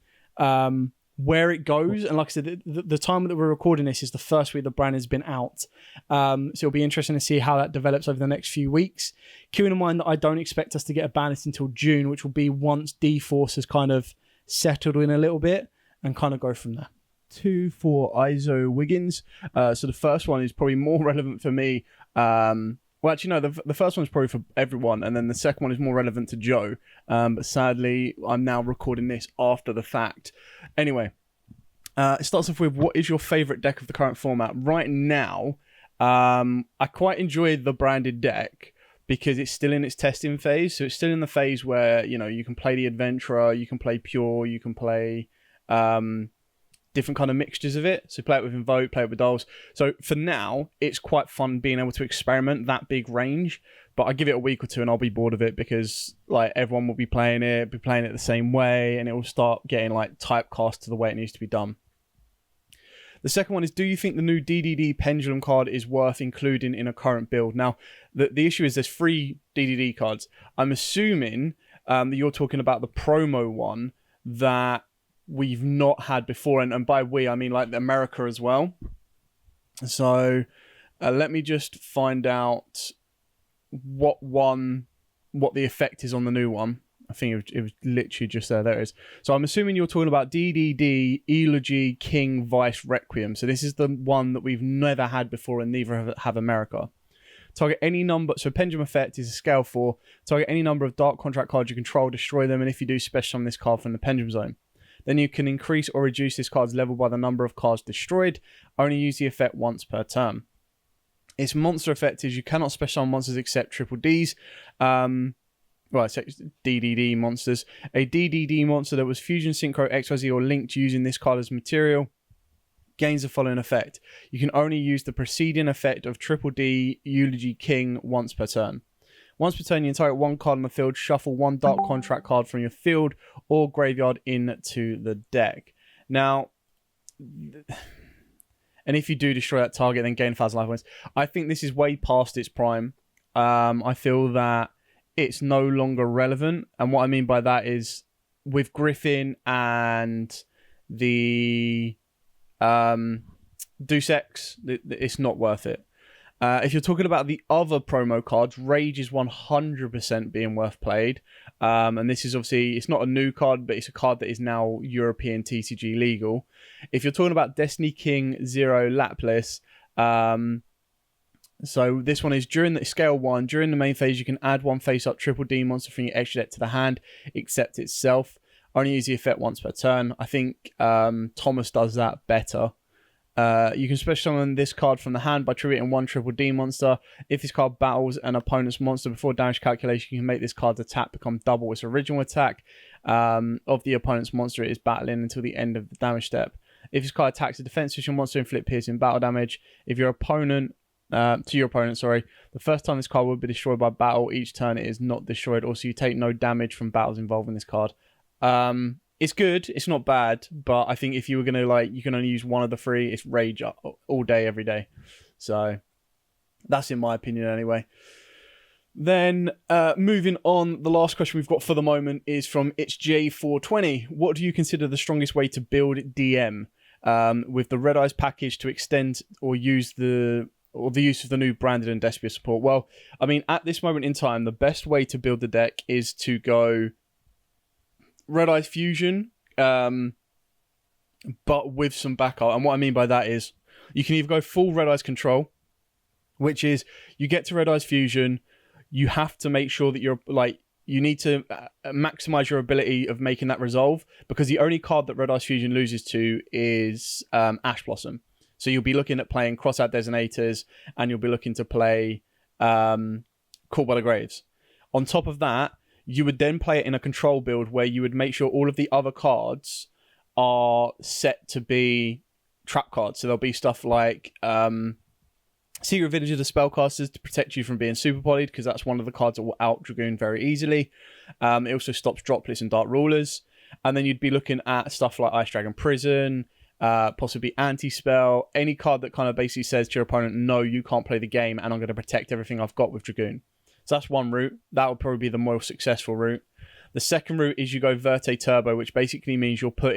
where it goes. And like I said, the time that we're recording this is the first week the brand has been out. So it'll be interesting to see how that develops over the next few weeks. Keeping in mind that I don't expect us to get a ban list until June, which will be once D-Force has kind of settled in a little bit and kind of go from there. 2 for Iso Wiggins. So the first one is probably more relevant for me. Well, actually, no, the first one is probably for everyone, and then the second one is more relevant to Joe. But sadly, I'm now recording this after the fact. Anyway, it starts off with, what is your favourite deck of the current format? Right now, I quite enjoy the branded deck because it's still in its testing phase. So it's still in the phase where, you know, you can play the Adventurer, you can play Pure, you can play different kind of mixtures of it. So play it with Invoke, play it with Dolls. So for now, it's quite fun being able to experiment that big range. But I give it a week or two and I'll be bored of it because like everyone will be playing it the same way, and it will start getting like typecast to the way it needs to be done. The second one is, do you think the new DDD Pendulum card is worth including in a current build? Now, the issue is there's 3 DDD cards. I'm assuming that you're talking about the promo one that we've not had before, and by we I mean like America as well. So let me just find out what the effect is on the new one. I think it was literally just there. There it is. So I'm assuming you're talking about DDD Eulogy King Vice Requiem. So this is the one that we've never had before, and neither have America. Target any number. So Pendulum Effect is a scale 4. Target any number of Dark Contract cards you control, destroy them, and if you do, special summon this card from the Pendulum Zone. Then you can increase or reduce this card's level by the number of cards destroyed. Only use the effect once per turn. Its monster effect is you cannot special summon monsters except triple Ds. Well, it's DDD monsters. A DDD monster that was Fusion, Synchro, XYZ, or linked using this card as material gains the following effect. You can only use the preceding effect of triple D Eulogy King once per turn. Once per turn, you target one card on the field, shuffle one Dark Contract card from your field or graveyard into the deck. Now, and if you do destroy that target, then gain 1,000 life points. I think this is way past its prime. I feel that it's no longer relevant. And what I mean by that is with Griffin and the Deus Ex, it's not worth it. If you're talking about the other promo cards, Rage is 100% being worth played. And this is obviously, it's not a new card, but it's a card that is now European TCG legal. If you're talking about Destiny King Zero Lapis, so this one is during the scale 1, during the main phase, you can add one face-up triple D monster from your extra deck to the hand, except itself. Only use the effect once per turn. I think Thomas does that better. You can special summon this card from the hand by tributing one triple D monster. If this card battles an opponent's monster before damage calculation, you can make this card's attack become double its original attack of the opponent's monster it is battling until the end of the damage step. If this card attacks a defense switching monster, inflict piercing battle damage. If your opponent the first time this card will be destroyed by battle, each turn it is not destroyed. Also, you take no damage from battles involving this card. It's good, it's not bad, but I think if you were going to, you can only use one of the 3, it's Rage all day, every day. So, that's in my opinion anyway. Then, moving on, the last question we've got for the moment is from It's J420. What do you consider the strongest way to build DM with the Red Eyes package to extend or use the use of the new branded and Despia support? Well, I mean, at this moment in time, the best way to build the deck is to go Red Eyes Fusion, but with some backup. And what I mean by that is you can either go full Red Eyes Control, which is you get to Red Eyes Fusion, you have to make sure that you're you need to maximize your ability of making that resolve, because the only card that Red Eyes Fusion loses to is Ash Blossom. So you'll be looking at playing Crossout Detonators, and you'll be looking to play Caught by the Graves. On top of that, you would then play it in a control build where you would make sure all of the other cards are set to be trap cards. So there'll be stuff like Secret Village of the Spellcasters to protect you from being super polyed, because that's one of the cards that will out Dragoon very easily. It also stops droplets and Dark Rulers. And then you'd be looking at stuff like Ice Dragon Prison, possibly Anti-Spell, any card that kind of basically says to your opponent, no, you can't play the game, and I'm going to protect everything I've got with Dragoon. So that's one route. That would probably be the more successful route. The second route is you go Verte Turbo, which basically means you put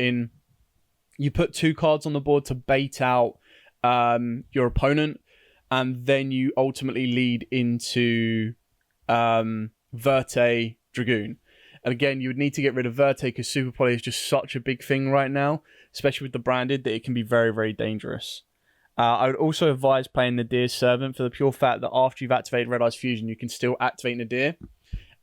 2 cards on the board to bait out your opponent, and then you ultimately lead into Verte Dragoon. And again, you would need to get rid of Verte because Super Poly is just such a big thing right now, especially with the branded, that it can be very, very dangerous. I would also advise playing Nadir's Servant for the pure fact that after you've activated Red Eyes Fusion, you can still activate Nadir.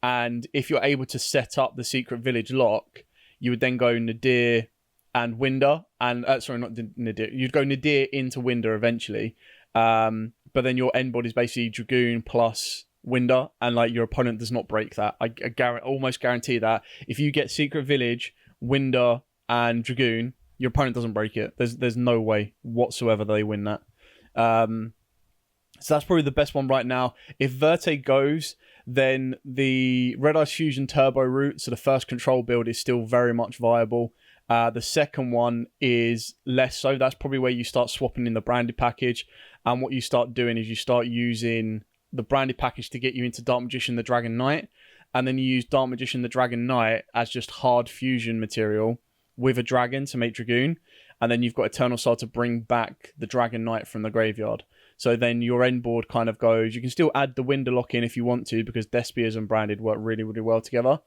And if you're able to set up the Secret Village lock, you would then go Nadir and Winder. And sorry, not Nadir. You'd go Nadir into Winder eventually. But then your end board is basically Dragoon plus Winder, and like your opponent does not break that. I almost guarantee that if you get Secret Village, Winder, and Dragoon, your opponent doesn't break it. There's no way whatsoever they win that. So that's probably the best one right now. If Verte goes, then the Red Eyes Fusion Turbo route, so the first control build, is still very much viable. The second one is less so. That's probably where you start swapping in the branded package. And what you start doing is you start using the branded package to get you into Dark Magician the Dragon Knight, and then you use Dark Magician the Dragon Knight as just hard fusion material with a dragon to make Dragoon, and then you've got Eternal Soul to bring back the Dragon Knight from the graveyard. So then your end board kind of goes, you can still add the Winder lock in if you want to, because Despiers and branded work really, really well together.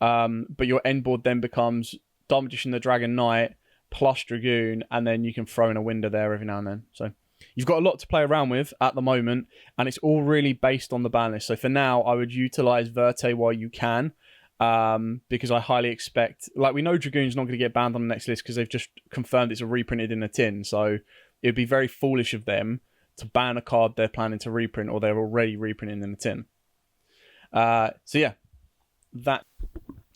But your end board then becomes Dark Magician the Dragon Knight plus Dragoon, and then you can throw in a Winder there every now and then. So you've got a lot to play around with at the moment, and it's all really based on the ban list. So for now, I would utilize Verte while you can, because I highly expect, like, we know Dragoon's not going to get banned on the next list because they've just confirmed it's a reprinted in a tin. So it'd be very foolish of them to ban a card they're planning to reprint or they're already reprinting in a tin. So yeah, that.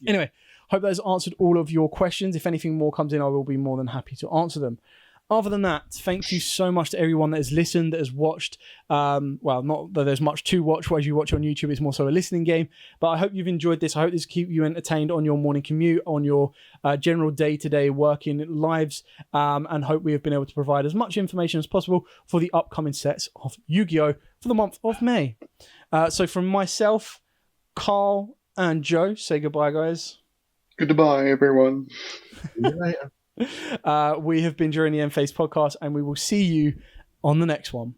Anyway, hope that has answered all of your questions. If anything more comes in, I will be more than happy to answer them. Other than that, thank you so much to everyone that has listened, that has watched. Well, not that there's much to watch. As you watch on YouTube, it's more so a listening game. But I hope you've enjoyed this. I hope this keeps you entertained on your morning commute, on your general day-to-day working lives, and hope we have been able to provide as much information as possible for the upcoming sets of Yu-Gi-Oh! For the month of May. So from myself, Carl, and Joe, say goodbye, guys. Goodbye, everyone. See you later. We have been During the End Phase podcast, and we will see you on the next one.